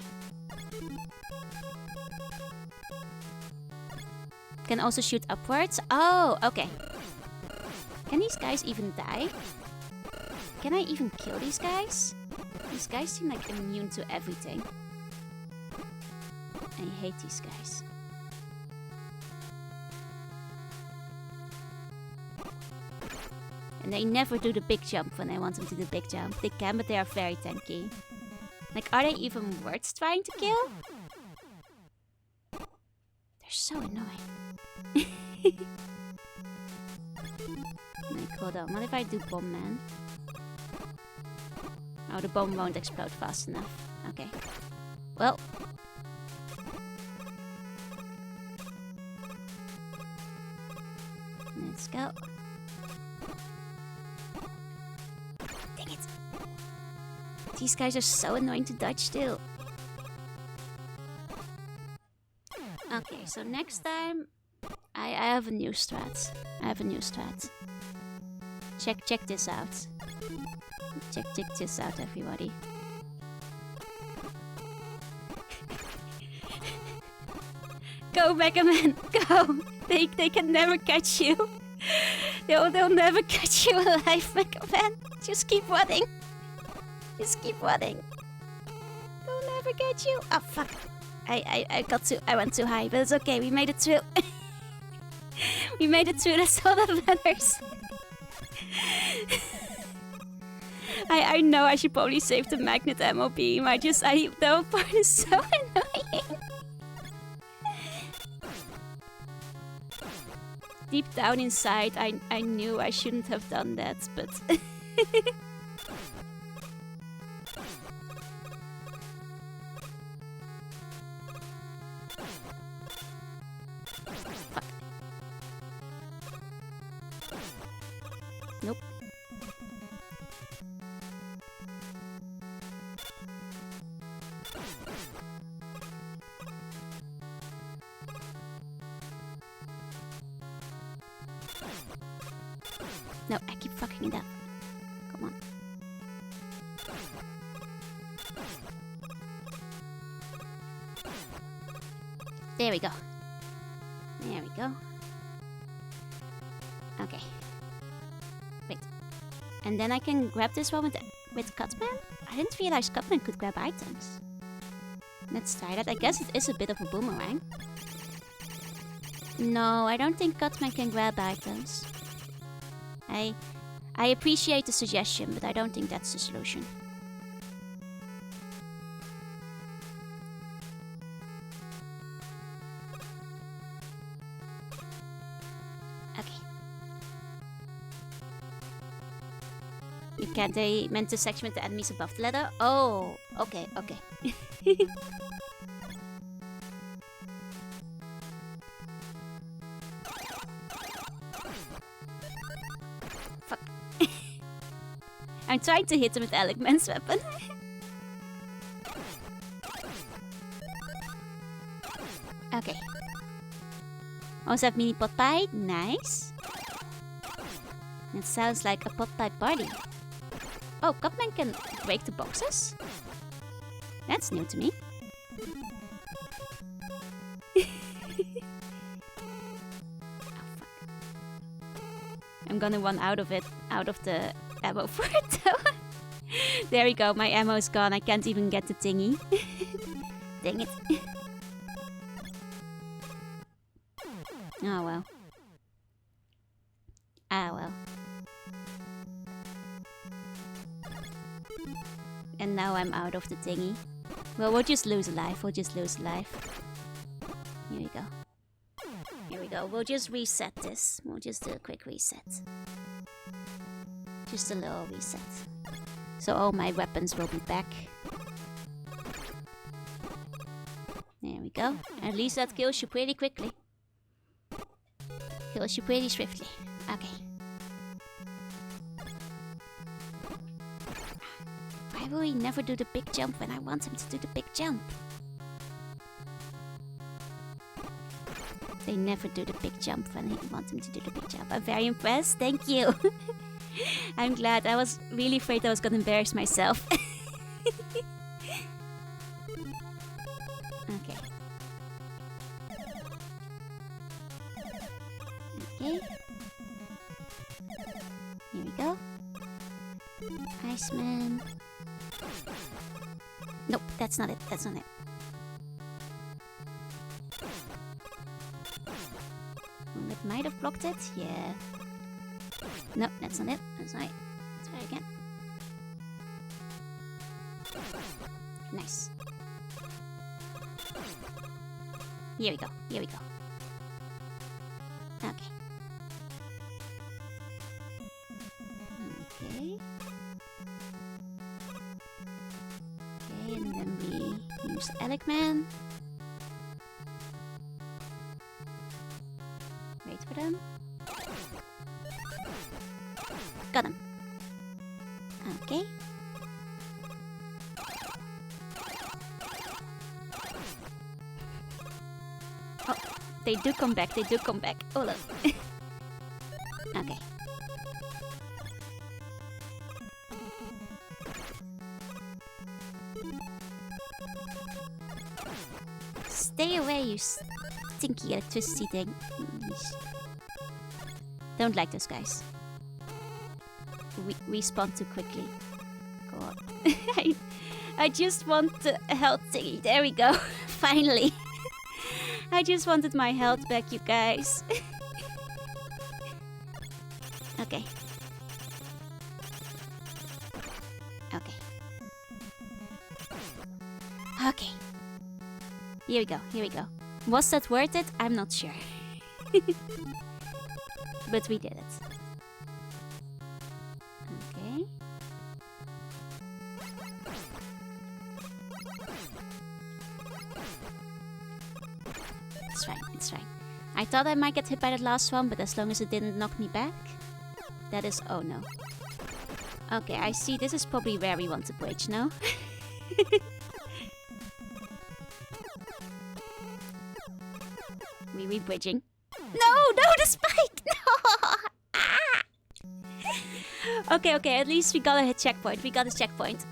Can also shoot upwards. Oh, okay. Can these guys even die? Can I even kill these guys? These guys seem like immune to everything. I hate these guys. And they never do the big jump when I want them to do the big jump. They can, but they are very tanky. Like, are they even worth trying to kill? They're so annoying. Like, hold on. What if I do Bomb Man? Oh, the bomb won't explode fast enough. Okay. Well. Let's go. Dang it. These guys are so annoying to dodge still. Okay, so next time I have a new strat. Check this out. Check this out, everybody. Go, Mega Man, go! They can never catch you. They'll never catch you alive, Mega Man. Just keep running. Just keep running. They'll never get you. Oh fuck! I went too high, but it's okay. We made it through. We made it through. That's all that matters. I know I should probably save the magnet ammo beam. That part is so annoying. Deep down inside, I knew I shouldn't have done that, but... Fuck. Nope. No, I keep fucking it up. Come on. There we go. There we go. Okay. Wait. And then I can grab this one with Cutman? I didn't realize Cutman could grab items. Let's try that. I guess it is a bit of a boomerang. No, I don't think Cutman can grab items. I appreciate the suggestion, but I don't think that's the solution. Okay. You can't. They meant to section with the enemies above the ladder. Oh, okay, okay. Fuck. I'm trying to hit him with Elecman's weapon. Okay. Also have mini pot pie. Nice. It sounds like a pot pie party. Oh, Cupman can break the boxes? That's new to me. Oh, fuck. I'm gonna run out of it, out of the ammo for it though. There we go, my ammo is gone. I can't even get the thingy. Dang it. Oh well. Ah well. And now I'm out of the thingy. Well, we'll just lose a life. We'll just lose a life. Here we go. Here we go. We'll just reset this. We'll just do a quick reset. Just a little reset. So all my weapons will be back. There we go. At least that kills you pretty quickly. Kills you pretty swiftly. Okay. Why will he never do the big jump when I want him to do the big jump? They never do the big jump when I want him to do the big jump. I'm very impressed. Thank you. I'm glad. I was really afraid I was gonna embarrass myself. Okay. Okay. Here we go. Iceman. Nope, that's not it. That's not it. Well, it might have blocked it. Yeah. No, that's not it. That's not it. Let's try again. Nice. Here we go. Here we go. Okay. Okay. Okay, and then we use Elecman. Wait for them. Got him. Okay. Oh, they do come back. They do come back. Oh, look. Okay. Stay away, you stinky electricity thing. Don't like those guys. Respawn too quickly. God. I just want the health thingy. There we go. Finally. I just wanted my health back, you guys. Okay. Okay. Okay. Here we go. Here we go. Was that worth it? I'm not sure. But we did it. Okay. It's fine, it's fine. I thought I might get hit by that last one, but as long as it didn't knock me back, that is... oh no. Okay, I see. This is probably where we want to bridge, no? We bridging. No, the spike! No! Ah! Okay, at least we got a checkpoint. We got a checkpoint.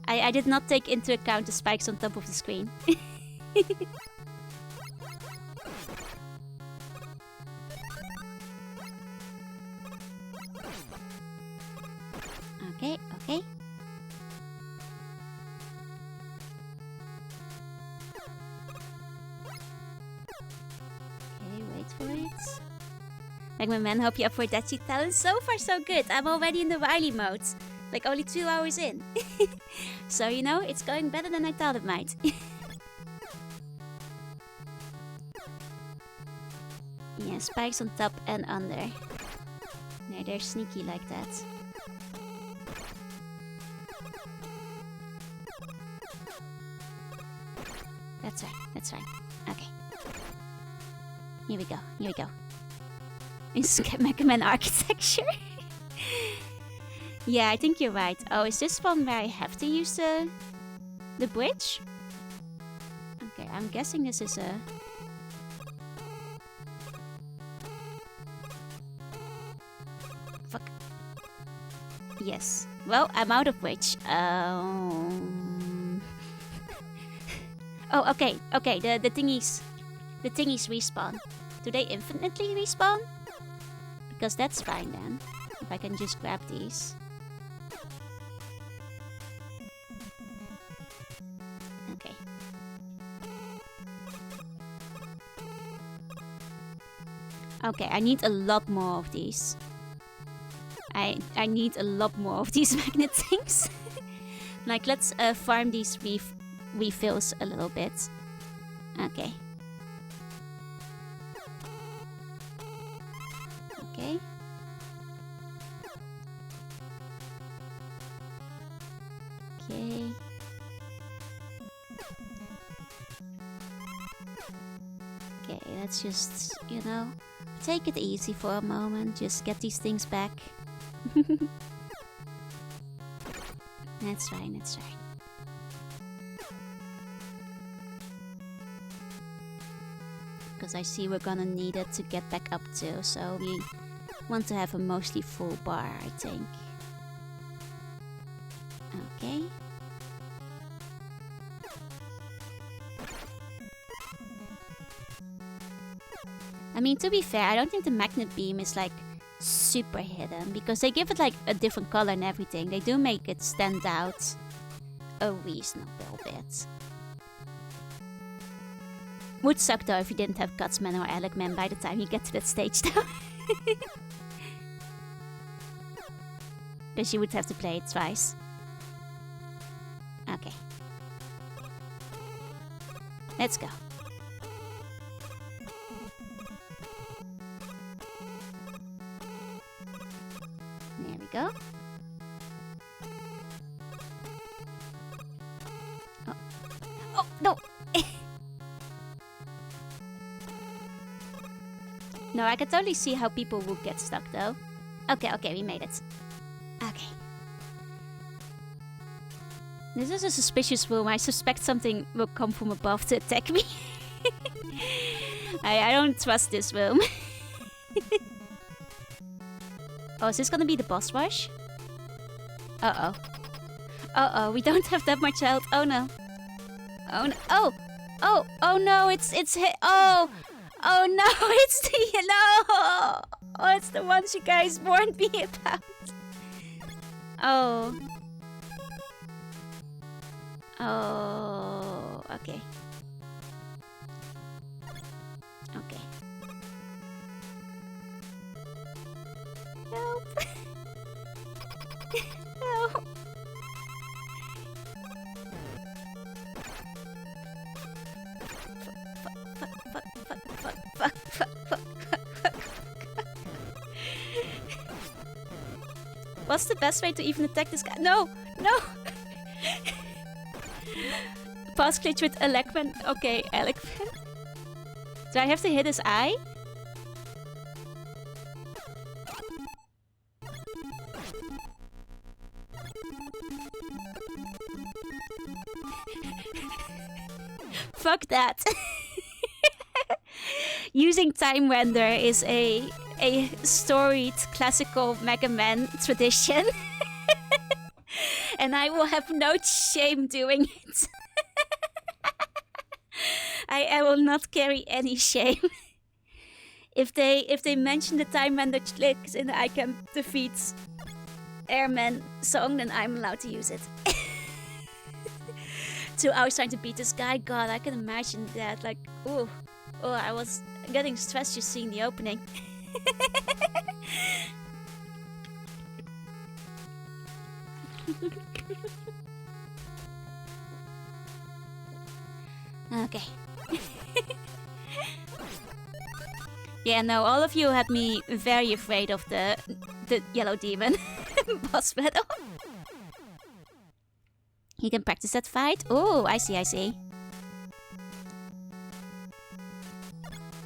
I did not take into account the spikes on top of the screen. Okay. Okay, wait for it. Like my man, hope you up for Dachi talent. So far so good. I'm already in the Wily mode. Like only 2 hours in. So you know, it's going better than I thought it might. Yeah, spikes on top and under. Yeah, they're sneaky like that. it's fine. Okay. Here we go. Here we go. It's Mega Man architecture. Yeah, I think you're right. Oh, is this one where I have to use the bridge? Okay, I'm guessing this is a... Fuck. Yes. Well, I'm out of bridge. Oh, okay. Okay, the thingies... The thingies respawn. Do they infinitely respawn? Because that's fine then. If I can just grab these. Okay. Okay, I need a lot more of these. I need a lot more of these magnet things. Like, let's farm these refills a little bit. Okay. Okay. Okay. Okay, let's just, you know, take it easy for a moment. Just get these things back. That's fine, that's fine. Because I see we're gonna need it to get back up to, so we want to have a mostly full bar, I think. Okay. I mean, to be fair, I don't think the magnet beam is like super hidden, because they give it like a different color and everything. They do make it stand out a reasonable bit. Would suck though if you didn't have Gutsman or Elecman by the time you get to that stage though. Because you would have to play it twice. Okay. Let's go. There we go. Oh, oh no! No, I can totally see how people would get stuck though. Okay, okay, we made it. Okay. This is a suspicious room. I suspect something will come from above to attack me. I don't trust this room. Oh, is this gonna be the boss rush? Uh-oh. Uh-oh, we don't have that much health. Oh no. Oh no. Oh! Oh! Oh no, it's hit. Oh! Oh no, it's the yellow! Oh, it's the ones you guys warned me about. Oh. Oh, okay. Okay. Help. Help. What's the best way to even attack this guy? No! No! Pass glitch with Elecman. Okay, Elecman. Do I have to hit his eye? Fuck that. Using time render is a storied classical Mega Man tradition. And I will have no shame doing it. I will not carry any shame. If they mention the time render clicks in the I Can Defeat Airman song, then I'm allowed to use it. 2 hours trying to beat this guy. God, I can imagine that. Like, ooh. Oh, I was getting stressed just seeing the opening. Okay. Yeah, no, all of you had me very afraid of the yellow demon boss battle. You can practice that fight. Oh, I see, I see.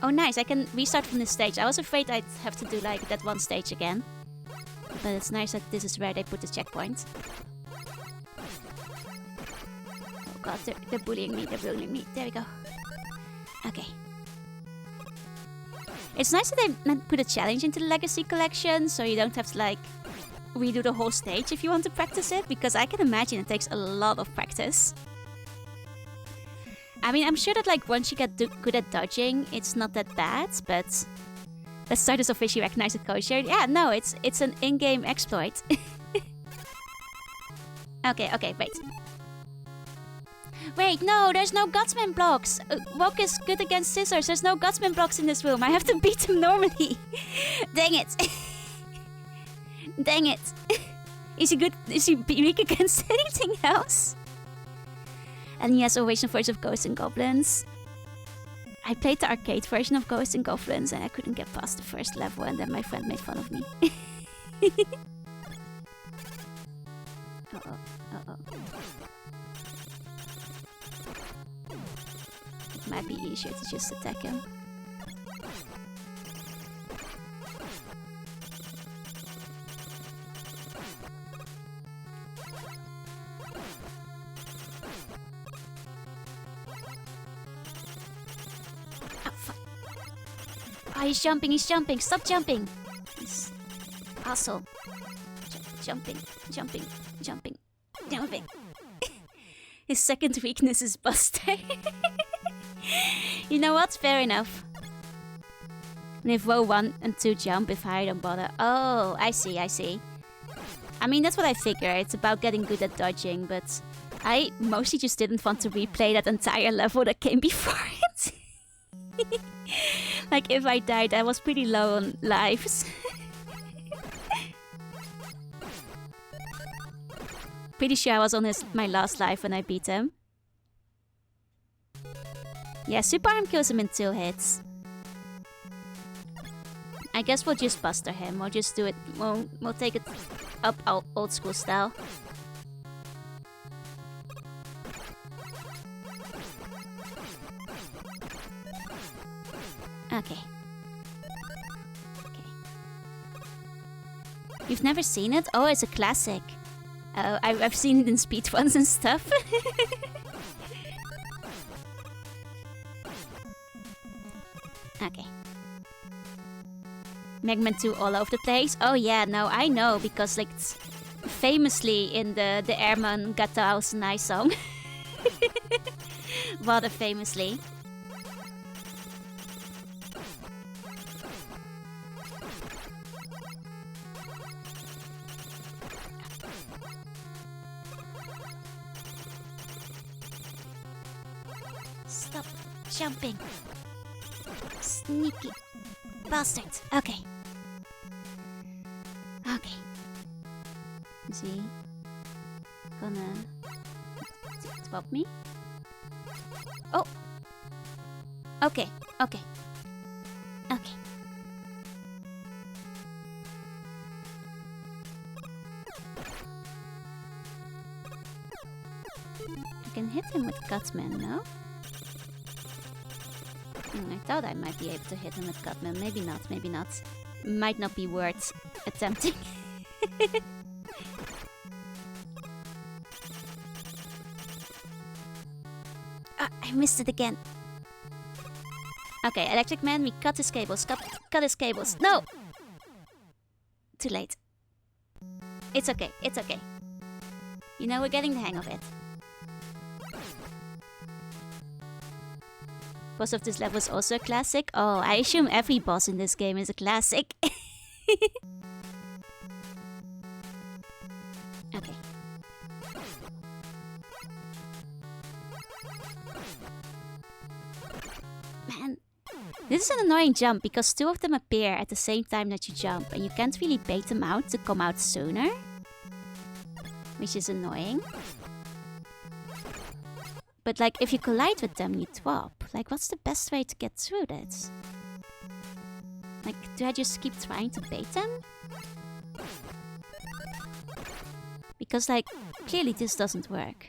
Oh, nice. I can restart from this stage. I was afraid I'd have to do like that one stage again. But it's nice that this is where they put the checkpoint. Oh god, they're bullying me. They're bullying me. There we go. Okay. It's nice that they put a challenge into the Legacy Collection, so you don't have to like redo the whole stage if you want to practice it, because I can imagine it takes a lot of practice. I mean, I'm sure that like once you get good at dodging, it's not that bad, but let's start this officially recognize the code share. Yeah, no, it's an in-game exploit. Okay, wait. Wait, no, there's no Gutsman blocks. Wok is good against scissors. There's no Gutsman blocks in this room. I have to beat him normally. Dang it. Dang it. Is he good? Is he weak against anything else? And he has Ovation Voice of Ghosts and Goblins. I played the arcade version of Ghosts and Goblins and I couldn't get past the first level, and then my friend made fun of me. Uh-oh. It might be easier to just attack him. Oh, he's jumping, stop jumping! He's asshole. Jumping. His second weakness is Buster. You know what? Fair enough. And if row 1 and 2 jump, if I don't bother. Oh, I see. I mean, that's what I figure. It's about getting good at dodging, but I mostly just didn't want to replay that entire level that came before it. Like, if I died, I was pretty low on lives. Pretty sure I was on my last life when I beat him. Yeah, Super Arm kills him in 2 hits. I guess we'll just Buster him. We'll just do it. We'll take it up old school style. Okay. You've never seen it? Oh, it's a classic. I've seen it in speedruns and stuff. Okay. Mega Man 2 all over the place? Oh yeah, no, I know, because like famously in the Airman Gatao Nice song. Rather famously. Stop jumping. Sneaky bastards. Okay. Is he gonna swap me? Oh! Okay. I can hit him with Gutsman, no? I thought I might be able to hit him with Gutsman. Maybe not. Might not be worth attempting. I missed it again. Okay, Electric Man, we cut his cables. Cut his cables. No! Too late. It's okay. You know, we're getting the hang of it. Boss of this level is also a classic. Oh, I assume every boss in this game is a classic. Okay. Man, this is an annoying jump because 2 of them appear at the same time that you jump, and you can't really bait them out to come out sooner, which is annoying. But like, if you collide with them, you twop. Like, what's the best way to get through this? Like, do I just keep trying to bait them? Because, like, clearly this doesn't work.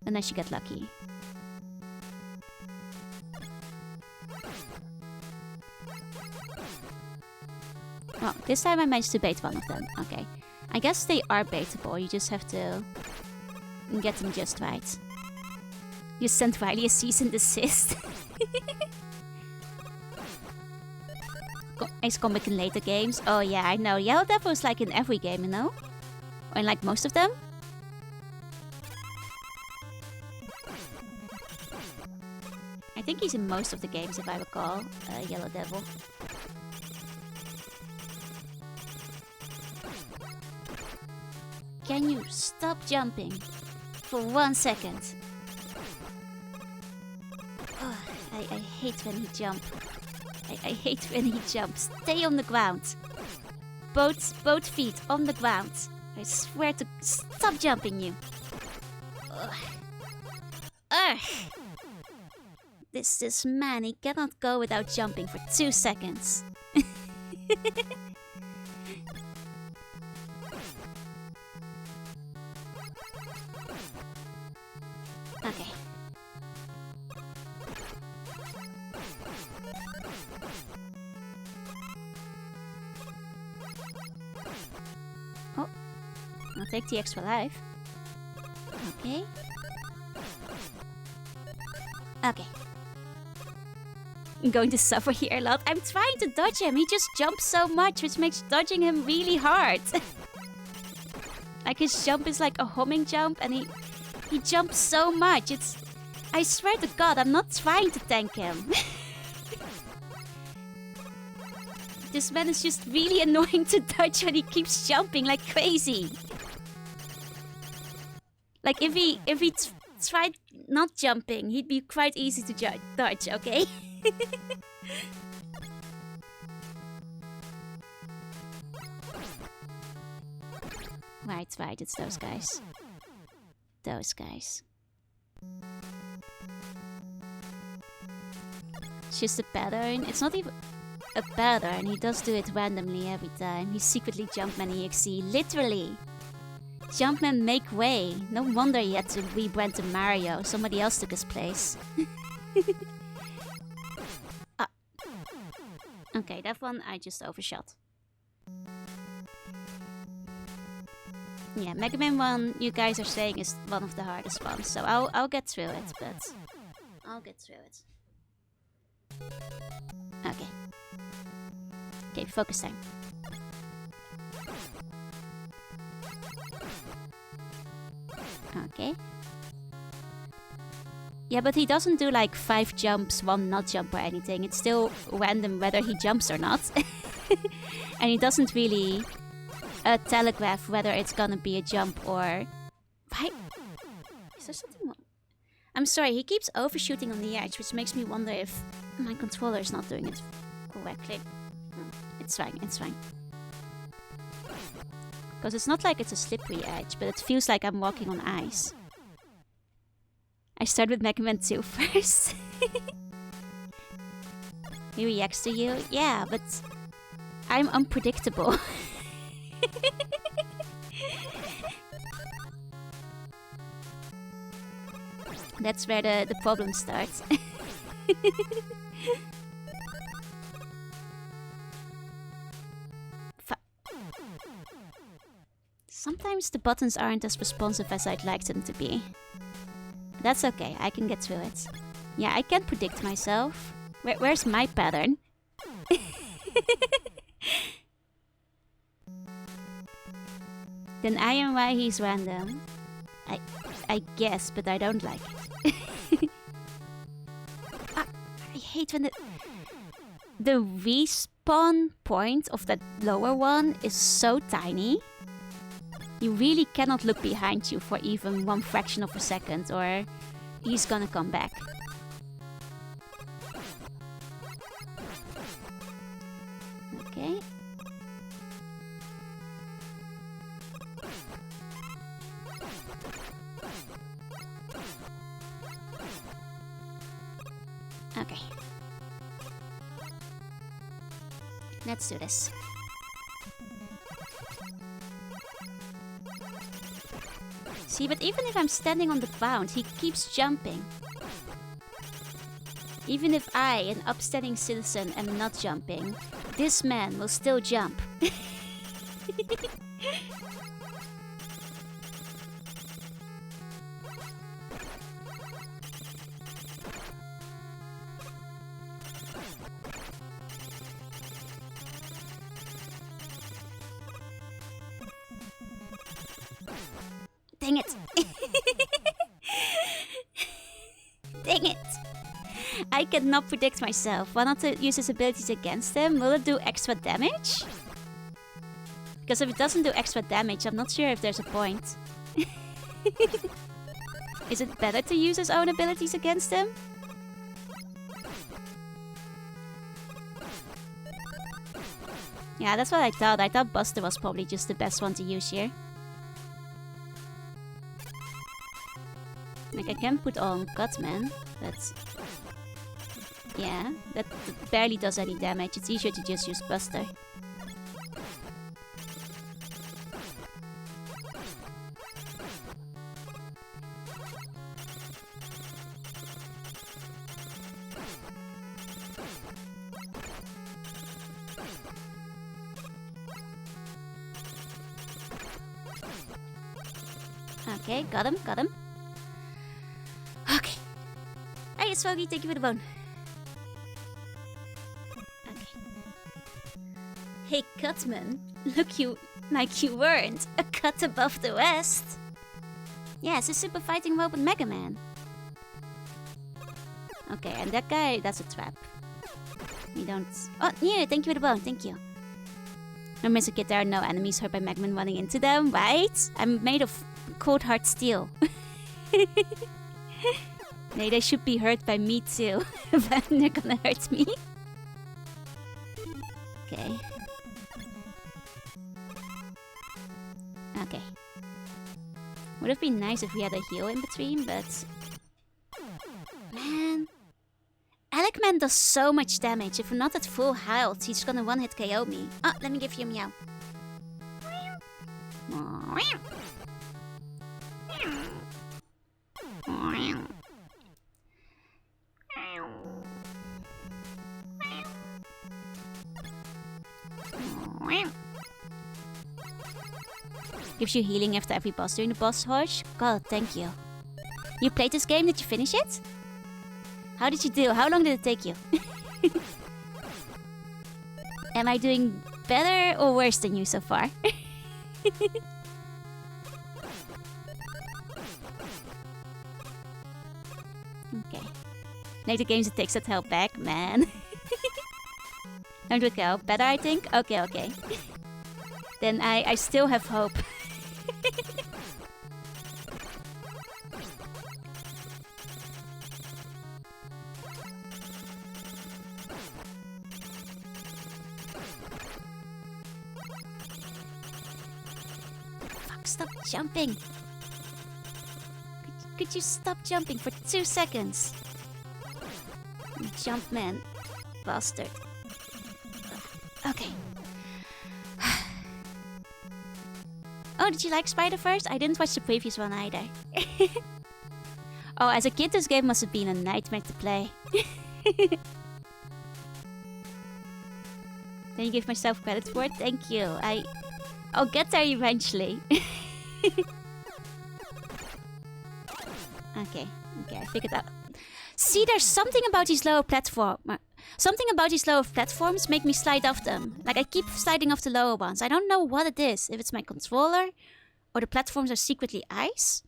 Unless you get lucky. Well, this time I managed to bait one of them. Okay. I guess they are baitable. You just have to get them just right. You sent Riley a cease and desist. Ace Comic in later games. Oh yeah, I know. Yellow Devil is like in every game, you know? Or in like most of them. I think he's in most of the games if I recall. Yellow Devil. Can you stop jumping for 1 second? Oh, I hate when he jumps. I hate when he jumps. Stay on the ground. Both feet on the ground. I swear to stop jumping you. Ugh. Ugh. This man, he cannot go without jumping for 2 seconds. Okay. Oh, I'll take the extra life. Okay. Okay. I'm going to suffer here a lot. I'm trying to dodge him. He just jumps so much, which makes dodging him really hard. Like his jump is like a homing jump, and he jumps so much. I swear to God, I'm not trying to tank him. This man is just really annoying to dodge when he keeps jumping like crazy. Like if he tried not jumping, he'd be quite easy to dodge, okay? Right, it's those guys. Those guys. It's just a pattern. It's not even a pattern. He does do it randomly every time. He secretly Jumpman EXE. Literally. Jumpman make way. No wonder he had to rebrand to Mario. Somebody else took his place. Ah. Okay, that one I just overshot. Yeah, Mega Man 1, you guys are saying, is one of the hardest ones. So I'll get through it, but... I'll get through it. Okay. Okay, focus time. Okay. Yeah, but he doesn't do like 5 jumps, 1 not jump or anything. It's still random whether he jumps or not. And he doesn't really telegraph whether it's gonna be a jump or... Why? Is there something wrong? I'm sorry, he keeps overshooting on the edge, which makes me wonder if my controller is not doing it correctly. It's fine, it's fine. Because it's not like it's a slippery edge, but it feels like I'm walking on ice. I start with Mega Man 2 first. He reacts to you? Yeah, but I'm unpredictable. That's where the problem starts. Sometimes the buttons aren't as responsive as I'd like them to be. That's okay, I can get through it. Yeah, I can't predict myself. Where's my pattern? Then I am why he's random. I guess, but I don't like it. I hate when the respawn point of that lower one is so tiny. You really cannot look behind you for even 1 fraction of a second, or he's gonna come back. Okay. Okay. Let's do this. See, but even if I'm standing on the ground, he keeps jumping. Even if I, an upstanding citizen, am not jumping, this man will still jump. Dang it! Dang it! I cannot predict myself. Why not to use his abilities against him? Will it do extra damage? Because if it doesn't do extra damage, I'm not sure if there's a point. Is it better to use his own abilities against him? Yeah, that's what I thought. I thought Buster was probably just the best one to use here. Like, I can put on Cutman, but... yeah, that barely does any damage. It's easier to just use Buster. Okay, got him, got him. Okay. Hey, it's Foggy, thank you for the bone. Okay. Hey, Cutman, look like you weren't a cut above the rest. Yes, a super fighting robot Mega Man. Okay, and that guy, that's a trap. We don't... oh, yeah, thank you for the bone, thank you. No, Mr. Kid, there are no enemies hurt by Mega Man running into them, right? I'm made of cold hard steel. Nee, they should be hurt by me too. But they're gonna hurt me. Okay. Okay. Would have been nice if we had a heal in between, but... man... Elecman does so much damage. If we're not at full health, he's gonna one-hit KO me. Oh, let me give you a meow. Gives you healing after every boss during the boss rush. God, thank you. You played this game? Did you finish it? How did you do? How long did it take you? Am I doing better or worse than you so far? Okay. Later games it takes that health back, man. Don't look out. Better, I think? Okay, okay. Then I still have hope. Fuck, stop jumping. Could you stop jumping for 2 seconds? Jump, man. Bastard. Okay. Oh, did you like Spider-Verse? I didn't watch the previous one either. Oh, as a kid, this game must have been a nightmare to play. Then you give myself credit for it? Thank you. I'll get there eventually. Okay, I figured out. See, there's something about these lower platforms. Something about these lower platforms make me slide off them. Like, I keep sliding off the lower ones. I don't know what it is. If it's my controller, or the platforms are secretly ice.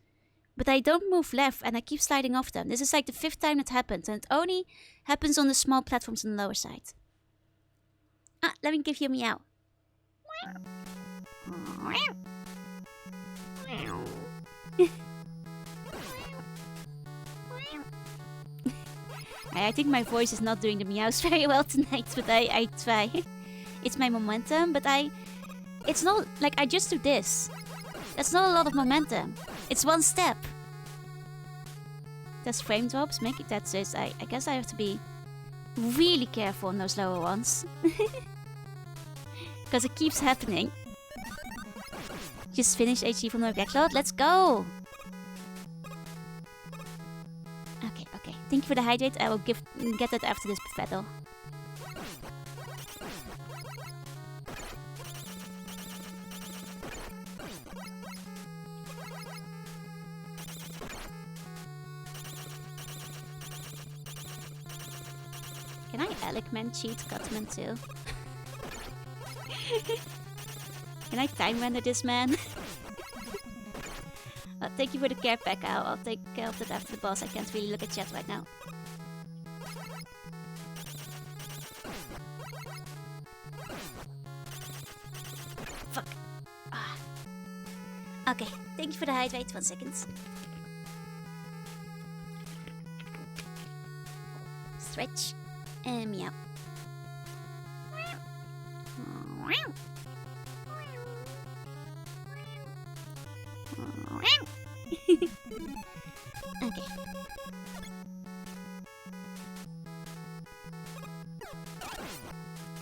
But I don't move left, and I keep sliding off them. This is like the 5th time it happens, and it only happens on the small platforms on the lower side. Ah, let me give you a meow. I think my voice is not doing the meows very well tonight, but I try. It's my momentum, but it's not like I just do this. That's not a lot of momentum. It's 1 step. That's frame drops. That's it. I guess I have to be really careful on those lower ones. Because it keeps happening. Just finish HG from the backlog. Let's go! Okay. Thank you for the hydrate. I will get that after this battle. Can I Elecman cheat Cutman too? Can I time render this man? Thank you for the care pack. I'll take care of that after the boss. I can't really look at chat right now. Fuck. Ah. Okay, thank you for the hydrate. 1 second. Stretch. And meow. Okay.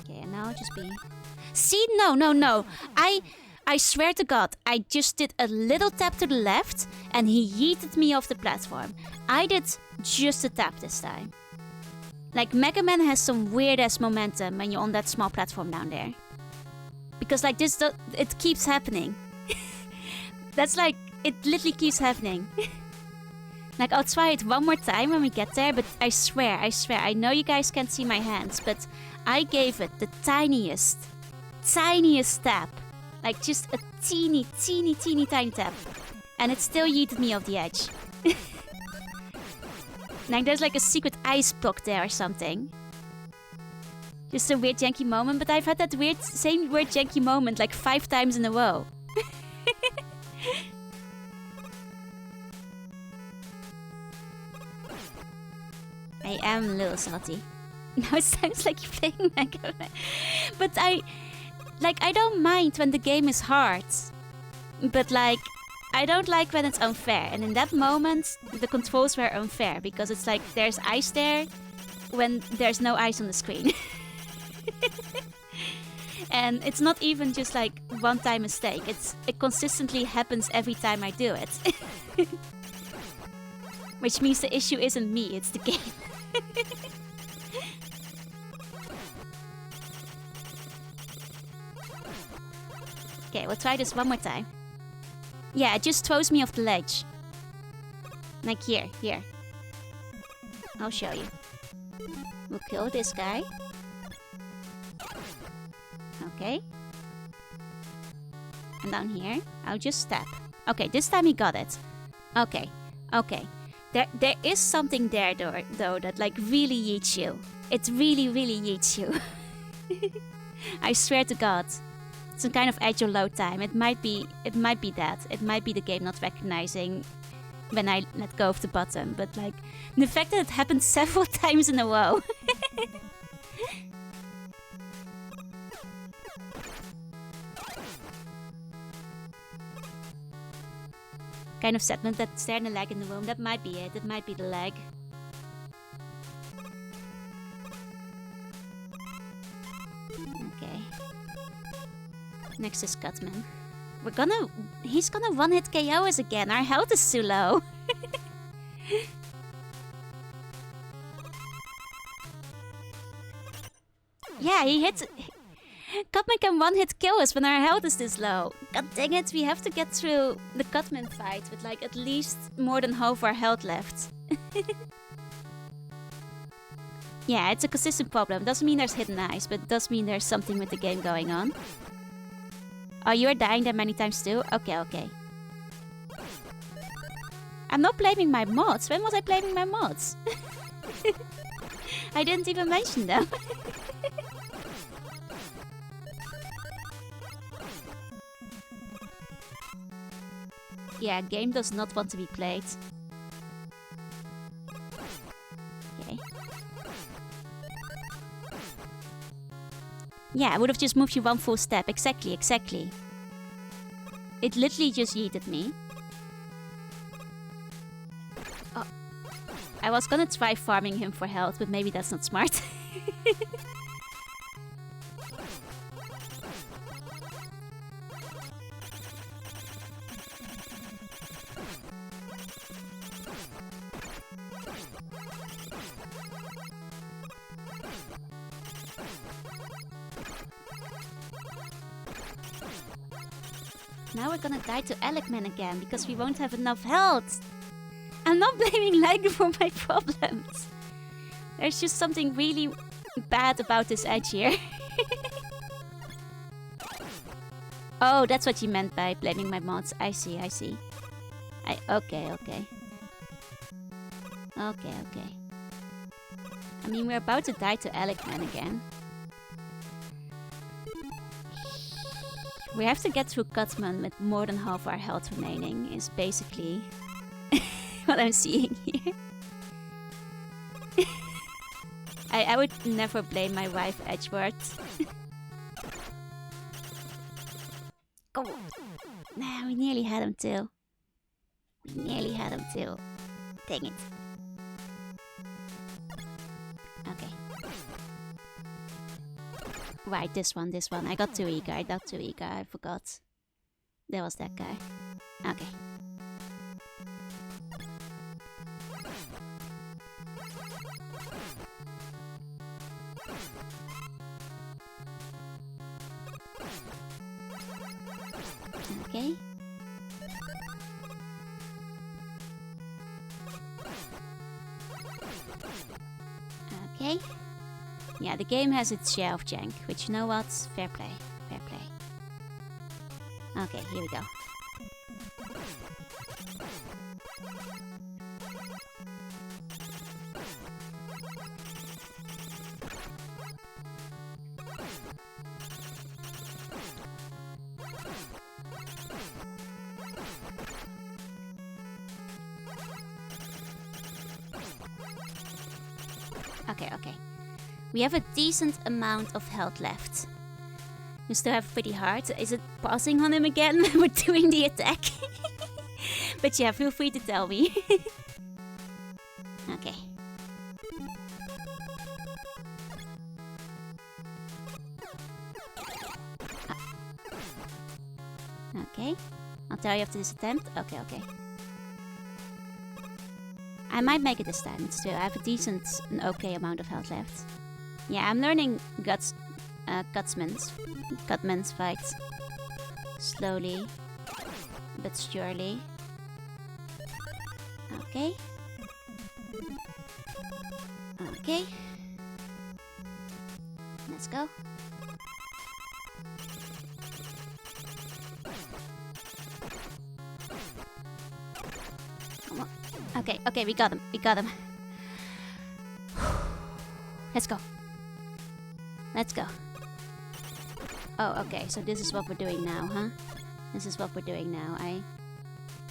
Okay, and now just be... See? No. I swear to God, I just did a little tap to the left and he yeeted me off the platform. I did just a tap this time. Like, Mega Man has some weird-ass momentum when you're on that small platform down there. Because, like, this, it keeps happening. That's like, it literally keeps happening. Like, I'll try it one more time when we get there, but I swear, I know you guys can't see my hands, but I gave it the tiniest tap. Like, just a teeny tiny tap. And it still yeeted me off the edge. Like, there's like a secret ice block there or something. Just a weird janky moment, but I've had that same weird janky moment like 5 times in a row. I am a little salty. Now it sounds like you're playing Mega Man. But I don't mind when the game is hard. But like, I don't like when it's unfair. And in that moment, the controls were unfair. Because it's like, there's ice there when there's no ice on the screen. And it's not even just like one-time mistake. It consistently happens every time I do it. Which means the issue isn't me, it's the game. Okay, we'll try this one more time. Yeah, it just throws me off the ledge. Like here. I'll show you. We'll kill this guy. Okay. And down here, I'll just step. Okay, this time he got it. Okay. There is something there though that like really yeets you. It really yeets you. I swear to God. Some kind of agile load time. It might be that. It might be the game not recognizing when I let go of the button. But like, the fact that it happened several times in a row. Kind of segment that's there in the lag in the room. That might be it. It might be the lag. Okay. Next is Cutman. He's gonna one-hit KO us again. Our health is too low. Yeah, he hits... Cutman can one-hit kill us when our health is this low. God dang it, we have to get through the Cutman fight with like at least more than half our health left. Yeah, it's a consistent problem. Doesn't mean there's hidden eyes, but it does mean there's something with the game going on. Oh, you are dying that many times too? Okay. I'm not blaming my mods. When was I blaming my mods? I didn't even mention them. Yeah, game does not want to be played. Okay. Yeah, I would have just moved you one full step. Exactly. It literally just yeeted me. Oh. I was gonna try farming him for health, but maybe that's not smart. Now we're gonna die to Elecman again because we won't have enough health. I'm not blaming Liger for my problems. There's just something really bad about this edge here. Oh, that's what you meant by blaming my mods. I see, I see. Okay. Okay. I mean, we're about to die to Elecman again. We have to get through Cutman with more than half our health remaining, is basically what I'm seeing here. I would never blame my wife, Edgeworth. Come on. Nah, we nearly had him too. Dang it. Okay. Right, this one. I got too eager. I forgot. There was that guy. Okay. Okay. Okay. Yeah, the game has its share of jank, which, you know what? Fair play. Okay, here we go. Okay. We have a decent amount of health left. We still have pretty hard. Is it pausing on him again? We're doing the attack. But yeah, feel free to tell me. Okay. Okay. I'll tell you after this attempt. Okay. I might make it this time. Still, I have a decent, an okay amount of health left. Yeah, I'm learning Gutsman's fights. Slowly, but surely. Okay. Let's go. Okay, we got him. Let's go. Oh, okay, so this is what we're doing now, huh?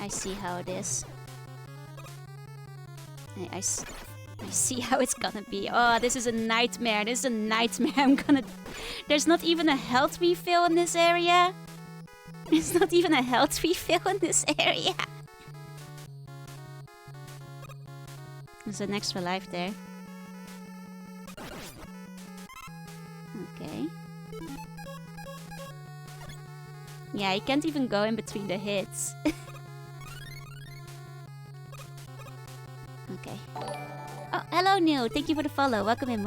I see how it is. I see how it's gonna be. Oh, this is a nightmare. There's not even a health refill in this area. There's an extra life there. Okay. Yeah, you can't even go in between the hits. Okay. Oh, hello Neil. Thank you for the follow. Welcome in.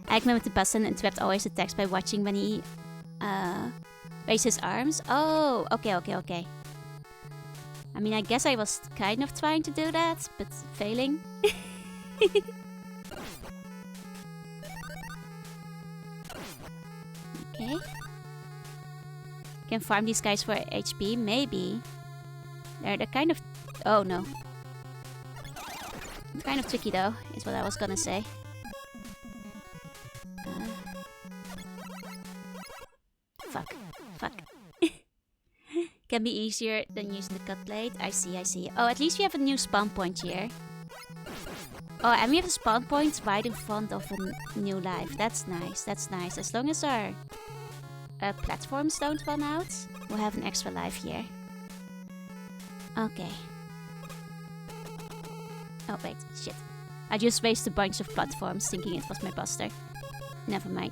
Eggman with the button interrupt always attacks by watching when he raises his arms. Oh, okay. I mean, I guess I was kind of trying to do that, but failing. Okay. Can farm these guys for HP? Maybe. They're kind of... Oh, no. It's kind of tricky, though, is what I was gonna say. Fuck. Can be easier than using the cut blade. I see. Oh, at least we have a new spawn point here. Oh, and we have a spawn point right in front of a new life. That's nice. As long as our platforms don't run out, we'll have an extra life here. Okay. Oh, wait. Shit. I just wasted a bunch of platforms thinking it was my buster. Never mind.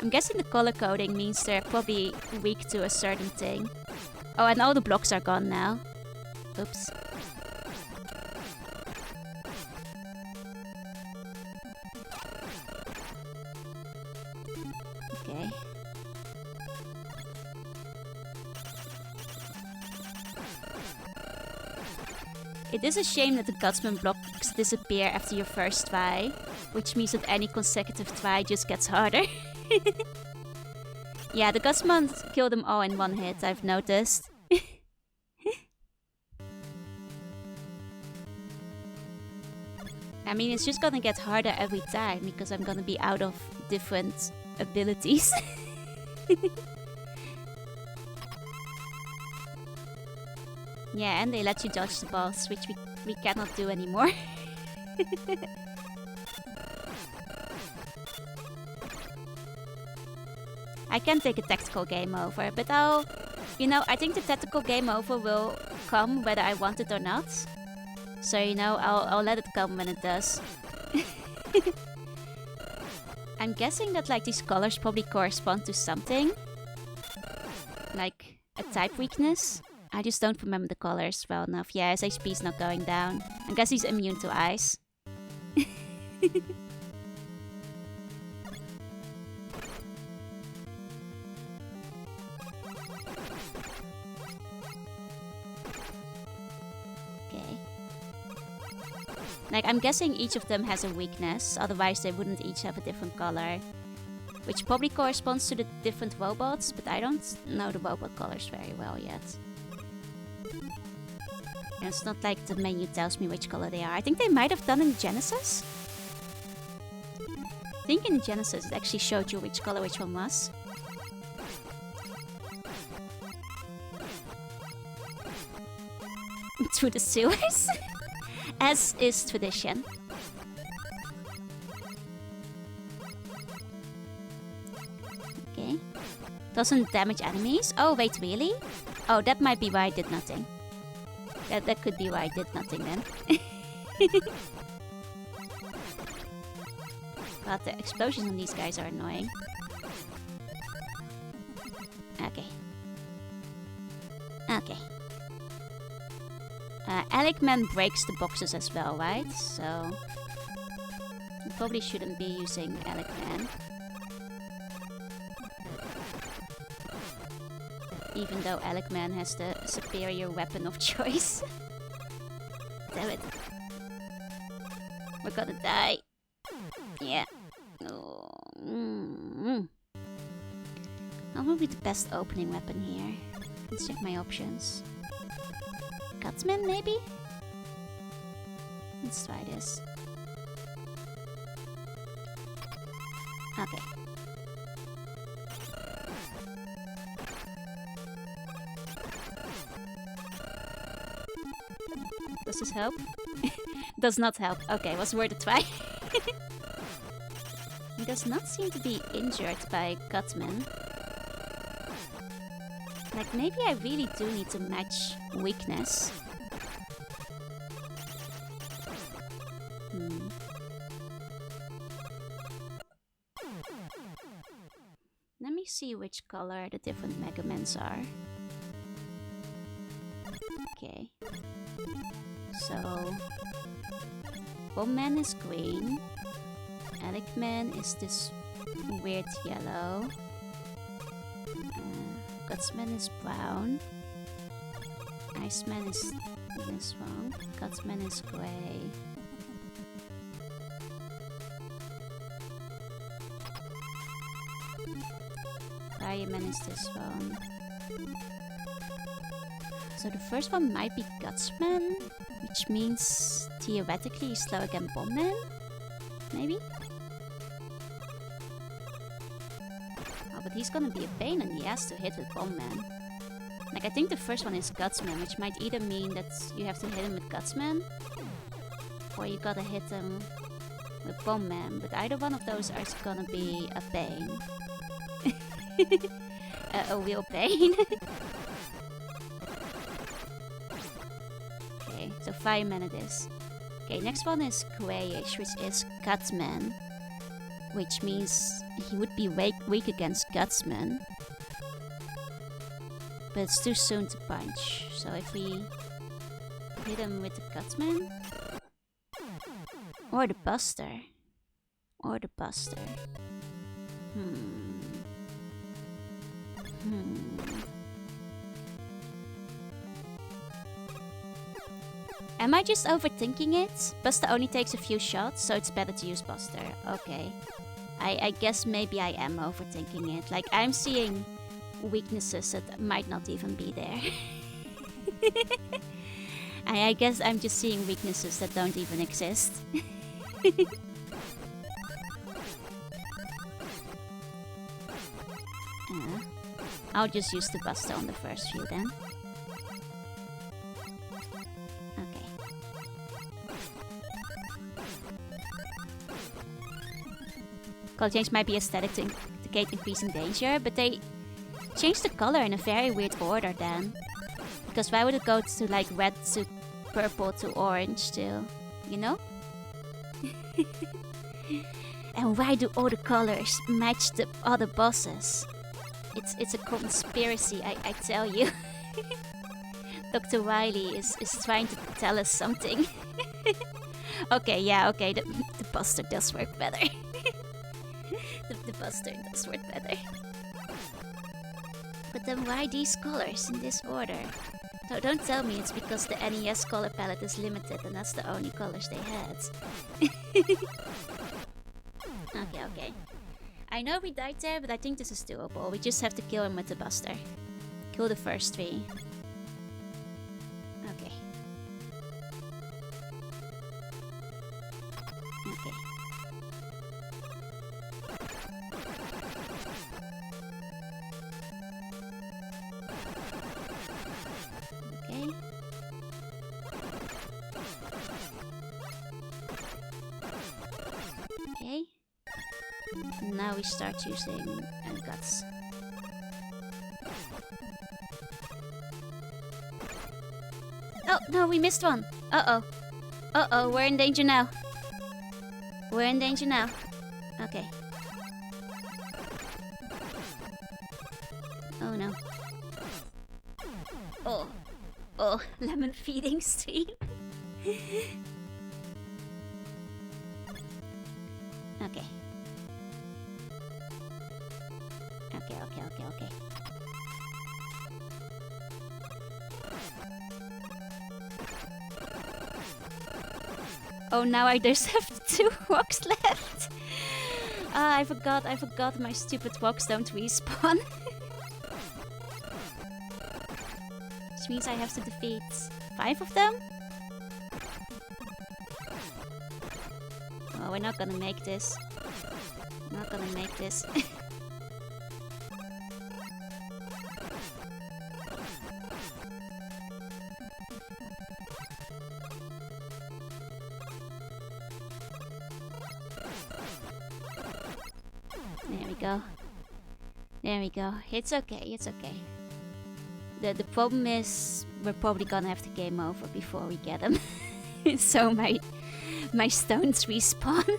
I'm guessing the color coding means they're probably weak to a certain thing. Oh, and all the blocks are gone now. Oops. Okay. It is a shame that the Gutsman blocks disappear after your first try, which means that any consecutive try just gets harder. Yeah, the Gutsman kill them all in one hit, I've noticed. I mean, it's just gonna get harder every time because I'm gonna be out of different abilities. Yeah, and they let you dodge the boss, which we cannot do anymore. I can take a tactical game over, but I think the tactical game over will come whether I want it or not. So, I'll let it come when it does. I'm guessing that, like, these colors probably correspond to something. Like, a type weakness. I just don't remember the colors well enough. Yeah, his HP is not going down. I guess he's immune to ice. Like, I'm guessing each of them has a weakness, otherwise they wouldn't each have a different color. Which probably corresponds to the different robots, but I don't know the robot colors very well yet. And it's not like the menu tells me which color they are. I think they might have done in Genesis. I think in Genesis it actually showed you which color which one was. Through the sewers. As is tradition. Okay. Doesn't damage enemies? Oh, wait, really? Oh, that might be why I did nothing. That could be why I did nothing then. God, the explosions on these guys are annoying. Okay. Okay. Alicman breaks the boxes as well, right? So you probably shouldn't be using Alicman. Even though Alicman has the superior weapon of choice. Damn it. We're gonna die. Yeah. Oh. What would be the best opening weapon here? Let's check my options. Gutsman, maybe? Let's try this. Okay. Does this help? Does not help. Okay, was worth a try. He does not seem to be injured by Gutsman. Like, maybe I really do need to match weakness. Let me see which color the different Megamans are. Okay. So... Bombman is green. Alicman is this weird yellow. Gutsman is brown. Iceman is this one. Gutsman is gray. Fireman is this one. So the first one might be Gutsman, which means theoretically he's slower than Bombman? Maybe? Oh, but he's gonna be a pain in the ass to hit with Bombman. Like, I think the first one is Gutsman, which might either mean that you have to hit him with Gutsman, or you gotta hit him with Bombman, but either one of those is gonna be a pain. A real pain. Okay, so Fireman it is. Okay, next one is Grayish, which is Gutsman. which means he would be weak against Gutsman. But it's too soon to punch. So if we hit him with the Gutsman, or the Buster, Am I just overthinking it? Buster only takes a few shots, so it's better to use Buster. Okay. I guess maybe I am overthinking it. Like, I'm seeing weaknesses that might not even be there. I guess I'm just seeing weaknesses that don't even exist. I'll just use the Buster on the first few then. Color change might be aesthetic to indicate increasing danger, but they changed the color in a very weird order then. Because why would it go to like red to purple to orange still? You know? And why do all the colors match the other bosses? It's a conspiracy, I tell you. Dr. Wily is trying to tell us something. Okay, yeah, okay, the Buster does work better. The Buster does work better. But then why these colors in this order? No, don't tell me it's because the NES color palette is limited and that's the only colors they had. Okay. I know we died there, but I think this is doable. We just have to kill him with the Buster. Kill the first three. Okay. Okay. Okay. Now we start using Guts. Oh, no, we missed one. Uh-oh. Uh-oh, we're in danger now. We're in danger now. Okay. Oh, no. Oh, lemon feeding stream. Okay. Okay. Oh, now I just have 2 walks left. I forgot my stupid walks don't respawn. Which means I have to defeat 5 of them? Oh, we're not gonna make this. Not gonna make this. There we go. It's okay. The problem is we're probably gonna have to game over before we get him. So my stones respawn.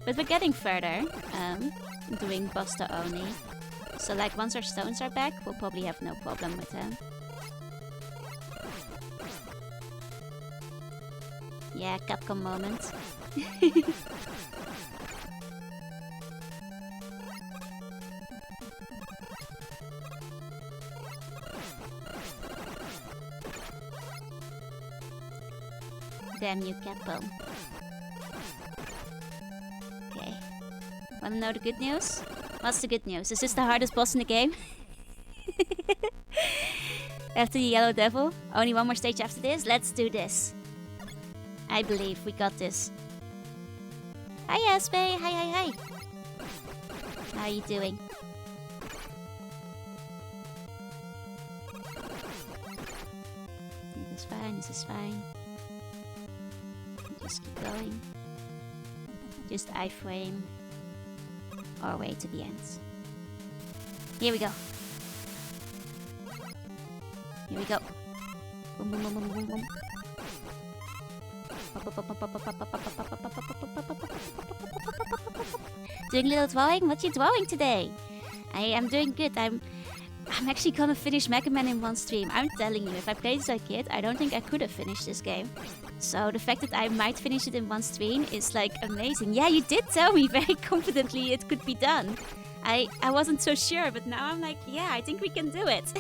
But we're getting further, doing Buster only. So like once our stones are back, we'll probably have no problem with him. Yeah, Capcom moment. Damn you, Capcom. Okay. Wanna know the good news? What's the good news? Is this the hardest boss in the game? After the Yellow Devil? Only one more stage after this? Let's do this. I believe we got this. Hi, Aspe! Hi! How are you doing? This is fine. Just keep going. Just iframe our way to the end. Here we go. Boom. Doing a little drawing? What you drawing today? I am doing good. I'm actually gonna finish Mega Man in one stream. I'm telling you, if I played as a kid, I don't think I could have finished this game. So the fact that I might finish it in one stream is like amazing. Yeah, you did tell me very confidently it could be done. I wasn't so sure, but now I'm like, yeah, I think we can do it.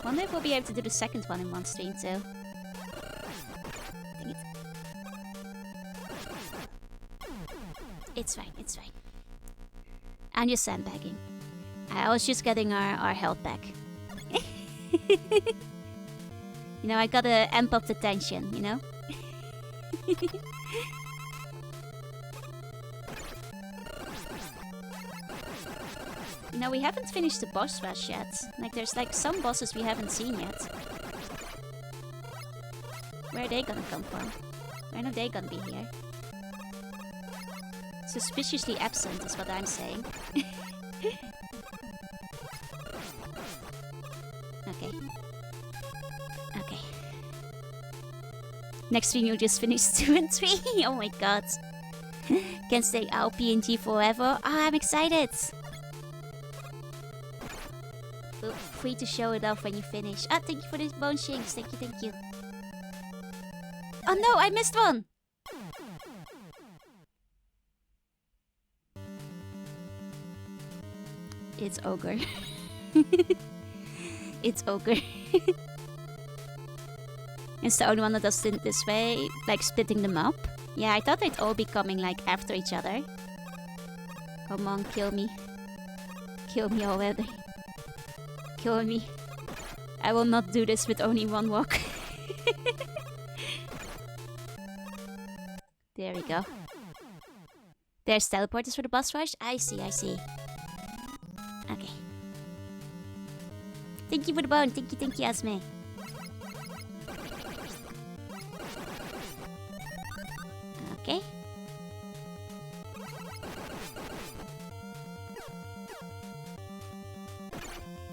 Wonder if we'll be able to do the second one in one stream too. Dang it. It's fine, it's fine. I'm just sandbagging. I was just getting our health back. You know, I gotta amp up the tension, you know? You know, we haven't finished the boss rush yet. Like, there's like some bosses we haven't seen yet. Where are they gonna come from? When are they gonna be here? Suspiciously absent is what I'm saying. Okay. Okay. Next stream you'll just finish 2 and 3. Oh my god. Can stay LPNG forever. Ah, I'm excited. Feel free to show it off when you finish. Ah, thank you for this bone shanks. Thank you, thank you. Oh no, I missed one. It's ogre. It's ogre. It's the only one that does it this way, like splitting them up. Yeah, I thought they'd all be coming like after each other. Come on, kill me. Kill me already. Kill me. I will not do this with only one walk. There we go. There's teleporters for the boss rush? I see, I see. Okay. Thank you for the bone. Thank you, Asme. Okay.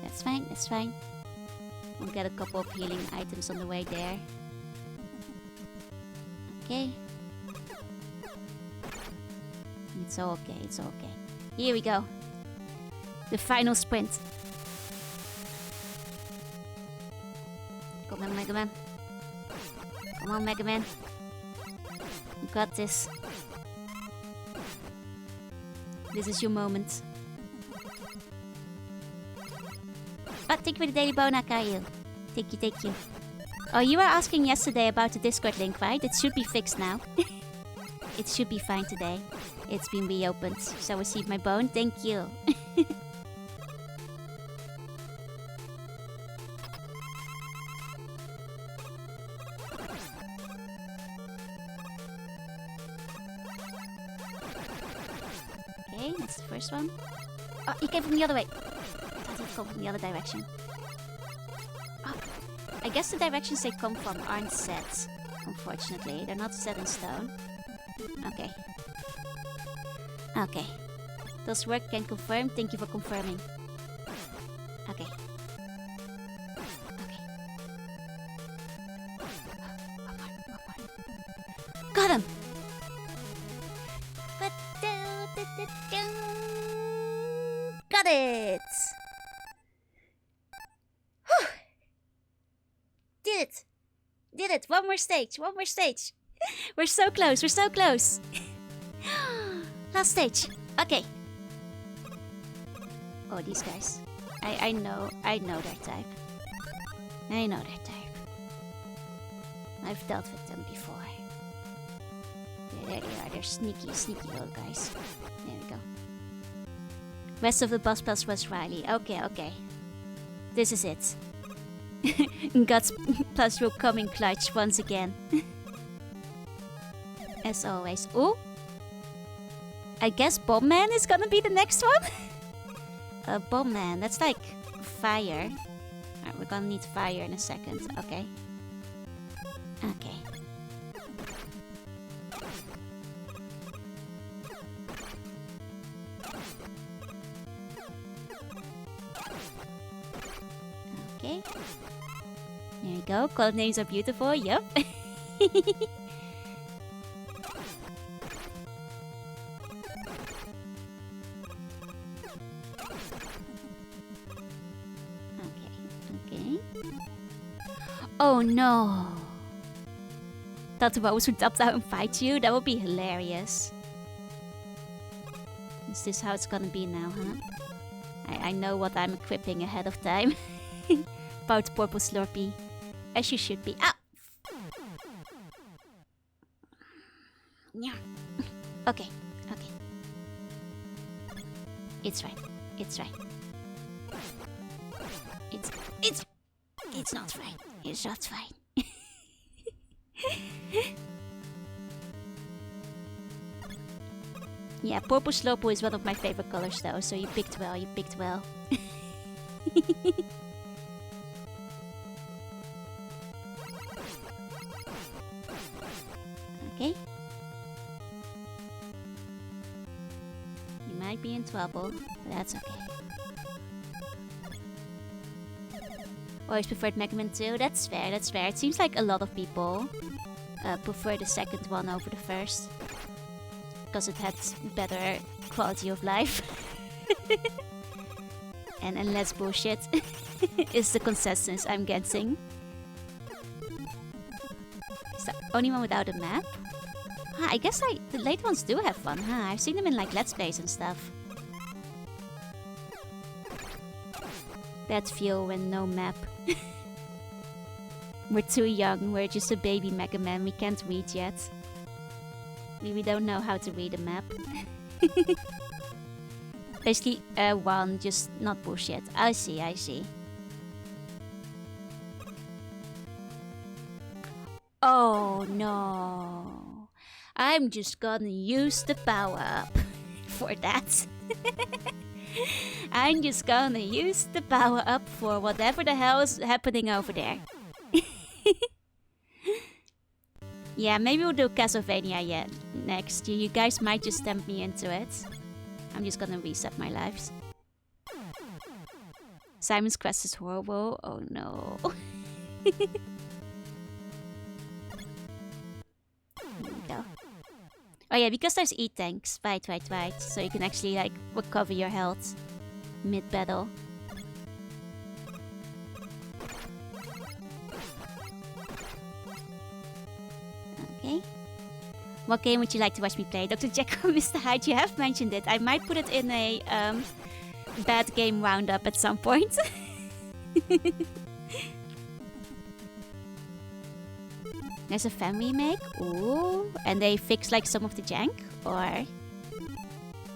That's fine, that's fine. We'll get a couple of healing items on the way there. Okay. It's all okay, it's all okay. Here we go. The final sprint. Come on, Mega Man. Come on, Mega Man. You got this. This is your moment. Oh, thank you for the daily bona, Kyle. Thank you, thank you. Oh, you were asking yesterday about the Discord link, right? It should be fixed now. It should be fine today. It's been reopened. So I received my bone. Thank you. Okay, that's the first one. Oh, he came from the other way. I thought he'd come from the other direction. Oh, I guess the directions they come from aren't set. Unfortunately, they're not set in stone. Okay. Okay. Does work, can confirm. Thank you for confirming. Okay. Okay. One more. Got him! Got it! Whew. Did it! Did it! One more stage! One more stage! We're so close! We're so close! Last stage! Okay! Oh, these guys. I know their type. I know their type. I've dealt with them before. There they are. They're sneaky little guys. There we go. Rest of the boss plus was Riley. Okay, okay. This is it. Guts plus will come in clutch once again. As always. Oh! I guess Bomb Man is gonna be the next one? Bomb Man. That's like fire. Alright, we're gonna need fire in a second. Okay. Okay. Okay. There you go. Color names are beautiful. Yup. Okay. Oh no. Thought the Rose would jump out and fight you? That would be hilarious. Is this how it's gonna be now, huh? I know what I'm equipping ahead of time. About Purple Slurpee. As you should be. Ah! Yeah. Okay. It's right. It's not right. It's not fine. Yeah, Purple Slurpee is one of my favorite colors though, so you picked well. Okay. You might be in trouble, but that's okay. Always preferred Mega Man 2. That's fair. It seems like a lot of people prefer the second one over the first. Because it had better quality of life. and less bullshit is the consensus I'm getting. Is the only one without a map? I guess the late ones do have one, huh? I've seen them in like Let's Plays and stuff. That feel when no map. We're too young, we're just a baby Mega Man, we can't read yet. We don't know how to read a map. Basically, one, just not bullshit. I see. Oh no. I'm just gonna use the power up for that. I'm just gonna use the power up for whatever the hell is happening over there. Yeah, maybe we'll do Castlevania next. You guys might just tempt me into it. I'm just gonna reset my lives. Simon's Quest is horrible. Oh no. There we go. Oh yeah, because there's E-tanks. Right. So you can actually like recover your health mid-battle. Okay. What game would you like to watch me play? Dr. Jekyll, Mr. Hyde, you have mentioned it. I might put it in a bad game roundup at some point. There's a fan remake. Ooh. And they fix like some of the jank? Or...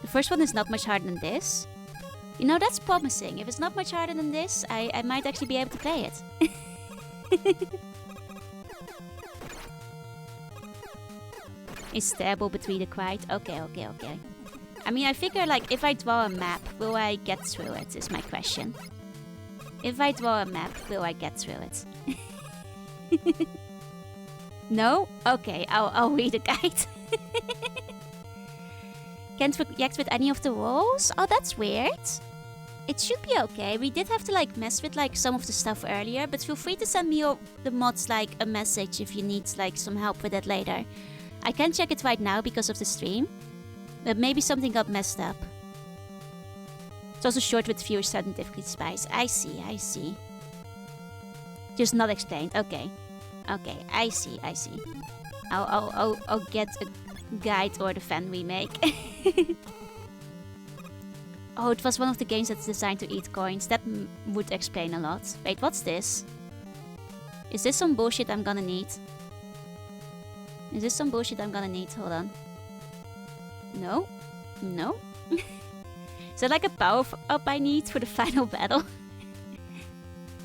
The first one is not much harder than this. You know, that's promising. If it's not much harder than this, I might actually be able to play it. It's terrible but really quiet. Okay. I mean, I figure like if I draw a map, will I get through it is my question. If I draw a map, will I get through it? No? Okay, I'll read a guide. Can't react with any of the walls? Oh, that's weird. It should be okay. We did have to like mess with like some of the stuff earlier, but feel free to send me the mods like a message if you need like some help with it later. I can't check it right now because of the stream, but maybe something got messed up. It's also short with fewer sudden difficulty spikes. I see. Just not explained. Okay, I see. I'll get a guide or the fan remake. Oh, it was one of the games that's designed to eat coins. That would explain a lot. Wait, what's this? Is this some bullshit I'm gonna need? Hold on. No. Is that like a power-up I need for the final battle?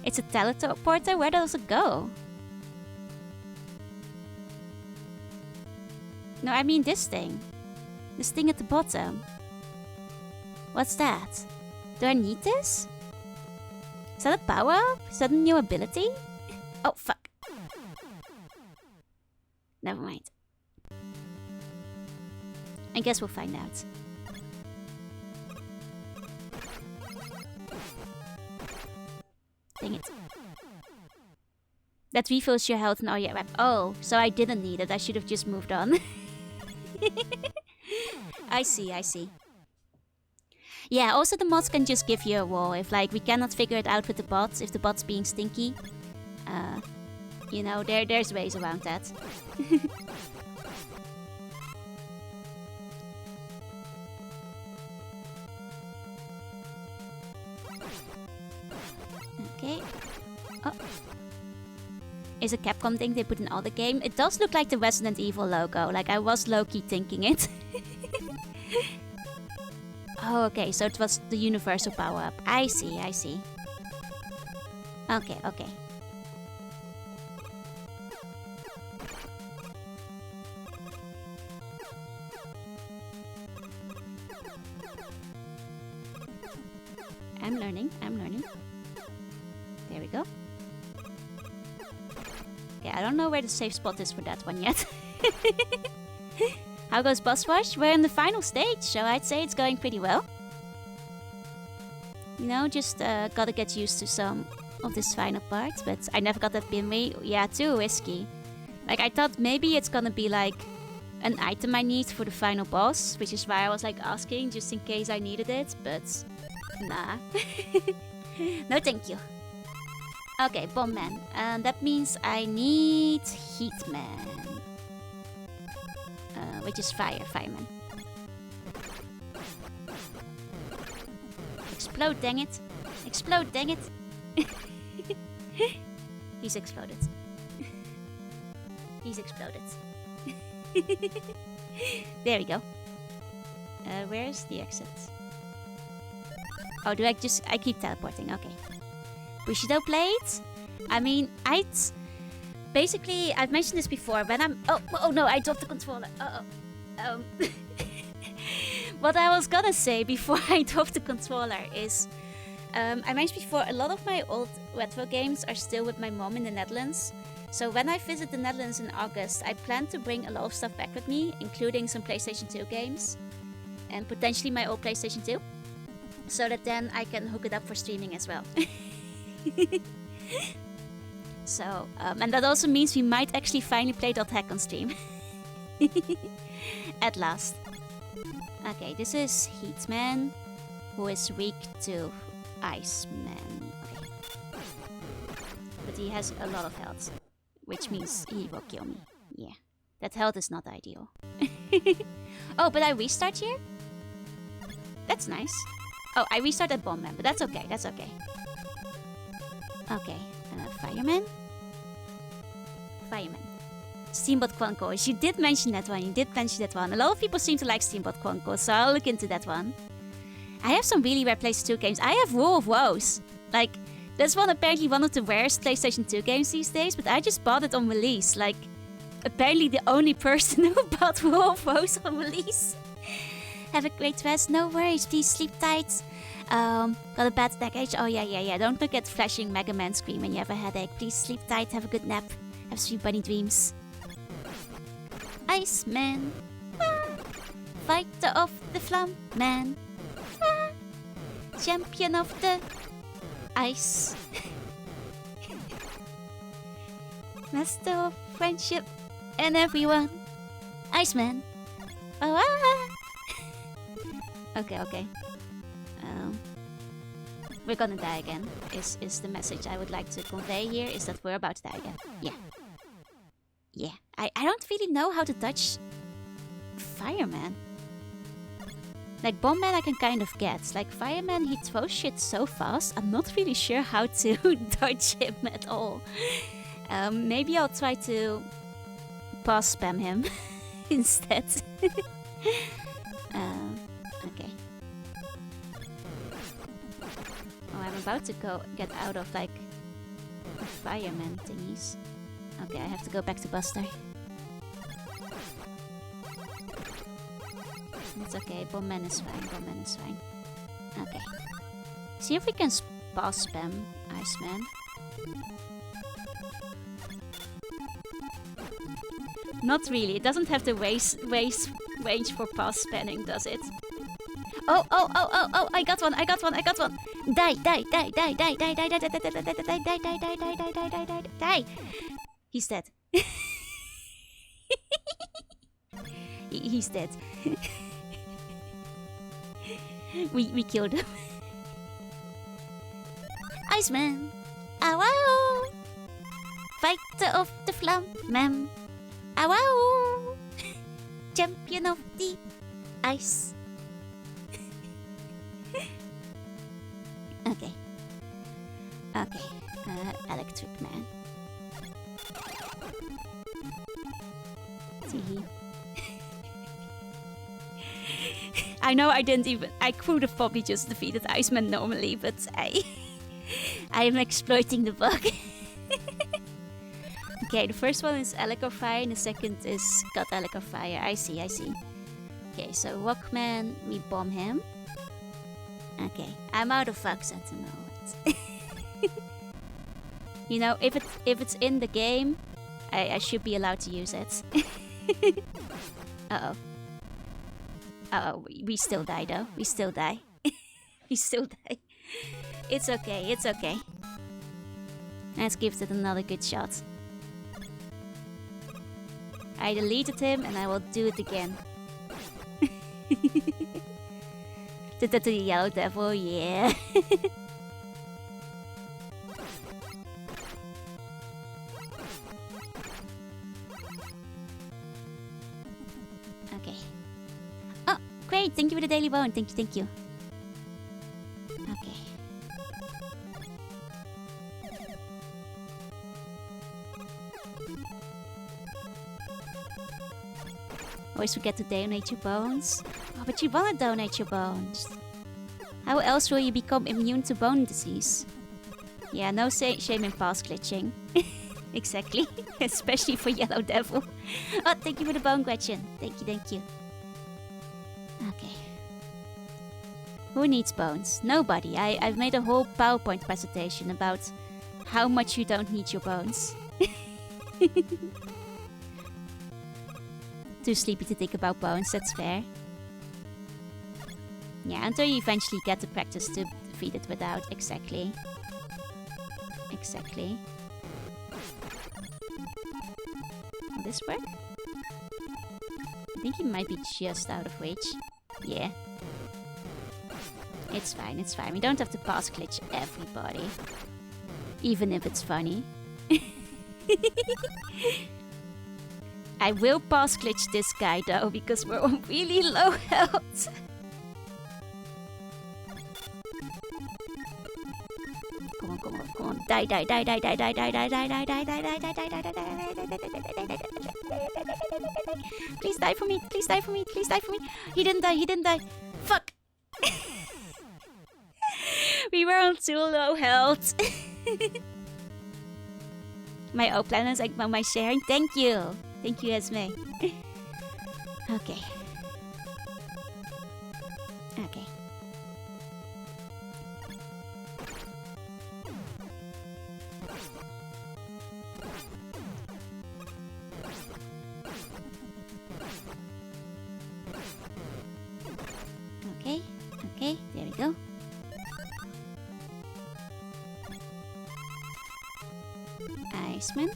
It's a teleporter? Where does it go? No, I mean this thing. This thing at the bottom. What's that? Do I need this? Is that a power-up? Is that a new ability? Oh, fuck. Never mind. I guess we'll find out. Dang it. That refills your health and all your weapons. Oh, so I didn't need it. I should have just moved on. I see, I see. Yeah, also the mods can just give you a wall. If like we cannot figure it out with the bots, if the bot's being stinky. You know, there's ways around that. Okay. Oh. Is a Capcom thing they put in all the game? It does look like the Resident Evil logo. Like I was low-key thinking it. Oh, okay, so it was the universal power-up. I see, I see. Okay, okay. I'm learning, I'm learning. There we go. Okay, I don't know where the safe spot is for that one yet. How goes boss rush? We're in the final stage, so I'd say it's going pretty well. You know, just gotta get used to some of this final part, but I never got that Bimri. Yeah, too risky. Like, I thought maybe it's gonna be like an item I need for the final boss, which is why I was like asking, just in case I needed it, but nah. No thank you. Okay, Bomb Man. That means I need Heatman. Which is Fireman. Explode, dang it. Explode, dang it. He's exploded. He's exploded. There we go. Where's the exit? Oh, I keep teleporting, okay. Bushido Blade? I mean, basically, I've mentioned this before, when I'm... Oh no, I dropped the controller. What I was gonna say before I dropped the controller is... I mentioned before, a lot of my old retro games are still with my mom in the Netherlands. So when I visit the Netherlands in August, I plan to bring a lot of stuff back with me, including some PlayStation 2 games. And potentially my old PlayStation 2. So that then I can hook it up for streaming as well. So, and that also means we might actually finally play .hack on stream. At last. Okay, this is Heatman, who is weak to Iceman. Okay. But he has a lot of health, which means he will kill me. Yeah, that health is not ideal. Oh, but I restart here? That's nice. Oh, I restarted Bomb Man, but that's okay, that's okay. Okay, Fireman? Fireman. Steambot Quanco. You did mention that one, A lot of people seem to like Steambot Quanco, so I'll look into that one. I have some really rare PlayStation 2 games. I have War of Woes. Like, that's apparently one of the rarest PlayStation 2 games these days, but I just bought it on release. Like, apparently the only person who bought War of Woes on release. Have a great rest. No worries, please sleep tight. Got a bad neck age? Oh yeah. Don't look at flashing Mega Man screen when you have a headache. Please sleep tight, have a good nap. Have sweet bunny dreams. Iceman. Fighter of the Flam Man. Champion of the ice. Master of friendship and everyone. Iceman. Okay. We're gonna die again, is the message I would like to convey here, is that we're about to die again. Yeah. I don't really know how to dodge Fireman. Like, Bomb Man I can kind of get. Like, Fireman, he throws shit so fast, I'm not really sure how to dodge him at all. Maybe I'll try to pause spam him instead. Okay. Oh, I'm about to get out of, like, the Fireman thingies. Okay, I have to go back to Buster. It's okay, Bomb Man is fine. Okay. See if we can pause spam Iceman. Not really, it doesn't have the range for pause spamming, does it? Oh, oh, oh, oh, oh, I got one, I got one, I got one. Die, die, die, die, die, die, die, die, die, die, die, die, die, die, die, die, die, die, die, die. He's dead. He's dead. We killed him. Iceman. Ow, ow. Fighter of the Flamme. Ow, ow. Champion of the ice. Okay. Okay. Electric Man. See. I know I didn't even. I could have probably just defeated Iceman normally, but I am exploiting the bug. Okay, the first one is Electrofire, and the second is God Electrofire. I see, I see. Okay, so Rockman, we bomb him. Okay, I'm out of Fox at the moment. You know, if it's in the game, I should be allowed to use it. Uh-oh. Uh-oh, we still die though. We still die. We still die. It's okay, it's okay. Let's give it another good shot. I deleted him and I will do it again. The Yellow Devil, yeah. Okay. Oh, great! Thank you for the daily bone. Thank you, thank you. Okay. Always forget to donate your bones. Oh, but you wanna donate your bones. How else will you become immune to bone disease? Yeah, no shame in pass glitching. Exactly. Especially for Yellow Devil. Oh, thank you for the bone, Gretchen. Thank you, thank you. Okay. Who needs bones? Nobody. I've made a whole PowerPoint presentation about how much you don't need your bones. Too sleepy to think about bones, that's fair. Yeah, until you eventually get the practice to defeat it without. Exactly. Exactly. Will this work? I think he might be just out of reach. Yeah. It's fine, it's fine. We don't have to pass glitch everybody. Even if it's funny. I will pass glitch this guy though, because we're on really low health. Come on, come on, come on. Die, die, die, die, die, die, die, die, die, die, die, die, die, die, die, die, die. Please die for me, please die for me, please die for me. He didn't die, he didn't die. Fuck. We were on too low health. My O-Planets, like my sharing. Thank you. Thank you, Esme. Okay. Okay. Okay. Okay, there we go. Iceman.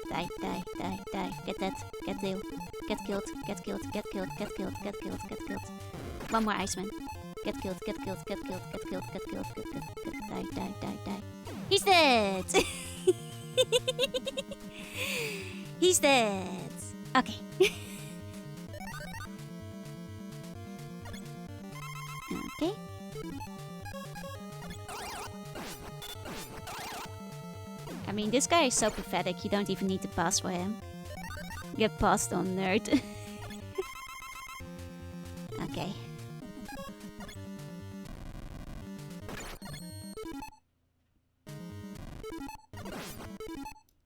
Die, die, die, die. Get that. Get killed. Get killed. Get killed. Get killed. Get killed. Get killed. Get killed. One more Iceman. Get killed. Get killed. Get killed. Get killed. Get killed. Get die, die, die, die. He's dead! He's dead! Okay. Okay. I mean, this guy is so pathetic, you don't even need to pass for him. Get passed on, nerd. Okay.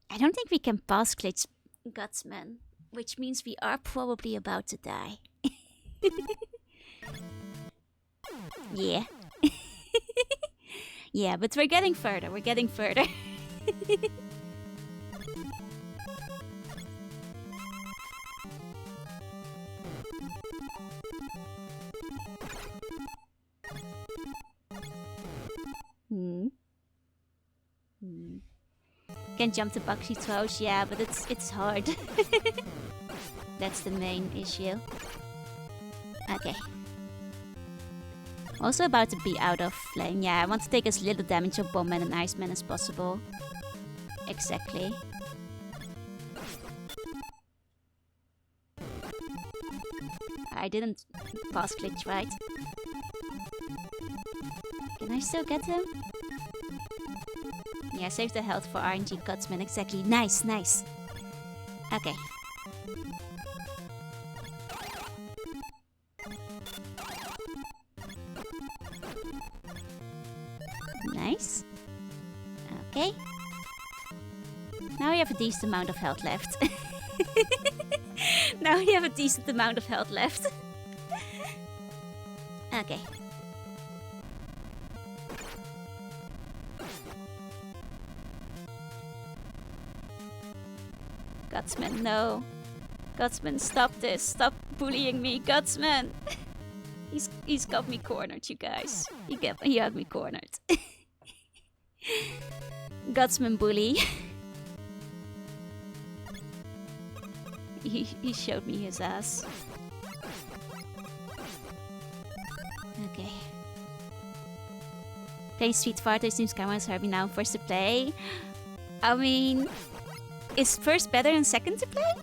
I don't think we can pass glitch Gutsman, which means we are probably about to die. Yeah. Yeah, but we're getting further, we're getting further. Can jump the boxy throws, yeah, but it's hard. That's the main issue. Okay. Also about to be out of flame. Yeah, I want to take as little damage of Bombman and Iceman as possible. Exactly. I didn't pass glitch, right? Can I still get him? Yeah, save the health for RNG Gutsman. Exactly. Nice, nice. Okay. Nice. Okay. Now we have a decent amount of health left. Now we have a decent amount of health left. Okay. Gutsman, no. Gutsman, stop this. Stop bullying me, Gutsman. He's got me cornered, you guys. He had me cornered. Gutsman bully. He showed me his ass. Okay. Playing Street Fighter seems Cameron's Herbie now first to play. I mean, is first better than second to play?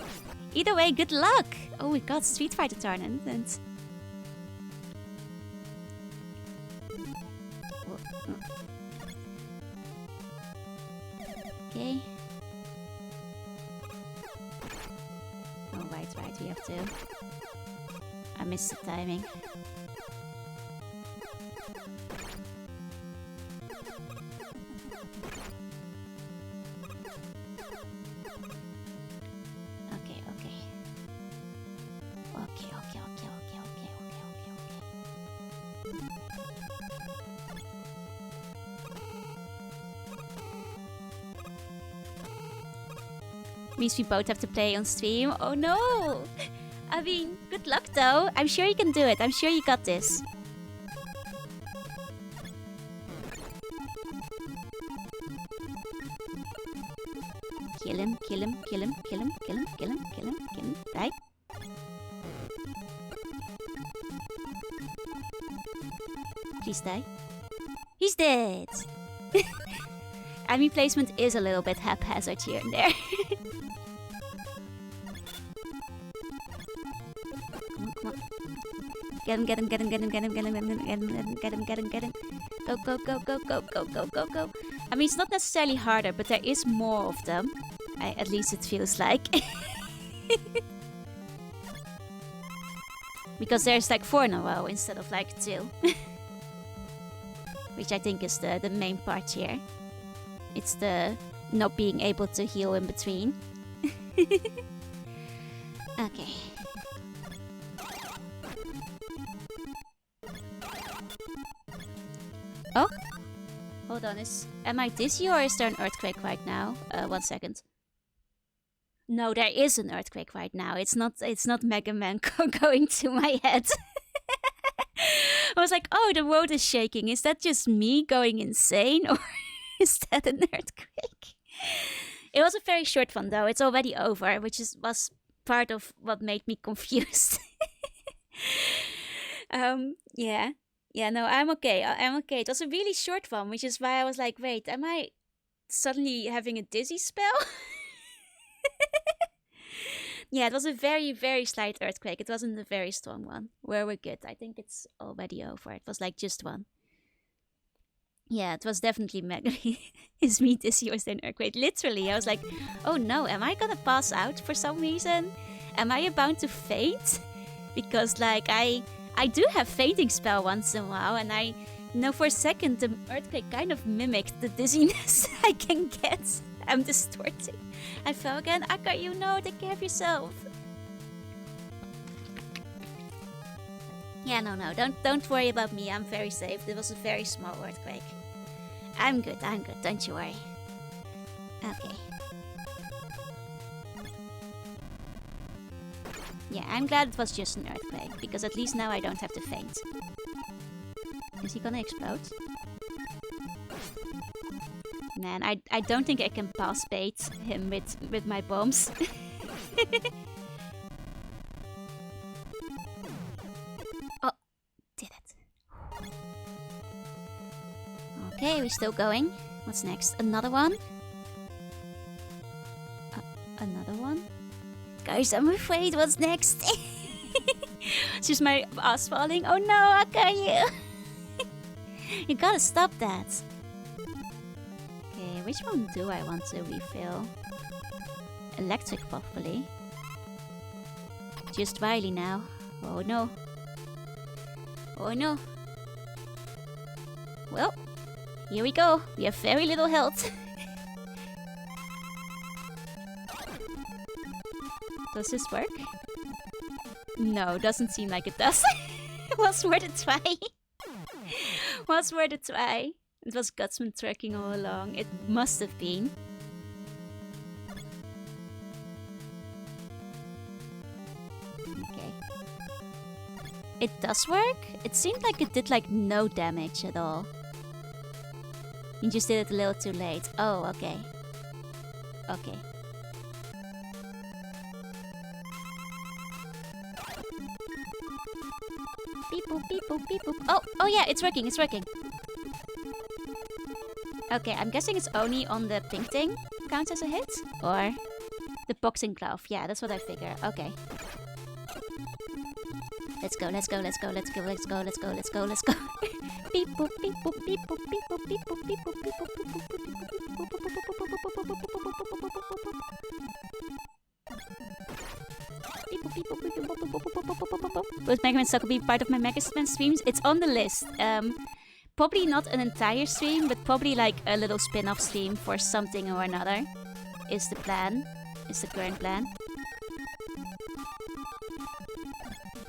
Either way, good luck! Oh, we got Street Fighter tournament. Okay. Oh, right, we have to. I missed the timing. Means we both have to play on stream. Oh no! I mean, good luck though. I'm sure you can do it. I'm sure you got this. Kill him, kill him, kill him, kill him, kill him, kill him, kill him, kill him. Die. Please die. He's dead! Enemy placement is a little bit haphazard here and there. Come on. Get him, get him, get him, get him, get him, get him, get him, get him, get him, get him, get him. Go, go, go, go, go, go, go, go, go. I mean, it's not necessarily harder, but there is more of them. At least it feels like. Because there's like 4 in a row instead of like 2. Which I think is the main part here. It's the not being able to heal in between. Okay. Oh? Hold on, am I dizzy or is there an earthquake right now? 1 second. No, there is an earthquake right now. It's not Mega Man going to my head. I was like, oh, the world is shaking. Is that just me going insane or is that an earthquake? It was a very short one though. It's already over, which was part of what made me confused. Yeah. Yeah, no, I'm okay. I'm okay. It was a really short one, which is why I was like, wait, am I suddenly having a dizzy spell? Yeah, it was a very, very slight earthquake. It wasn't a very strong one. We're good. I think it's already over. It was like just one. Yeah, it was definitely mega. Is me dizzy or is there an earthquake? Literally, I was like, oh no, am I gonna pass out for some reason? Am I about to faint? Because like I do have fainting spell once in a while, and I know for a second the earthquake kind of mimicked the dizziness I can get. I'm distorting. I fell again. Akka, you know, take care of yourself. Yeah, no, don't worry about me. I'm very safe. It was a very small earthquake. I'm good. Don't you worry. Okay. Yeah, I'm glad it was just an earthquake, because at least now I don't have to faint. Is he gonna explode? Man, I don't think I can pass bait him with my bombs. Oh, did it. Okay, we're still going. What's next? Another one? Another one? Guys, I'm afraid what's next? It's just my ass falling. Oh no, Akayu! You gotta stop that. Okay, which one do I want to refill? Electric, probably. Just Wily now. Oh no. Oh no. Well, here we go. We have very little health. Does this work? No, doesn't seem like it does. Was worth a try. Was worth a try. It was Gutsman tracking all along. It must have been. Okay. It does work? It seemed like it did like no damage at all. You just did it a little too late. Oh, okay. Okay. Beep boop, beep boop, beep boop. Oh yeah, it's working, it's working. Okay, I'm guessing it's only on the pink thing counts as a hit? Or the boxing glove. Yeah, that's what I figure. Okay. Let's go, let's go, let's go, let's go, let's go, let's go, let's go, let's go. Beep boop, beep boop, beep boop, beep boop, beep boop, beep boop, beep boop, beep boop, Will Mega Man Soccer be part of my Mega Man streams? It's on the list. Probably not an entire stream, but probably like a little spin-off stream for something or another. Is the plan. Is the current plan.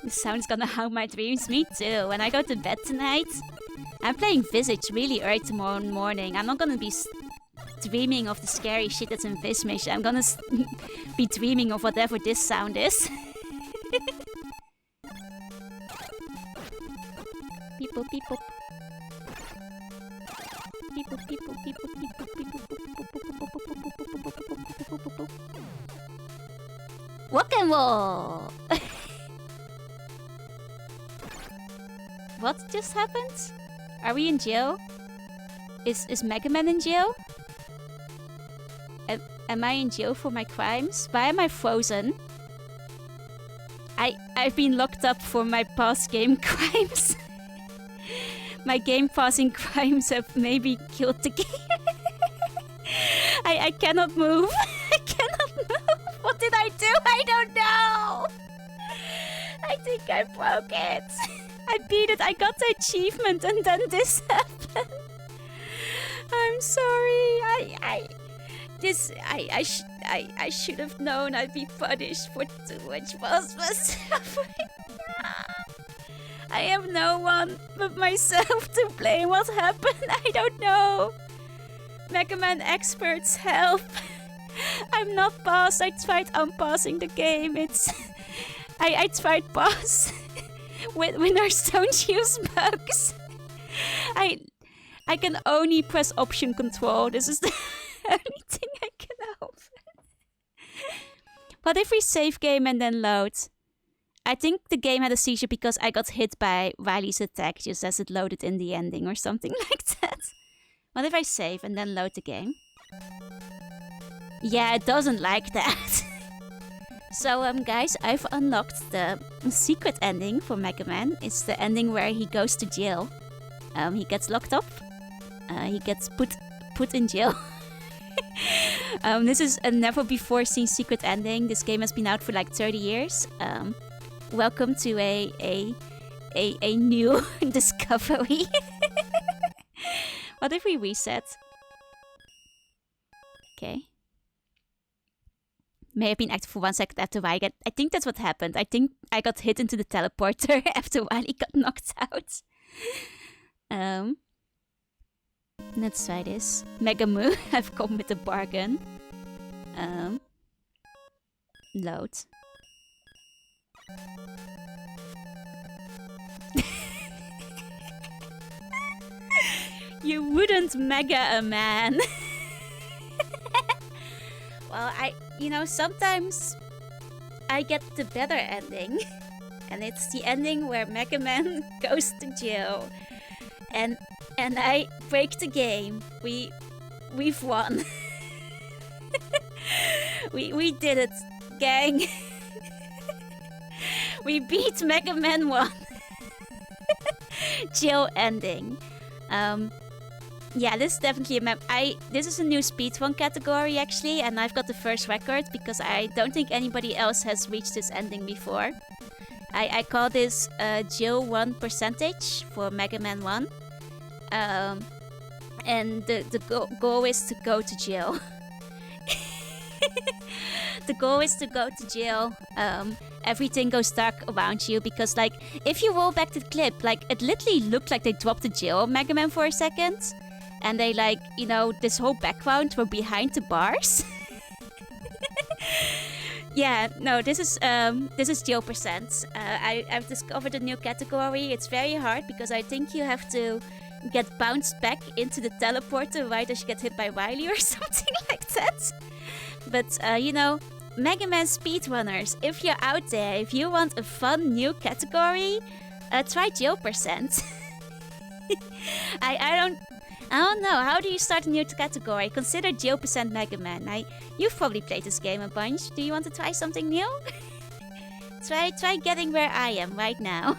The sound's gonna haunt my dreams. Me too. When I go to bed tonight, I'm playing Visage really early tomorrow morning. I'm not gonna be dreaming of the scary shit that's in Visage. I'm gonna be dreaming of whatever this sound is. People, people. People, people, people, people, people. Rock and roll! What just happened? Are we in jail? Is Mega Man in jail? Am I in jail for my crimes? Why am I frozen? I've been locked up for my past game crimes. My game passing crimes have maybe killed the game. I cannot move. I cannot move. What did I do? I don't know. I think I broke it. I beat it. I got the achievement and then this happened. I'm sorry. I should have known I'd be punished for too much boss. I have no one but myself to blame. What happened? I don't know. Mega Man experts, help. I'm not boss. I tried unpassing the game. I tried boss. Winners don't use bugs. I can only press option control. This is the only thing I can open. What if we save game and then load? I think the game had a seizure because I got hit by Wily's attack just as it loaded in the ending or something like that. What if I save and then load the game? Yeah, it doesn't like that. So, guys, I've unlocked the secret ending for Mega Man. It's the ending where he goes to jail. He gets locked up. He gets put in jail. This is a never-before-seen secret ending. This game has been out for like 30 years. Welcome to a new discovery. What if we reset? Okay. May have been active for 1 second after Wily I think that's what happened. I think I got hit into the teleporter after Wily got knocked out. Let's try this. Mega Moo, I've come with a bargain. Load. You wouldn't mega a man. Well, sometimes I get the better ending. And it's the ending where Mega Man goes to jail. And I break the game. We've won. we did it, gang. We beat Mega Man 1. Jail ending. Yeah, this is definitely a map. This is a new speedrun category actually, and I've got the first record because I don't think anybody else has reached this ending before. I call this jail 1 percentage for Mega Man 1. And the goal is to go to jail. The goal is to go to jail. Everything goes dark around you because, like, if you roll back the clip, like, it literally looked like they dropped the jail of Mega Man for a second. And they, like, this whole background were behind the bars. Yeah, no, this is jail percent. I've discovered a new category. It's very hard because I think you have to get bounced back into the teleporter right as you get hit by Wily or something like that. But, Mega Man speedrunners, if you're out there, if you want a fun new category, try jail percent. I don't know. How do you start a new category? Consider jail percent Mega Man. You've probably played this game a bunch. Do you want to try something new? try getting where I am right now.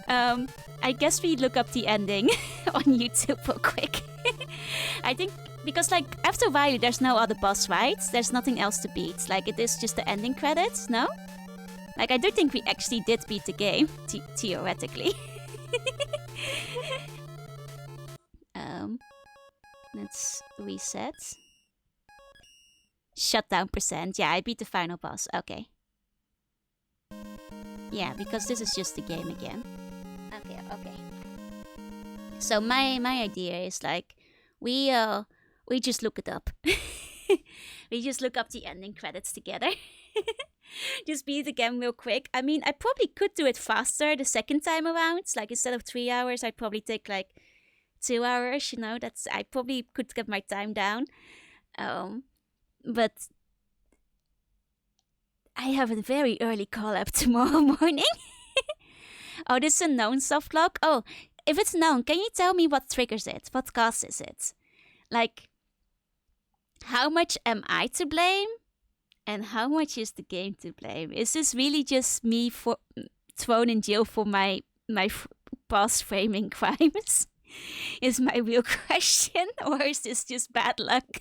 I guess we look up the ending on YouTube real quick. I think because, like, after Wily, there's no other boss, right? There's nothing else to beat. Like, it is just the ending credits, no? Like, I do think we actually did beat the game, theoretically. Let's reset. Shutdown percent. Yeah, I beat the final boss. Okay. Yeah, because this is just the game again. Okay. So my idea is, like, we just look it up. We just look up the ending credits together. Just beat the game real quick. I mean, I probably could do it faster the second time around. Like, instead of 3 hours, I'd probably take, like, 2 hours, I probably could get my time down. But I have a very early call-up tomorrow morning. Oh, this is a known soft lock? Oh, if it's known, can you tell me what triggers it? What causes it? Like, how much am I to blame? And how much is the game to blame? Is this really just me thrown in jail for my past framing crimes? Is my real question, or is this just bad luck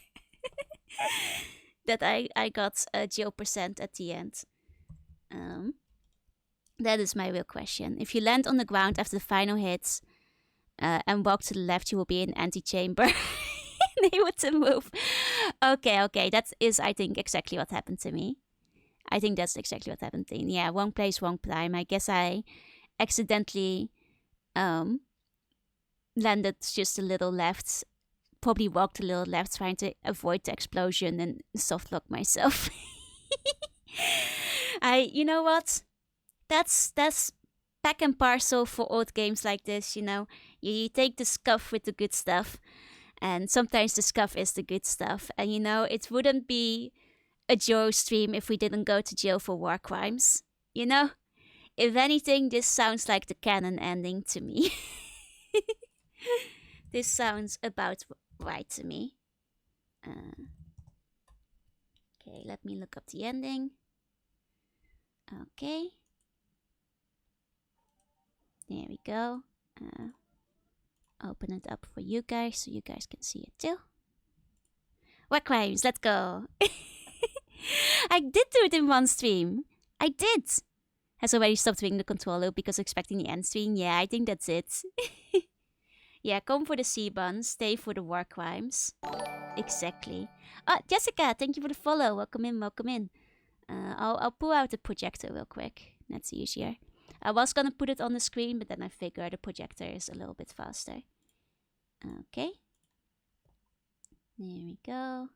that I got a jail percent at the end? That is my real question. If you land on the ground after the final hits and walk to the left, you will be in antechamber. Unable to move. Okay. That is, I think, exactly what happened to me. I think that's exactly what happened to me. Yeah, wrong place, wrong time. I guess I accidentally landed just a little left. Probably walked a little left trying to avoid the explosion and softlock myself. You know what? That's pack and parcel for old games like this, You take the scuff with the good stuff. And sometimes the scuff is the good stuff. And, it wouldn't be a Joe stream if we didn't go to jail for war crimes. If anything, this sounds like the canon ending to me. This sounds about right to me. Okay, let me look up the ending. Okay. There we go. Open it up for you guys so you guys can see it too. War crimes, let's go. I did do it in one stream. I did. Has already stopped doing the control loop because expecting the end stream. Yeah, I think that's it. Yeah, come for the C-Bun, stay for the war crimes. Exactly. Jessica, thank you for the follow. Welcome in. I'll pull out the projector real quick. That's easier. I was gonna put it on the screen, but then I figured the projector is a little bit faster. Okay. There we go.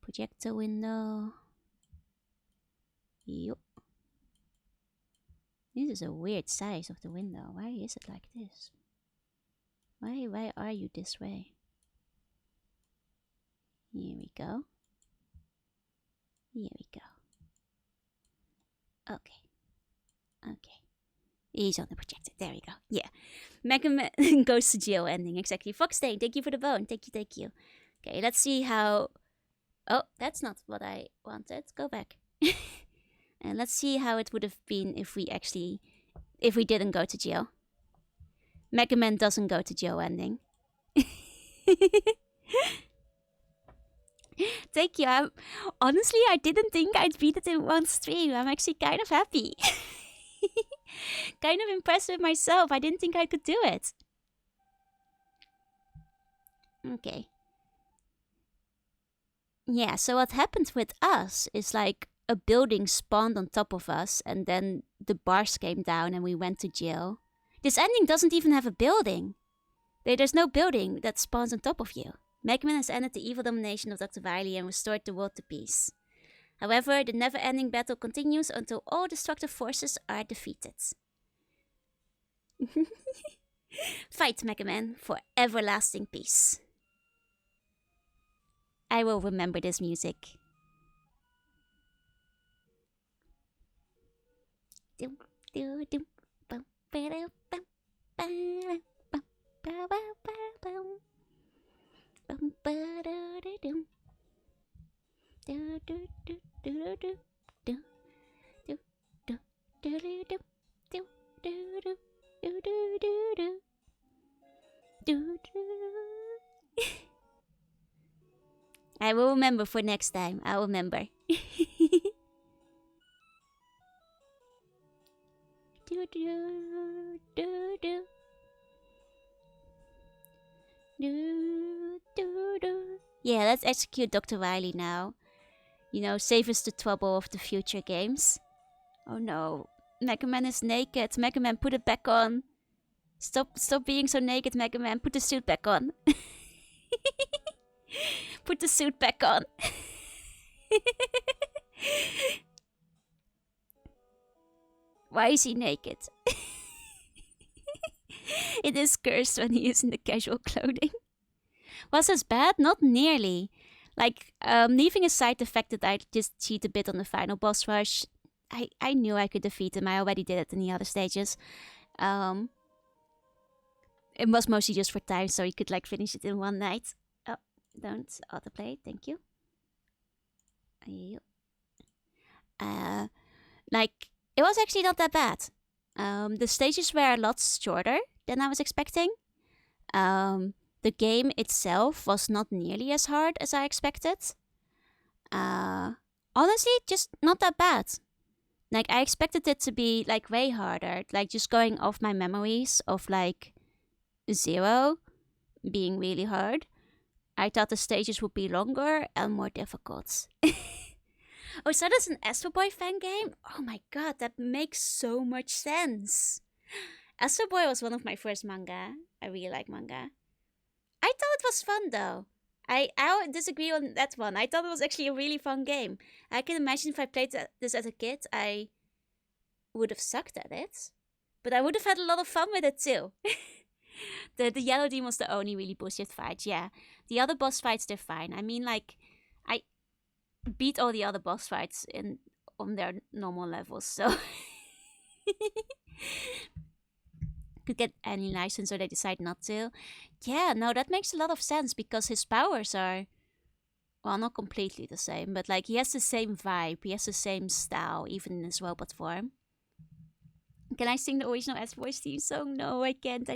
Projector window. Yup. This is a weird size of the window. Why is it like this? Why are you this way? Here we go. Here we go. Okay. Okay. He's on the projector. There we go. Yeah. Mega Man goes to jail ending. Exactly. Foxstain, thank you for the bone. Thank you, thank you. Okay, let's see how... Oh, that's not what I wanted. Go back. And let's see how it would have been if we didn't go to jail. Mega Man doesn't go to jail ending. Thank you. Honestly, I didn't think I'd beat it in one stream. I'm actually kind of happy. Kind of impressed with myself. I didn't think I could do it. Okay. Yeah, so what happened with us is like a building spawned on top of us and then the bars came down and we went to jail. This ending doesn't even have a building. There's no building that spawns on top of you. Mega Man has ended the evil domination of Dr. Wily and restored the world to peace. However, the never-ending battle continues until all destructive forces are defeated. Fight, Mega Man, for everlasting peace. I will remember this music. I will remember for next time. I will remember. Yeah, let's execute Dr. Wily now. You know, save us the trouble of the future games. Oh no, Mega Man is naked. Mega Man, put it back on. Stop being so naked, Mega Man. Put the suit back on. Put the suit back on. Why is he naked? It is cursed when he is in the casual clothing. Was this bad? Not nearly. Like, leaving aside the fact that I just cheat a bit on the final boss rush, I knew I could defeat him. I already did it in the other stages. It was mostly just for time, so you could like finish it in one night. Oh, don't autoplay. Thank you. Like, it was actually not that bad. The stages were a lot shorter than I was expecting. The game itself was not nearly as hard as I expected. Honestly, just not that bad. Like, I expected it to be like way harder. Like, just going off my memories of like 0 being really hard. I thought the stages would be longer and more difficult. Oh, so that's an Astro Boy fan game? Oh my god, that makes so much sense. Astro Boy was one of my first manga. I really like manga. I thought it was fun though. I disagree on that one. I thought it was actually a really fun game. I can imagine if I played this as a kid, I would have sucked at it. But I would have had a lot of fun with it too. The Yellow Demon was the only really bullshit fight, yeah. The other boss fights, they're fine. I mean, like, I beat all the other boss fights on their normal levels, so... Could get any license or they decide not to. Yeah, no, that makes a lot of sense because his powers are, well, not completely the same, but like he has the same vibe, he has the same style, even in his robot form. Can I sing the original S-Voice theme song? No, I can't.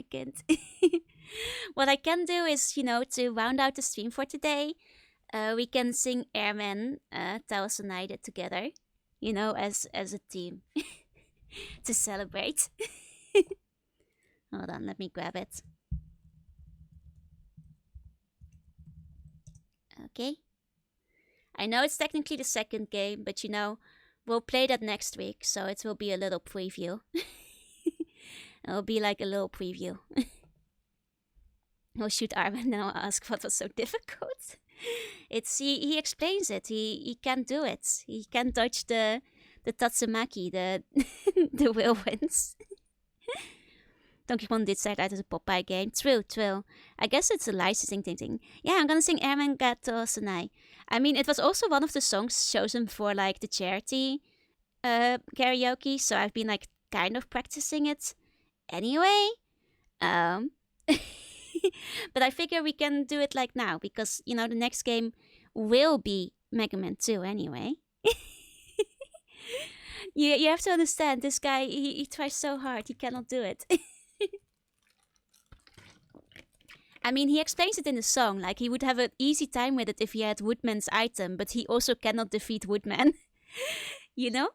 What I can do is, you know, to round out the stream for today, we can sing Airman, Taos United together, you know, as a team to celebrate. Hold on, let me grab it. Okay. I know it's technically the second game, but you know, we'll play that next week, so it will be a little preview. It'll be like a little preview. I'll shoot Armin and I'll ask what was so difficult. He explains it. He can't do it. He can't dodge the Tatsumaki, the whirlwinds. Donkey Kong did start out as a Popeye game. True. I guess it's a licensing thing. Yeah, I'm gonna sing Airman Gato Sanai. I mean, it was also one of the songs chosen for like the charity karaoke, so I've been like kind of practicing it anyway. Um, but I figure we can do it like now because the next game will be Mega Man 2 anyway. You have to understand this guy. He tries so hard, he cannot do it. I mean, he explains it in the song, like he would have an easy time with it if he had Woodman's item, but he also cannot defeat Woodman. you know?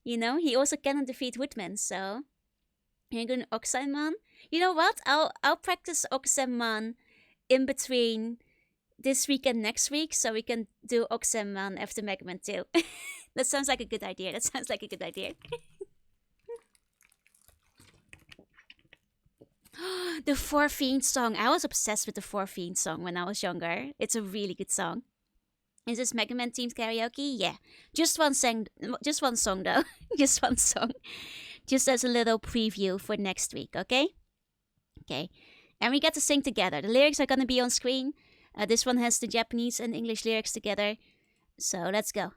He also cannot defeat Woodman, so you're going Oxenman. You know what? I'll practice Oxenman in between this week and next week, so we can do Oxenman after Mega Man 2. That sounds like a good idea. The Four Fiends song. I was obsessed with the Four Fiends song when I was younger. It's a really good song. Is this Mega Man Team's karaoke? Yeah. Just one song though. Just one song. Just as a little preview for next week, okay? Okay. And we get to sing together. The lyrics are gonna be on screen. This one has the Japanese and English lyrics together. So let's go.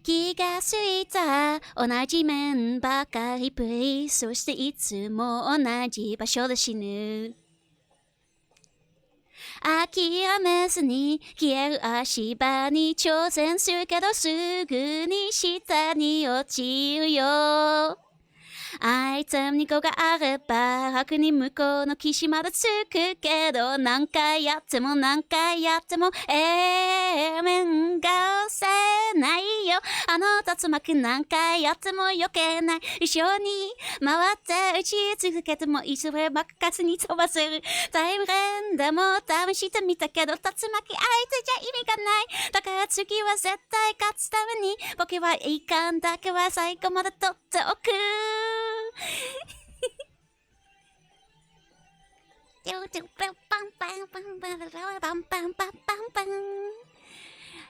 気がついた同じ面ばかりプレイ、そしていつも同じ場所で死ぬ。諦めずに消える足場に挑戦するけどすぐに下に落ちるよ。アイテム2個があれば楽に向こうの岸まで着くけど、何回やっても面が押せないよ。あの竜巻何回やっても避けない。一緒に回って打ち続けてもいずれ爆発に飛ばせる。タイムレンでも試してみたけど竜巻相手じゃ意味がない。だから次は絶対勝つために僕はいかんだけは最後まで取っておく。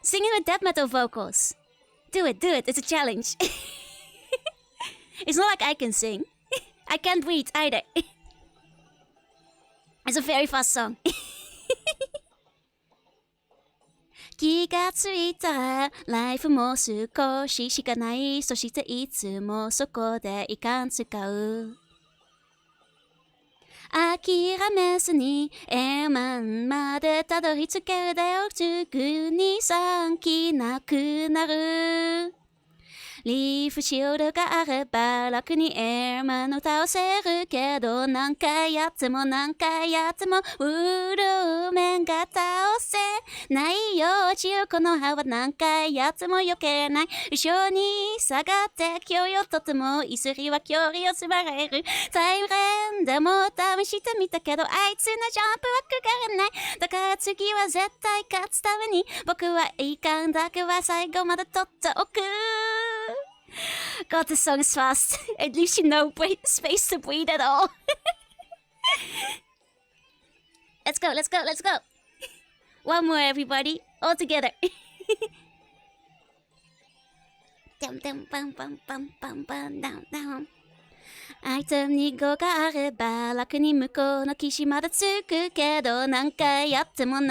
Singing with death metal vocals. Do it. It's a challenge. It's not like I can sing. I can't read either. It's a very fast song. 気がついたライフも少ししかない。そしていつもそこでいかん使う。諦めずにエーマンまでたどり着けるでよ。すぐに3機なくなる。リーフシールドがあれば楽にエーマンを倒せるけど、何回やってもウルメンが倒せないよ。落ちるこの葉は何回やっても避けない。後ろに下がって距離をとってもイスリは距離を迫られる。タイムレンでも試してみたけどあいつのジャンプはくがれない。だから次は絶対勝つために僕はいかんだけは最後まで取っておく。God, this song is fast. It leaves you no space to breathe at all. Let's go. One more, everybody. All together. Dum dum bum bum bum bum bum down down. アイテム2個があれば楽に向こうの岸まで着くけど、何回やってもエー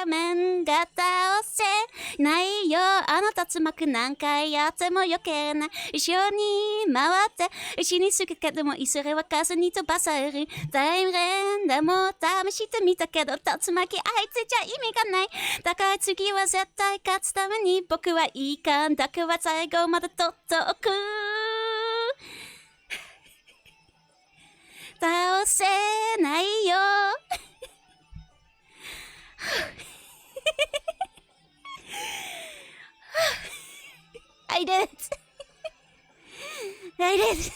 メンが倒せないよ。あの竜巻何回やっても避けない。後ろに回って内につくけどもいずれは風に飛ばされる。タイムレンでも試してみたけど竜巻あいつじゃ意味がない。だから次は絶対勝つために僕はいかんだけは最後まで取っておく。倒せないよ。I did it. I did.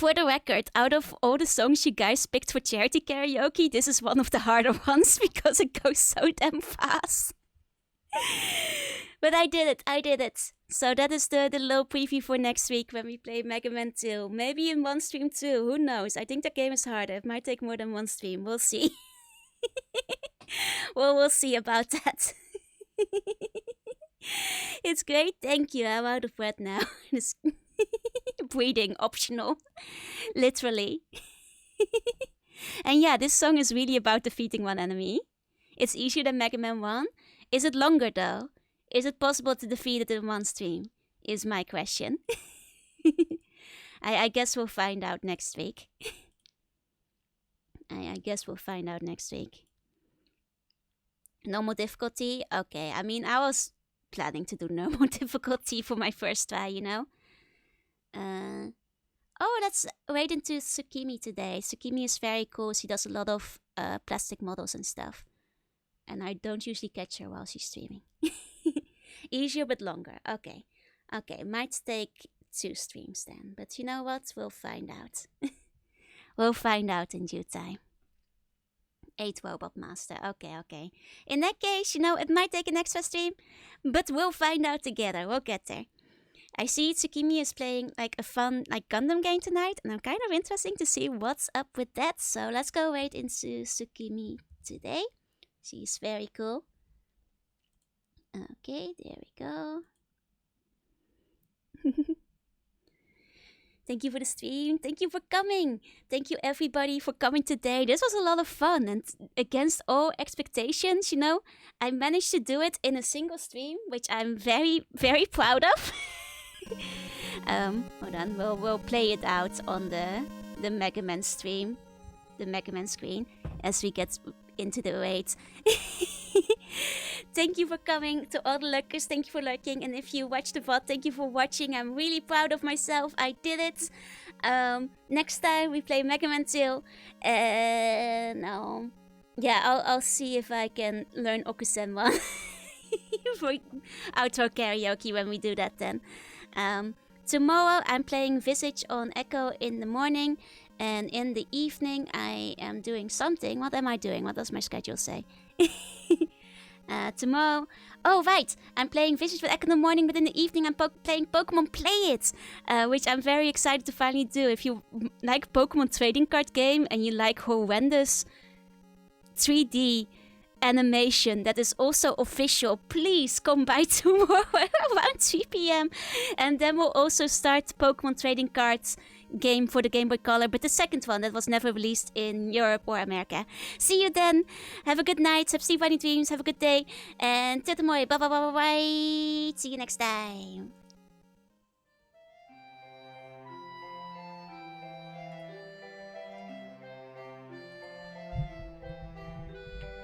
for the record, out of all the songs you guys picked for charity karaoke, this is one of the harder ones because it goes so damn fast. But I did it. So that is the little preview for next week when we play Mega Man 2. Maybe in one stream too, who knows? I think the game is harder. It might take more than one stream. We'll see. Well, we'll see about that. It's great, thank you. I'm out of breath now. It's breathing optional. Literally. And yeah, this song is really about defeating one enemy. It's easier than Mega Man 1. Is it longer though? Is it possible to defeat it in one stream? Is my question. I guess we'll find out next week. I guess we'll find out next week. Normal difficulty? Okay, I mean, I was planning to do normal difficulty for my first try, you know? Oh, let's wait into Tsukimi today. Tsukimi is very cool. She does a lot of plastic models and stuff. And I don't usually catch her while she's streaming. Easier but longer. Okay. Okay, might take 2 streams then. But you know what? We'll find out. We'll find out in due time. 8 Robot Master. Okay. In that case, you know, it might take an extra stream. But we'll find out together. We'll get there. I see Tsukimi is playing like a fun like Gundam game tonight. And I'm kind of interested to see what's up with that. So let's go wait into Tsukimi today. She's very cool. Okay, there we go. Thank you for the stream. Thank you for coming. Thank you everybody for coming today. This was a lot of fun and against all expectations, you know, I managed to do it in a single stream, which I'm very, very proud of. Hold on, we'll play it out on the Mega Man stream, the Mega Man screen as we get into the raid. Thank you for coming to all the lurkers. Thank you for lurking. And if you watch the VOD, thank you for watching. I'm really proud of myself. I did it. Next time we play Mega Man 2. Yeah, I'll see if I can learn Okusenma for outdoor karaoke when we do that then. Tomorrow I'm playing Visage on Echo in the morning. And in the evening I am doing something. What am I doing? What does my schedule say? Tomorrow... Oh, right! I'm playing Visage with Echo in the morning, but in the evening I'm playing Pokemon Play It! Which I'm very excited to finally do. If you like Pokemon trading card game and you like horrendous 3D animation that is also official, please come by tomorrow around 3 p.m. And then we'll also start Pokemon trading cards game for the Game Boy Color, but the second one that was never released in Europe or America. See you then. Have a good night. Have sleep, funny dreams. Have a good day. And tot de mooie. Bye bye bye bye bye. See you next time.